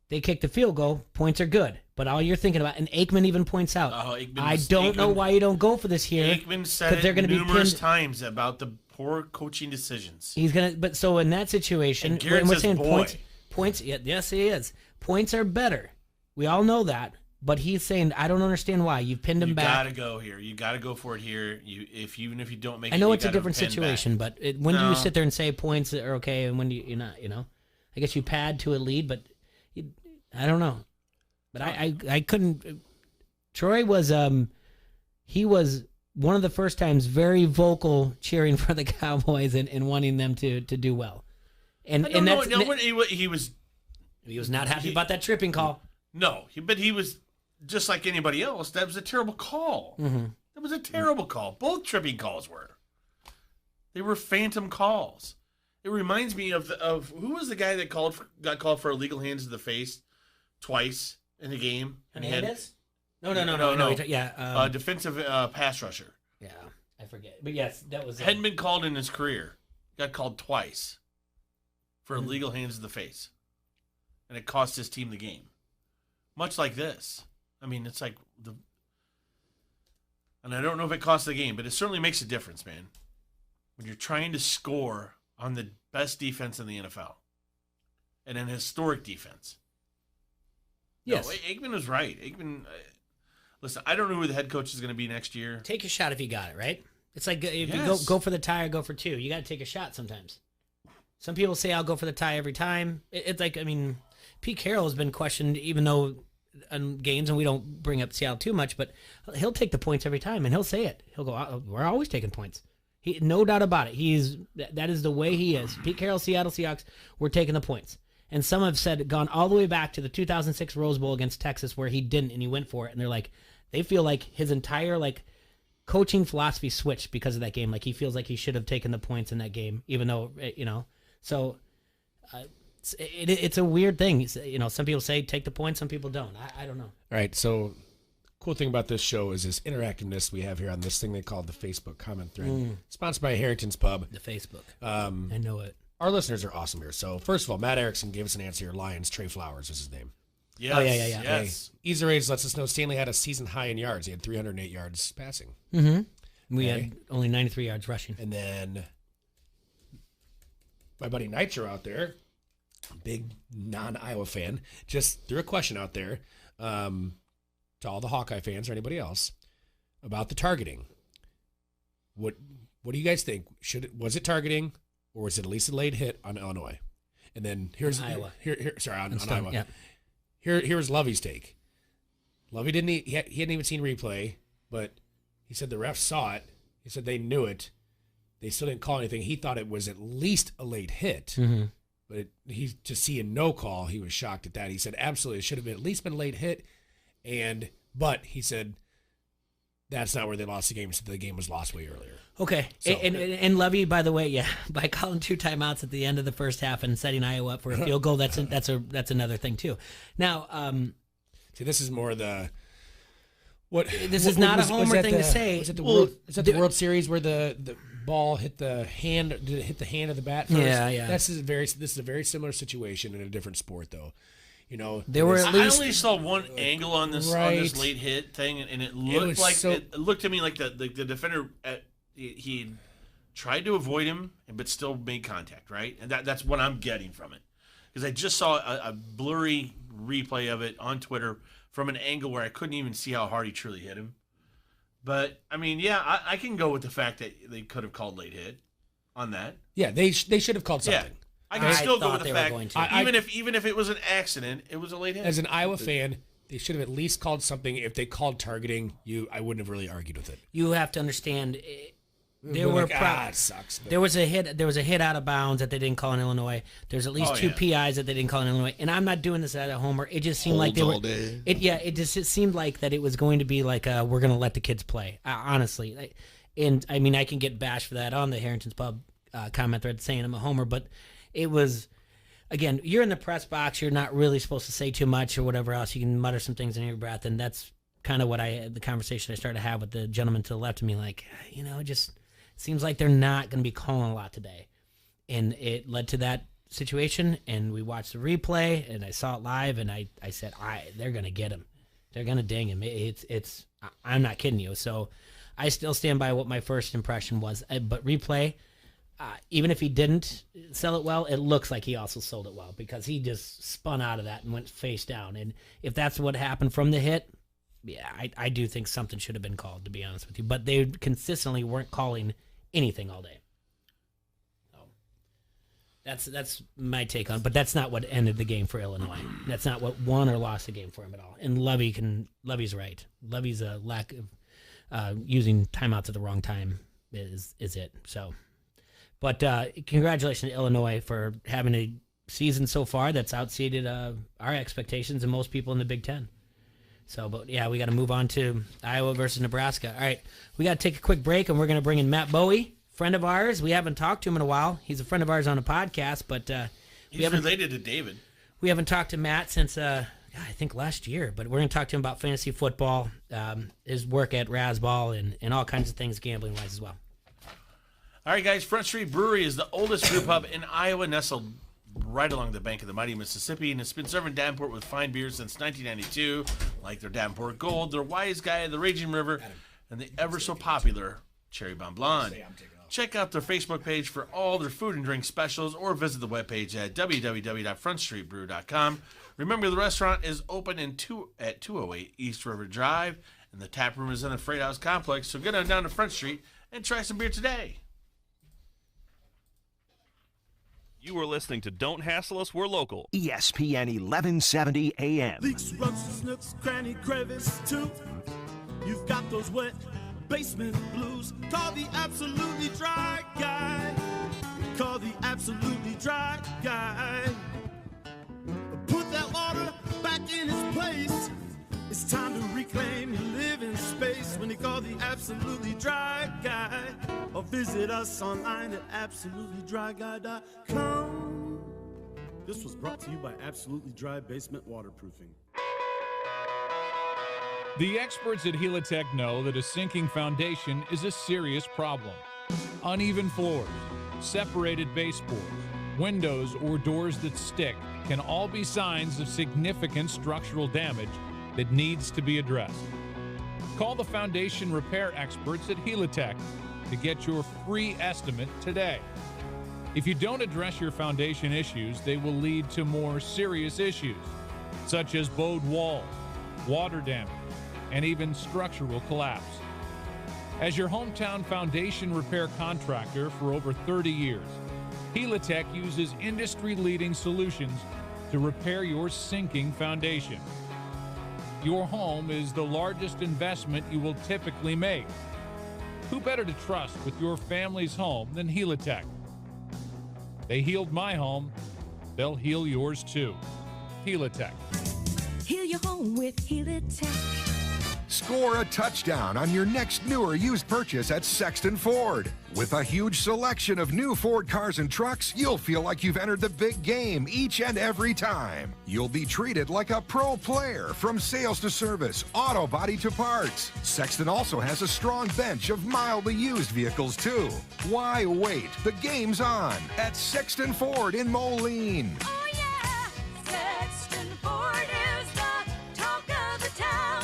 They kick the field goal. Points are good. But all you're thinking about, and Aikman even points out, I don't know why you don't go for this here. Aikman said it numerous times about the poor coaching decisions. He's gonna, but so in that situation, and we're saying points. Yes, he is. Points are better. We all know that. But he's saying, I don't understand why. You've pinned him back. You got to go here. You got to go for it here. Even if you don't make it, I know it's a different situation, but when do you sit there and say points are okay, and when do you're not, I guess you pad to a lead, but I don't know. But I couldn't. Troy was, he was one of the first times very vocal cheering for the Cowboys and wanting them to do well. And he was not happy about that tripping call. No, but he was. Just like anybody else, that was a terrible call. Mm-hmm. That was a terrible call. Both tripping calls were. They were phantom calls. It reminds me of who was the guy that got called for illegal hands to the face twice in the game? Hernandez? No. Yeah, defensive pass rusher. Yeah, I forget. But yes, that was. Hadn't been called in his career. Got called twice for illegal hands to the face, and it cost his team the game. Much like this. I mean, it's like and I don't know if it costs the game, but it certainly makes a difference, man. When you're trying to score on the best defense in the NFL and an historic defense. Yes. No, Aikman was right. Aikman, listen, I don't know who the head coach is going to be next year. Take a shot if you got it, right? It's like if you go for the tie or go for two. You got to take a shot sometimes. Some people say I'll go for the tie every time. It's like, I mean, Pete Carroll has been questioned, even though on games, and we don't bring up Seattle too much, but he'll take the points every time, and he'll say it. He'll go, we're always taking points. No doubt about it. That is the way he is. Pete Carroll, Seattle Seahawks, we're taking the points. And some have gone all the way back to the 2006 Rose Bowl against Texas where he didn't, and he went for it. And they're like, they feel like his entire coaching philosophy switched because of that game. Like he feels like he should have taken the points in that game, even though, so it's a weird thing. Some people say take the points, some people don't. I don't know. All right, so cool thing about this show is this interactiveness we have here on this thing they call the Facebook comment thread. Sponsored by Harrington's Pub. The Facebook. I know it. our listeners are awesome here. So first of all, Matt Erickson gave us an answer here. Lions, Trey Flowers is his name. Yes, oh, yeah. Yes. Easy Rays lets us know Stanley had a season high in yards. He had 308 yards passing. Mm-hmm. We had only 93 yards rushing. And then my buddy Nitro out there, big non-Iowa fan, just threw a question out there to all the Hawkeye fans or anybody else about the targeting. What do you guys think? Was it targeting, or was it at least a late hit on Illinois? And then here's Iowa. On Stuff, Iowa. yeah. Here's Lovey's take. Lovey he hadn't even seen replay, but he said the refs saw it. He said they knew it. They still didn't call anything. He thought it was at least a late hit. Mm-hmm. But to see a no call, he was shocked at that. He said absolutely it should have at least been a late hit. But he said that's not where they lost the game. He said the game was lost way earlier. Okay. So, and Levy, by the way, by calling 2 timeouts at the end of the first half and setting Iowa up for a field goal, that's another thing too. Now, see, this is more the This is not a homer thing to say. Was it the World Series where the ball hit the hand? Did it hit the hand of the bat first? Yeah. This is a very similar situation in a different sport, though. You know, there were at least I only saw one angle on this late hit thing, and it looked it looked to me like the defender he tried to avoid him, but still made contact, right? And that's what I'm getting from it, because I just saw a blurry replay of it on Twitter from an angle where I couldn't even see how hard he truly hit him. But I mean, I can go with the fact that they could have called late hit on that. Yeah, they should have called something. Yeah. I can still go with the fact, even if it was an accident, it was a late hit. As an Iowa fan, they should have at least called something. If they called targeting, I wouldn't have really argued with it. You have to understand, there it sucks. There was a hit out of bounds that they didn't call in Illinois. There's at least 2 PIs that they didn't call in Illinois. And I'm not doing this at a homer. It just seemed like they were. It seemed like that it was going to be like we're going to let the kids play. Honestly, and I mean I can get bashed for that on the Harrington's Pub comment thread saying I'm a homer, but it was, again, you're in the press box. You're not really supposed to say too much or whatever else. You can mutter some things in your breath, and that's kind of what the conversation I started to have with the gentleman to the left of me. Like, it just seems like they're not going to be calling a lot today, and it led to that situation. And we watched the replay, and I saw it live, and I said, they're going to get him. They're going to ding him. I'm not kidding you. So I still stand by what my first impression was. But replay. Even if he didn't sell it well, it looks like he also sold it well, because he just spun out of that and went face down. And if that's what happened from the hit, I do think something should have been called, to be honest with you. But they consistently weren't calling anything all day. So that's my take on it. But that's not what ended the game for Illinois. That's not what won or lost the game for him at all. And Levy's right. Levy's a lack of using timeouts at the wrong time is it. So. But congratulations to Illinois for having a season so far that's outseeded our expectations and most people in the Big Ten. So, but yeah, we got to move on to Iowa versus Nebraska. All right, we got to take a quick break, and we're going to bring in Matt Bowie, friend of ours. We haven't talked to him in a while. He's a friend of ours on a podcast, but he's related to David. We haven't talked to Matt since I think last year. But we're going to talk to him about fantasy football, his work at Rasball, and all kinds of things gambling wise as well. All right, guys, Front Street Brewery is the oldest brew pub in Iowa, nestled right along the bank of the mighty Mississippi, and it's been serving Davenport with fine beers since 1992, like their Davenport Gold, their Wise Guy, the Raging River, and the ever-so-popular Cherry Bomb Blonde. Check out their Facebook page for all their food and drink specials, or visit the webpage at www.frontstreetbrew.com. Remember, the restaurant is open at 208 East River Drive, and the tap room is in the Freight House Complex, so get on down to Front Street and try some beer today. You are listening to Don't Hassle Us, We're Local. ESPN 1170 AM. Leaks, runs, nooks, cranny, crevice, too. You've got those wet basement blues. Call the absolutely dry guy. Call the absolutely dry guy. Put that water back in its place. It's time to reclaim your living space when you call the absolutely dry guy. Or visit us online at absolutely.dryguy.com. This was brought to you by Absolutely Dry Basement Waterproofing. The experts at Helitech know that a sinking foundation is a serious problem. Uneven floors, separated baseboards, windows, or doors that stick can all be signs of significant structural damage that needs to be addressed. Call the foundation repair experts at Helitech to get your free estimate today. If you don't address your foundation issues, they will lead to more serious issues, such as bowed walls, water damage, and even structural collapse. As your hometown foundation repair contractor for over 30 years, Helitech uses industry-leading solutions to repair your sinking foundation. Your home is the largest investment you will typically make. Who better to trust with your family's home than Helitech? They healed my home, they'll heal yours too. Helitech. Heal your home with Helitech. Score a touchdown on your next new or used purchase at Sexton Ford. With a huge selection of new Ford cars and trucks, you'll feel like you've entered the big game each and every time. You'll be treated like a pro player from sales to service, auto body to parts. Sexton also has a strong bench of mildly used vehicles too. Why wait? The game's on at Sexton Ford in Moline. Oh yeah, Sexton Ford is the talk of the town.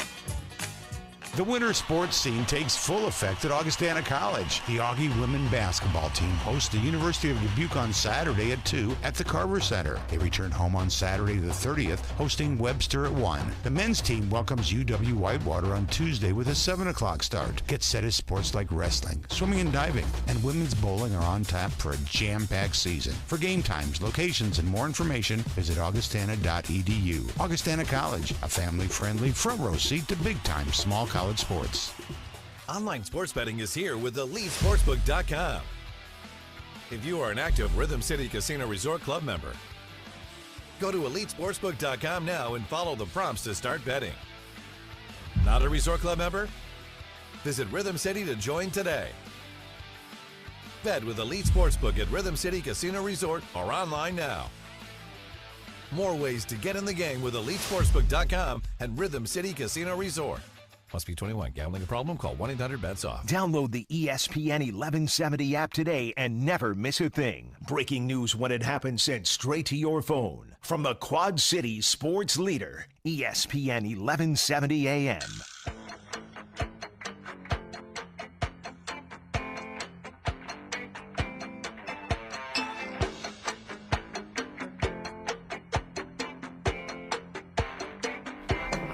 The winter sports scene takes full effect at Augustana College. The Augie women basketball team hosts the University of Dubuque on Saturday at 2 at the Carver Center. They return home on Saturday the 30th, hosting Webster at 1. The men's team welcomes UW Whitewater on Tuesday with a 7 o'clock start. Get set as sports like wrestling, swimming and diving, and women's bowling are on tap for a jam-packed season. For game times, locations, and more information, visit augustana.edu. Augustana College, a family-friendly front-row seat to big-time small college sports. Online sports betting is here with EliteSportsbook.com. If you are an active Rhythm City Casino Resort Club member, go to EliteSportsbook.com now and follow the prompts to start betting. Not a Resort Club member? Visit Rhythm City to join today. Bet with Elite Sportsbook at Rhythm City Casino Resort or online now. More ways to get in the game with EliteSportsbook.com and Rhythm City Casino Resort. Must be 21. Gambling a problem? Call 1-800-BETS-OFF. Download the ESPN 1170 app today and never miss a thing. Breaking news when it happens sent straight to your phone. From the Quad Cities sports leader, ESPN 1170 AM.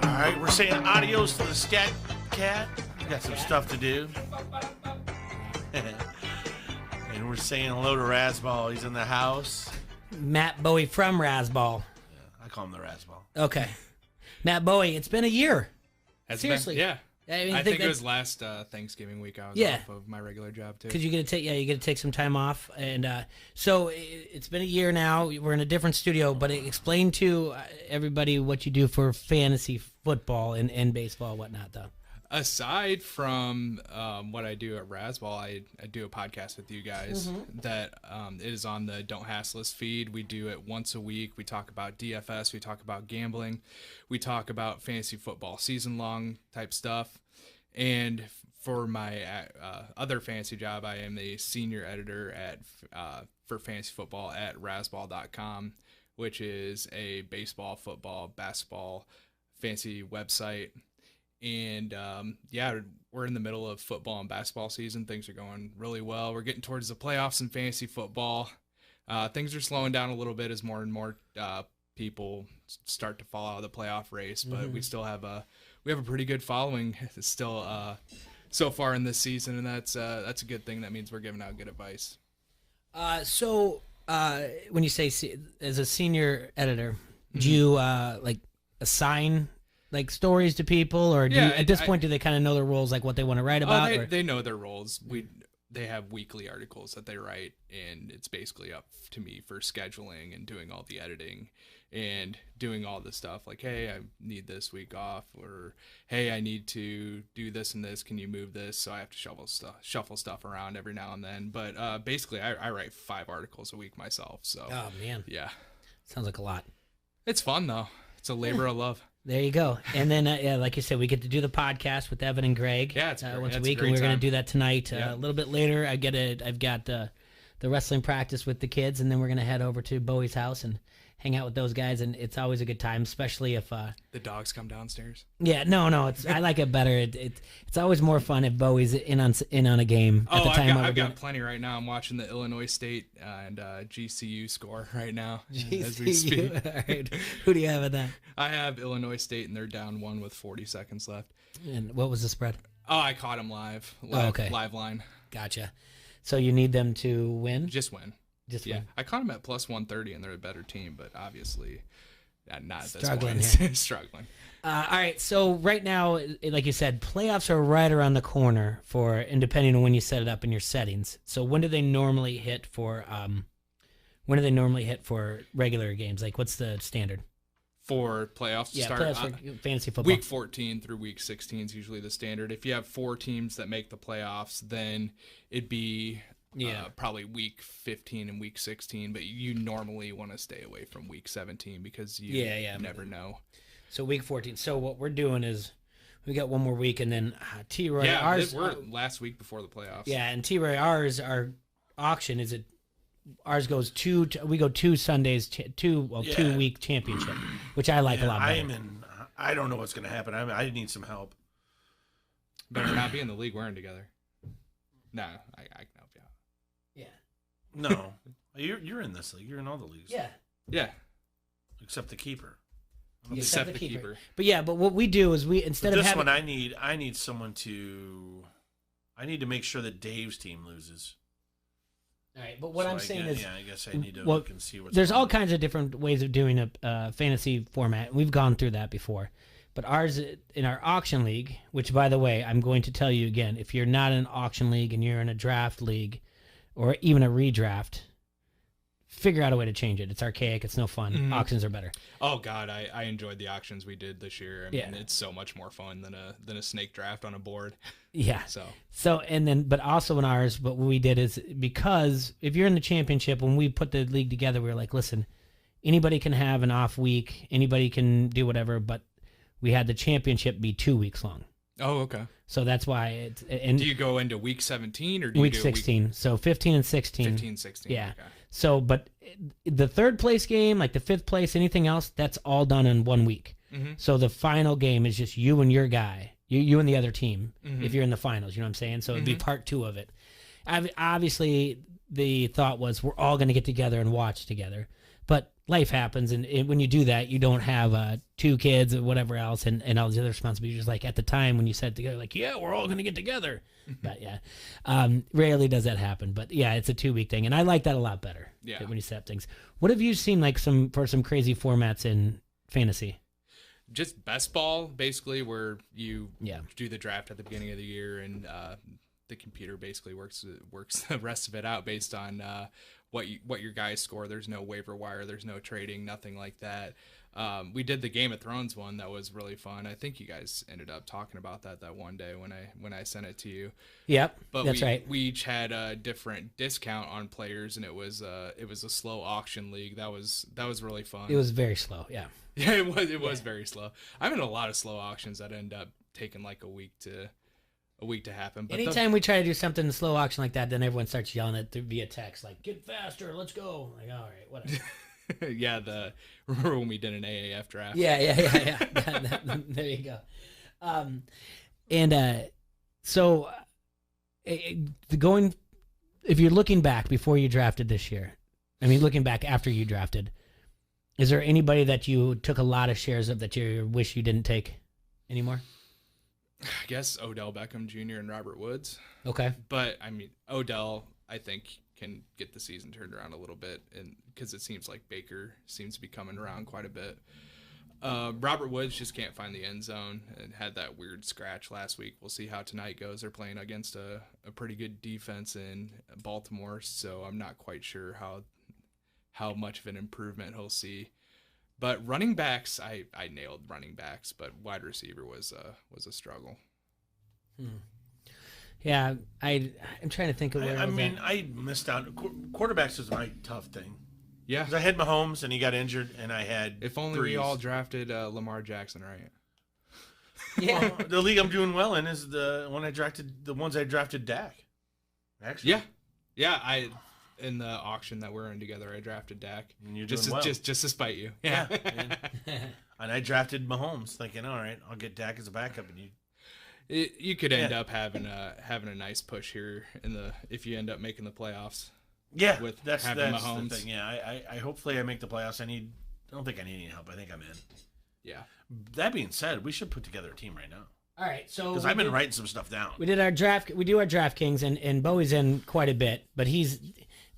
All right, we're saying adios to the Scat Cat. We got some stuff to do. And we're saying hello to Razzball. He's in the house. Matt Bowie from Razzball. I call him the Razzball. Okay. Matt Bowie, it's been a year. Seriously. Yeah. I think it was last Thanksgiving week I was off of my regular job too. Because you get to take some time off, and so it's been a year now. We're in a different studio, but explain to everybody what you do for fantasy football and baseball, and whatnot, though. Aside from what I do at Razzball, I do a podcast with you guys that is on the Don't Hassle Us feed. We do it once a week. We talk about DFS. We talk about gambling. We talk about fantasy football, season-long type stuff. And for my other fantasy job, I am the senior editor for fantasy football at Razzball.com, which is a baseball, football, basketball fantasy website. And we're in the middle of football and basketball season. Things are going really well. We're getting towards the playoffs in fantasy football. Things are slowing down a little bit as more and more people start to fall out of the playoff race. But we still have a pretty good following still so far in this season, and that's a good thing. That means we're giving out good advice. So when you say as a senior editor, do you assign stories to people, or at this point do they kind of know their roles, like what they want to write about? They know their roles. They have weekly articles that they write, and it's basically up to me for scheduling and doing all the editing and doing all the stuff like, hey, I need this week off, or hey, I need to do this and this, can you move this? So I have to shuffle stuff around every now and then, but basically I write 5 articles a week myself. So oh man, yeah, sounds like a lot. It's fun though. It's a labor of love. There you go. And then, like you said, we get to do the podcast with Evan and Greg. Yeah, it's once a week, and we're going to do that tonight. A little bit later, I've got the wrestling practice with the kids, and then we're gonna head over to Bowie's house and hang out with those guys, and it's always a good time, especially if the dogs come downstairs. Yeah, no, it's I like it better. It's always more fun if Bowie's in on a game at the time. I've got plenty right now. I'm watching the Illinois State and GCU score right now as we speak. All right. Who do you have at that? I have Illinois State, and they're down 1 with 40 seconds left. And what was the spread? Oh, I caught them live okay. Live line. Gotcha. So you need them to win? Just win. Win. I caught them at plus 130, and they're a better team, but obviously not at Struggling this here. point. Struggling. All right, so right now, like you said, playoffs are right around the corner and depending on when you set it up in your settings. So when do they normally hit for regular games? Like, what's the standard? For playoffs to start? Playoffs for fantasy football. Week 14 through week 16 is usually the standard. If you have 4 teams that make the playoffs, then it'd be probably week 15 and week 16, but you normally want to stay away from week 17 because you never know. So week 14. So what we're doing is we got one more week, and then T-Roy. Yeah, we're last week before the playoffs. Yeah, and T-Roy, our auction is ours goes we go 2 Sundays, 2-week championship, which I like a lot better. I don't know what's going to happen. I need some help. Better not be in the league wearing together. No, I can help you out. Yeah. No, you're in this league. You're in all the leagues. Yeah. Except the keeper. Except the keeper. But what we do is instead of having one, I need someone to. I need to make sure that Dave's team loses. All right, but what I'm saying is, I guess I need to look and see what's. There's all kinds of different ways of doing a fantasy format. We've gone through that before, but ours in our auction league, which by the way, I'm going to tell you again, if you're not in an auction league and you're in a draft league, or even a redraft, figure out a way to change it. It's archaic. It's no fun. Mm-hmm. Auctions are better. Oh God, I enjoyed the auctions we did this year. I mean, it's so much more fun than a snake draft on a board. Yeah. So and then, but also in ours, what we did is, because if you're in the championship, when we put the league together, we were like, listen, anybody can have an off week, anybody can do whatever, but we had the championship be 2 weeks long. Oh, okay. So that's why it's. And do you go into week 17 or do week you do 16? So 15 and 16. 15, 16. Yeah. Okay. So, but the third place game, like the 5th place, anything else, that's all done in 1 week. Mm-hmm. So the final game is just you and your guy, you and the other team, Mm-hmm. if you're in the finals, you know what I'm saying? So it'd be part 2 of it. Obviously, the thought was we're all going to get together and watch together. But life happens, and when you do that, you don't have 2 kids or whatever else and all these other responsibilities. Just like at the time when you said together, like, yeah, we're all going to get together. But yeah, rarely does that happen. But yeah, it's a 2-week thing, and I like that a lot better. Yeah. When you set up things. What have you seen like for some crazy formats in fantasy? Just best ball, basically, where you do the draft at the beginning of the year, and the computer basically works the rest of it out based on what your guys score. There's no waiver wire, there's no trading, nothing like that. We did the Game of Thrones one that was really fun. I think you guys ended up talking about that one day when I sent it to you. Yep, but that's right. We each had a different discount on players, and it was a slow auction league. That was really fun. It was very slow. Yeah. Yeah, it was very slow. I'm in a lot of slow auctions that end up taking like a week to happen. But anytime we try to do something in slow auction like that, then everyone starts yelling it via text, like, get faster, let's go. Like, all right, whatever. Yeah, remember when we did an AAF draft? Yeah. There you go. So if you're looking back before you drafted this year, looking back after you drafted, is there anybody that you took a lot of shares of that you wish you didn't take anymore? I guess Odell Beckham Jr. and Robert Woods. Okay. But, Odell, I think, can get the season turned around a little bit, and because it seems like Baker seems to be coming around quite a bit. Robert Woods just can't find the end zone and had that weird scratch last week. We'll see how tonight goes. They're playing against a pretty good defense in Baltimore, so I'm not quite sure how much of an improvement he'll see. But running backs, I nailed running backs, but wide receiver was a struggle. Yeah, I'm trying to think of where. I missed out. Quarterbacks was my tough thing. Yeah, 'cause I had Mahomes and he got injured, and I had. If only we all drafted Lamar Jackson, right? Yeah, well, the league I'm doing well in is the ones I drafted Dak. Actually, yeah. in the auction that we're in together, I drafted Dak. And you're just doing well. just to spite you. Yeah. And I drafted Mahomes, thinking, all right, I'll get Dak as a backup, and you could end up having a nice push here if you end up making the playoffs. Yeah, with that's Mahomes. the thing. Yeah, I hopefully I make the playoffs. I don't think I need any help. I think I'm in. Yeah. That being said, we should put together a team right now. All right, so because I've been writing some stuff down. We did our draft. We do our DraftKings, and Bowie's in quite a bit. But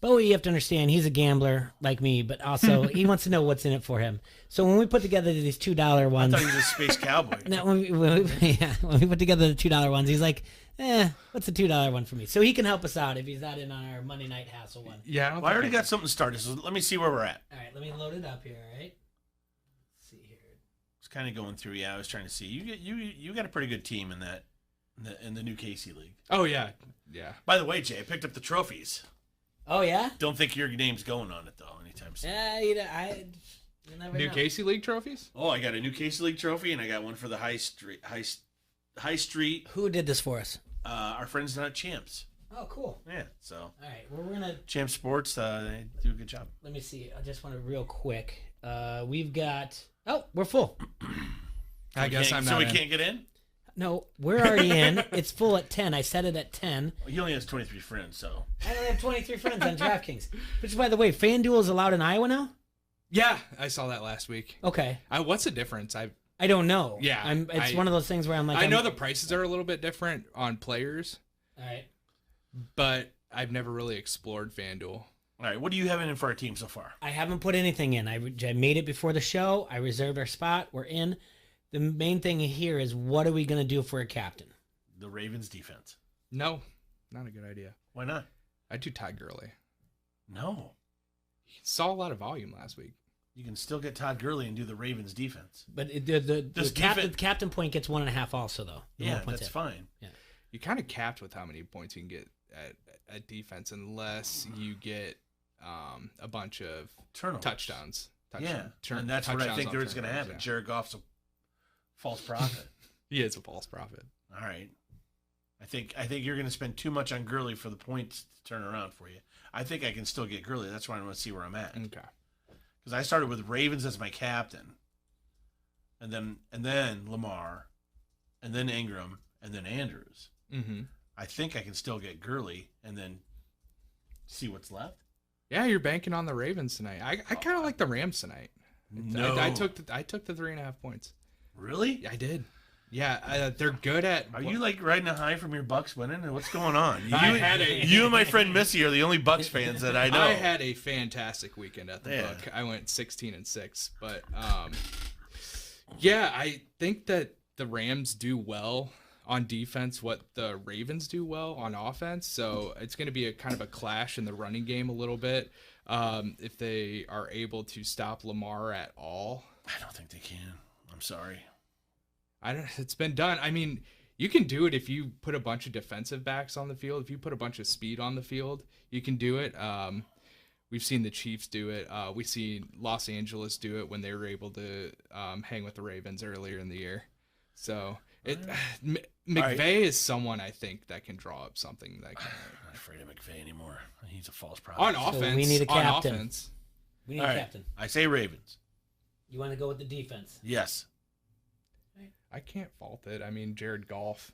Bowie. You have to understand, he's a gambler like me, but also he wants to know what's in it for him. So when we put together these $2 ones, I thought he was a space cowboy. No, when we put together the $2 ones, he's like, what's the $2 one for me? So he can help us out if he's not in on our Monday Night Hassle one. Yeah, I already got something started. So let me see where we're at. All right, let me load it up here. All right. Let's see here. It's kind of going through. Yeah, I was trying to see. You got a pretty good team in that in the new Casey League. Oh yeah, yeah. By the way, Jay, I picked up the trophies. Oh yeah. Don't think your name's going on it though anytime soon. Yeah, you never New know. Casey League trophies? Oh, I got a new Casey League trophy, and I got one for the High Street. Who did this for us? Our friends down at Champs. Oh, cool. Yeah. So. All right. Well, we're gonna. Champs Sports. They do a good job. Let me see. I just want to real quick. We've got. Oh, we're full. I guess I'm not. So we can't get in. No, we're already in. It's full at 10. I set it at 10. Well, he only has 23 friends, so. I only have 23 friends on DraftKings. Which, by the way, FanDuel is allowed in Iowa now? Yeah, I saw that last week. Okay. What's the difference? I don't know. Yeah. It's one of those things where I'm like... I know the prices are a little bit different on players. All right. But I've never really explored FanDuel. All right, what do you have in for our team so far? I haven't put anything in. I made it before the show. I reserved our spot. We're in. The main thing here is, what are we going to do for a captain? The Ravens defense. No, not a good idea. Why not? I'd do Todd Gurley. No. He saw a lot of volume last week. You can still get Todd Gurley and do the Ravens defense. But the captain point gets 1.5 also, though. Yeah, that's fine. Yeah. You're kind of capped with how many points you can get at defense unless you get a bunch of touchdowns. And that's what I think there is going to happen. Yeah. Jared Goff's a false prophet. He is a false prophet. All right. I think you're going to spend too much on Gurley for the points to turn around for you. I think I can still get Gurley. That's why I want to see where I'm at. Okay. Because I started with Ravens as my captain, and then Lamar, and then Ingram, and then Andrews. Mm-hmm. I think I can still get Gurley and then see what's left. Yeah, you're banking on the Ravens tonight. I kind of like the Rams tonight. No. I took the 3.5 points. Really? I did. Yeah, they're good at. Are you like riding a high from your Bucks winning? And what's going on? You you and my friend Missy are the only Bucks fans that I know. I had a fantastic weekend at the book. I went 16-6, but yeah, I think that the Rams do well on defense what the Ravens do well on offense. So it's going to be a kind of a clash in the running game a little bit. If they are able to stop Lamar at all. I don't think they can. I'm sorry. It's been done. I mean, you can do it if you put a bunch of defensive backs on the field. If you put a bunch of speed on the field, you can do it. We've seen the Chiefs do it. We've seen Los Angeles do it when they were able to hang with the Ravens earlier in the year. So McVay is someone I think that can draw up something. That can, I'm not afraid of McVay anymore. He's a false prophet. On offense. So we need a captain. On offense. We need a captain. I say Ravens. You want to go with the defense? Yes. I can't fault it. I mean, Jared Goff.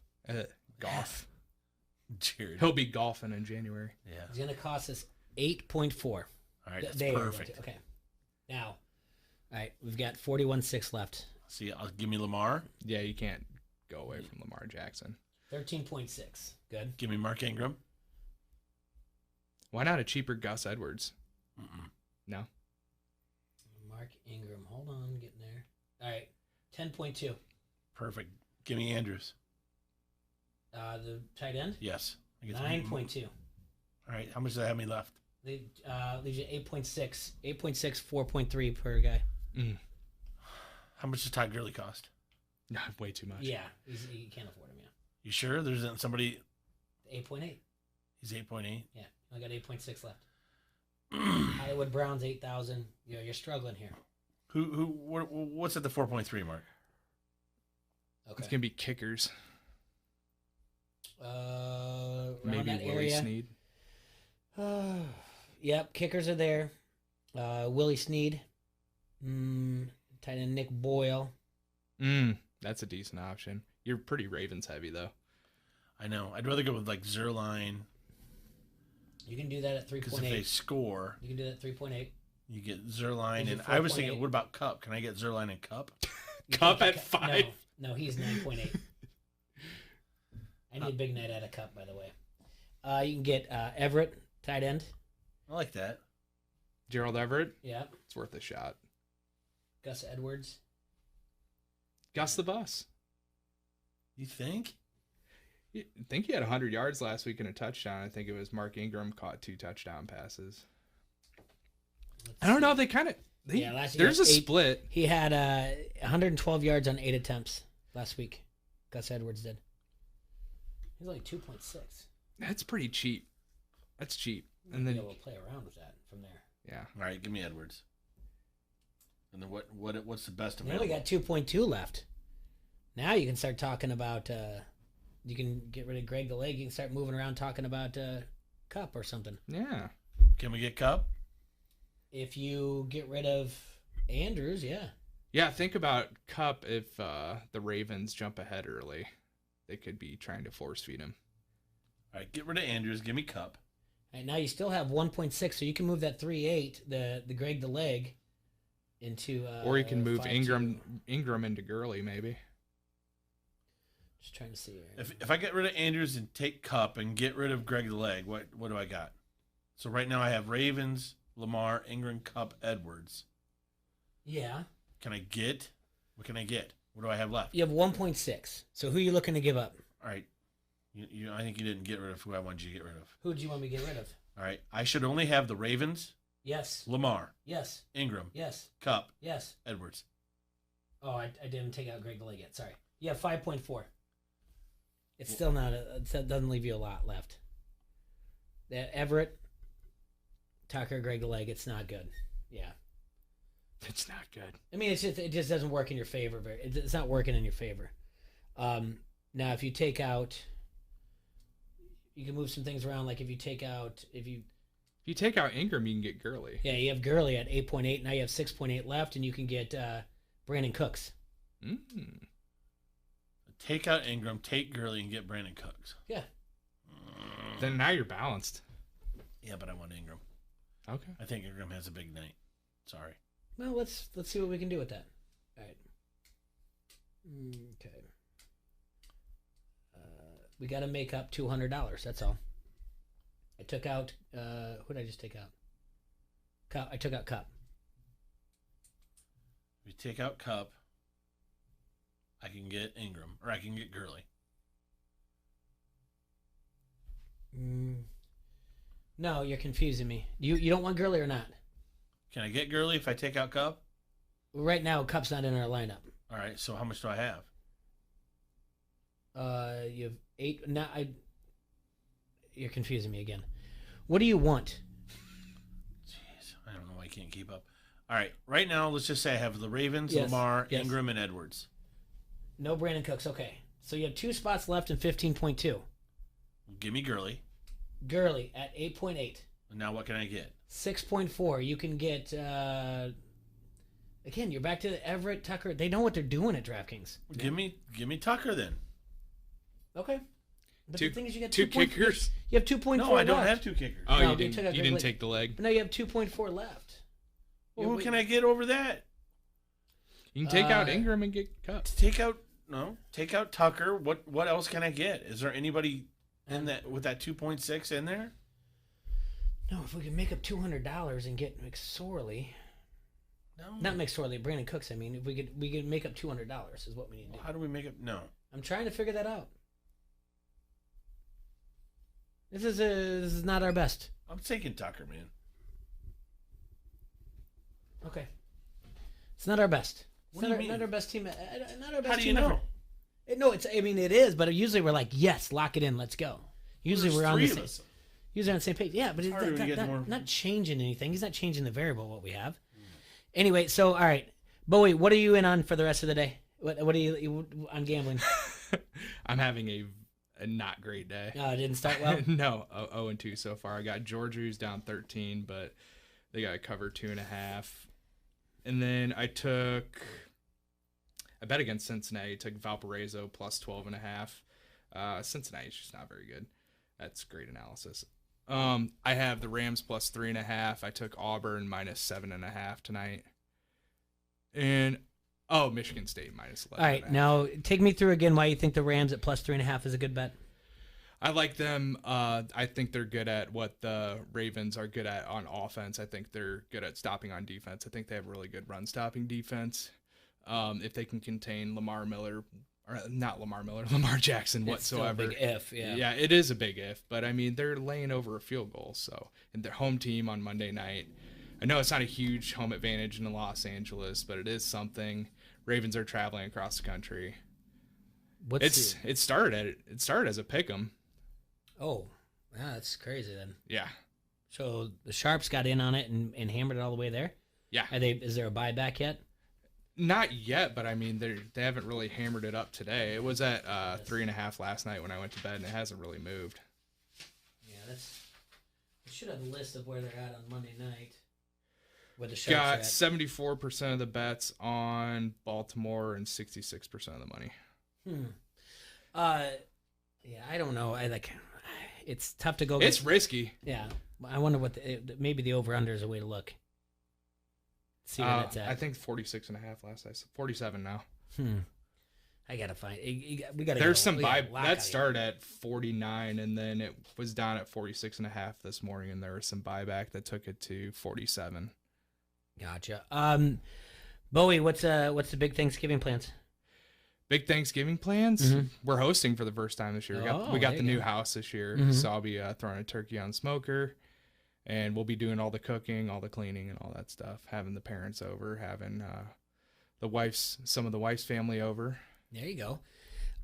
Jared. He'll be golfing in January. Yeah. It's going to cost us 8.4. All right, that's perfect. Okay. Now, all right, we've got 41.6 left. See, give me Lamar. Yeah, you can't go away from Lamar Jackson. 13.6. Good. Give me Mark Ingram. Why not a cheaper Gus Edwards? No. Mark Ingram. Hold on, I'm getting there. All right, 10.2. Perfect. Give me Andrews. The tight end? Yes. 9.2. All right, how much does that have me left? Leaves you 8.6. 8.6, 4.3 per guy. How much does Todd Gurley cost? Way too much. Yeah, you can't afford him, yeah. You sure? There's somebody... 8.8. He's 8.8? Yeah, I got 8.6 left. Hollywood Browns, 8,000. You're struggling here. What's at the 4.3 mark? Okay. It's going to be kickers. Maybe Willie area. Snead. Yep, kickers are there. Willie Snead. Tight end Nick Boyle. That's a decent option. You're pretty Ravens heavy, though. I know. I'd rather go with like Zerline. You can do that at 3.8. Because if they score, you can do that at 3.8. You get Zerline, and 4.8. I was thinking, what about Cup? Can I get Zerline and Cup? Cup at 5? No, he's 9.8. I need a big night at a Cup, by the way. You can get Everett, tight end. I like that. Gerald Everett? Yeah. It's worth a shot. Gus Edwards. Gus the Bus. You think? I think he had 100 yards last week and a touchdown. I think it was Mark Ingram caught 2 touchdown passes. I don't know. They kind of... last there's a split. He had 112 yards on 8 attempts last week. Gus Edwards did. He's like 2.6. That's pretty cheap. That's cheap. And then we'll play around with that from there. Yeah. All right, give me Edwards. And then what's the best We available? only got 2.2 left. Now you can start talking about. You can get rid of Greg the Leg. You can start moving around talking about Cup or something. Yeah. Can we get Cup? If you get rid of Andrews, yeah. Yeah, think about Cup if the Ravens jump ahead early. They could be trying to force feed him. All right, get rid of Andrews. Give me Cup. And now you still have 1.6, so you can move that 3.8, the Greg the Leg, into. Or you can move 5.2. Ingram into Gurley, maybe. Just trying to see here. If I get rid of Andrews and take Cup and get rid of Greg the Leg, what do I got? So right now I have Ravens, Lamar, Ingram, Cup, Edwards. Yeah. What can I get? What do I have left? You have 1.6. So who are you looking to give up? All right. I think you didn't get rid of who I wanted you to get rid of. Who do you want me to get rid of? All right. I should only have the Ravens. Yes. Lamar. Yes. Ingram. Yes. Cup. Yes. Edwards. Oh, I didn't take out Greg the Leg yet. Sorry. You have 5.4. It's still not. It doesn't leave you a lot left. That Everett, Tucker, Greg the Leg. It's not good. Yeah. It's not good. I mean, it just doesn't work in your favor. It's not working in your favor. Now, if you take out, you can move some things around. Like if you take out Ingram, you can get Gurley. Yeah, you have Gurley at 8.8. Now you have 6.8 left, and you can get Brandon Cooks. Take out Ingram, take Gurley, and get Brandon Cooks. Yeah. Then now you're balanced. Yeah, but I want Ingram. Okay. I think Ingram has a big night. Sorry. Well, let's see what we can do with that. All right. Okay. We got to make up $200. That's all. I took out. Who did I just take out? Cup. I took out Cup. If you take out Cup, I can get Ingram, or I can get Gurley. No, you're confusing me. You don't want Gurley or not? Can I get Gurley if I take out Cup? Right now, Cup's not in our lineup. All right, so how much do I have? You have 8. Now you're confusing me again. What do you want? Jeez, I don't know why I can't keep up. All right, right now, let's just say I have the Ravens, Yes, Lamar, yes. Ingram, and Edwards. No Brandon Cooks. Okay, so you have 2 spots left in 15.2. Give me Gurley. Gurley at 8.8. And now what can I get? 6.4. You can get. Again, you're back to Everett, Tucker. They know what they're doing at DraftKings. Give me Tucker then. Okay. But Two- the thing is, you got two 2. kickers? You have 2.4. No, I don't left. have 2 kickers. Oh, No, you took out didn't Greg take the leg. But now you have 2.4 left. Well, who can I get over that? You can take out Ingram and get Cup. Take out Tucker. What else can I get? Is there anybody in that with that 2.6 in there? No, if we can make up $200 and get McSorley. No. Not McSorley, Brandon Cooks. I mean, if we could make up $200 is what we need to do. How do we make up? No. I'm trying to figure that out. This is not our best. I'm taking Tucker, man. Okay. It's not our best. It's What do you mean? not our best team. Not our best How do you team know? effort. No, it is, but usually we're like, yes, lock it in, let's go. Usually There's we're on 3 the of same. us. Usually on the same page. Yeah, but it's harder when you get more. not changing anything. He's not changing the variable what we have. Anyway, so all right, Bowie, what are you in on for the rest of the day? What are you on gambling? I'm having a not great day. Oh, it didn't start well? No, 0-2 so far. I got Georgia, who's down 13, but they got to cover 2.5. And then I bet against Cincinnati, took Valparaiso plus 12.5. Cincinnati's just not very good. That's great analysis. I have the Rams plus 3.5. I took Auburn minus 7.5 tonight. And Michigan State minus 11. All right, now take me through again why you think the Rams at plus 3.5 is a good bet. I like them. I think they're good at what the Ravens are good at on offense. I think they're good at stopping on defense. I think they have really good run-stopping defense. If they can contain Lamar Jackson whatsoever. It's still a big if, yeah. Yeah, it is a big if, but I mean, they're laying over a field goal. So, and their home team on Monday night. I know it's not a huge home advantage in Los Angeles, but it is something. Ravens are traveling across the country. It started as a pick'em. Oh, that's crazy then. Yeah. So the Sharps got in on it and hammered it all the way there? Yeah. Is there a buyback yet? Not yet, but I mean they haven't really hammered it up today. It was at 3.5 last night when I went to bed, and it hasn't really moved. Yeah, I should have a list of where they're at on Monday night. Where the Sharps got are at. 74% of the bets on Baltimore and 66% of the money. Yeah, I don't know. It's tough to go. It's risky. Yeah, I wonder what maybe the over/under is a way to look. See where that's at. I think 46.5 last night. 47 now. I gotta find. We gotta. There's some buy that started at 49, and then it was down at 46.5 this morning, and there was some buyback that took it to 47. Gotcha. Bowie, what's the big Thanksgiving plans? Big Thanksgiving plans? We're hosting for the first time this year. We got the new house this year, so I'll be throwing a turkey on smoker, and we'll be doing all the cooking, all the cleaning, and all that stuff. Having the parents over, having some of the wife's family over. There you go.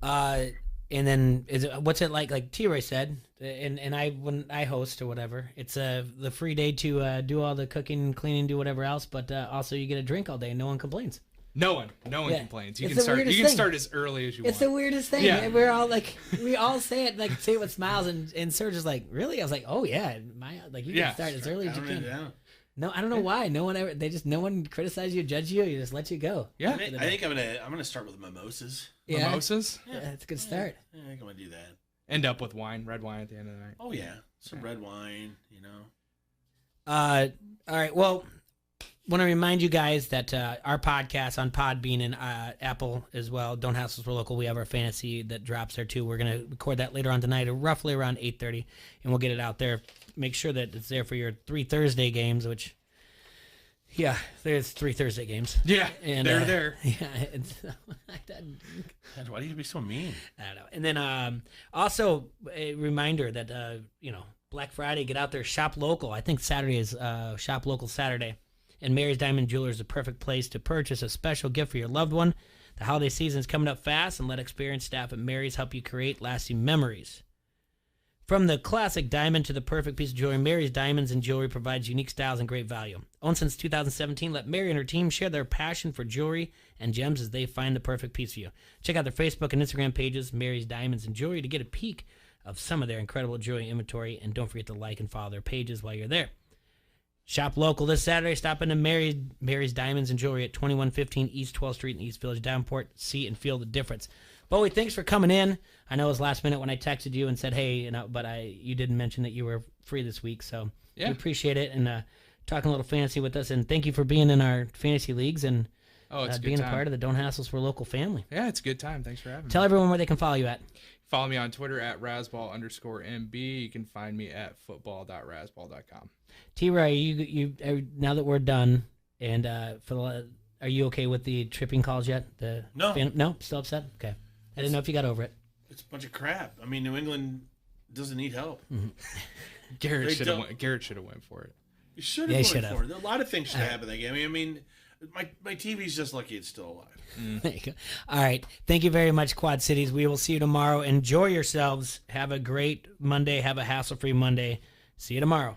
And then what's it like? Like T-Ray said, and when I host or whatever, it's the free day to do all the cooking, cleaning, do whatever else, but also you get a drink all day and no one complains. No one complains. You can start as early as you want. It's the weirdest thing. Yeah. We're all like, we all say it with smiles, and Serge is like, really? I was like, oh yeah, you can start as early as you can. No, I don't know why. No one criticizes you, judge you. You just let you go. Yeah, I think I'm gonna start with mimosas. Yeah. Mimosas? Yeah, that's a good start. Yeah, I think I'm gonna do that. End up with red wine at the end of the night. Oh yeah, some red wine. All right. Well, want to remind you guys that our podcast on Podbean and Apple as well, Don't Hassle Us, We're Local. We have our fantasy that drops there too. We're going to record that later on tonight, roughly around 8:30, and we'll get it out there. Make sure that it's there for your 3 Thursday games, which, yeah, there's 3 Thursday games. Yeah, and they're there. Yeah, why do you be so mean? I don't know. And then also a reminder that, Black Friday, get out there, shop local. I think Saturday is Shop Local Saturday. And Mary's Diamond Jeweler is the perfect place to purchase a special gift for your loved one. The holiday season is coming up fast, and let experienced staff at Mary's help you create lasting memories. From the classic diamond to the perfect piece of jewelry, Mary's Diamonds and Jewelry provides unique styles and great value. Owned since 2017, let Mary and her team share their passion for jewelry and gems as they find the perfect piece for you. Check out their Facebook and Instagram pages, Mary's Diamonds and Jewelry, to get a peek of some of their incredible jewelry inventory, and don't forget to like and follow their pages while you're there. Shop local this Saturday. Stop into Mary's Diamonds and Jewelry at 2115 East 12th Street in East Village, Davenport. See and feel the difference. Bowie, thanks for coming in. I know it was last minute when I texted you and said, hey, but you didn't mention that you were free this week, so we appreciate it, and talking a little fantasy with us, and thank you for being in our fantasy leagues and being a part of the Don't Hassle Us, We're Local family. Yeah, it's a good time. Thanks for having me. Tell everyone where they can follow you at. Follow me on Twitter at Rasball_MB. You can find me at football.rasball.com. T-Ray, you now that we're done, and are you okay with the tripping calls yet? No, still upset. Okay, I didn't know if you got over it. It's a bunch of crap. I mean, New England doesn't need help. Mm-hmm. Garrett should have went for it. You should have went for it. A lot of things should have happened that game. I mean, my TV's just lucky it's still alive. There you go. All right. Thank you very much, Quad Cities. We will see you tomorrow. Enjoy yourselves. Have a great Monday. Have a hassle-free Monday. See you tomorrow.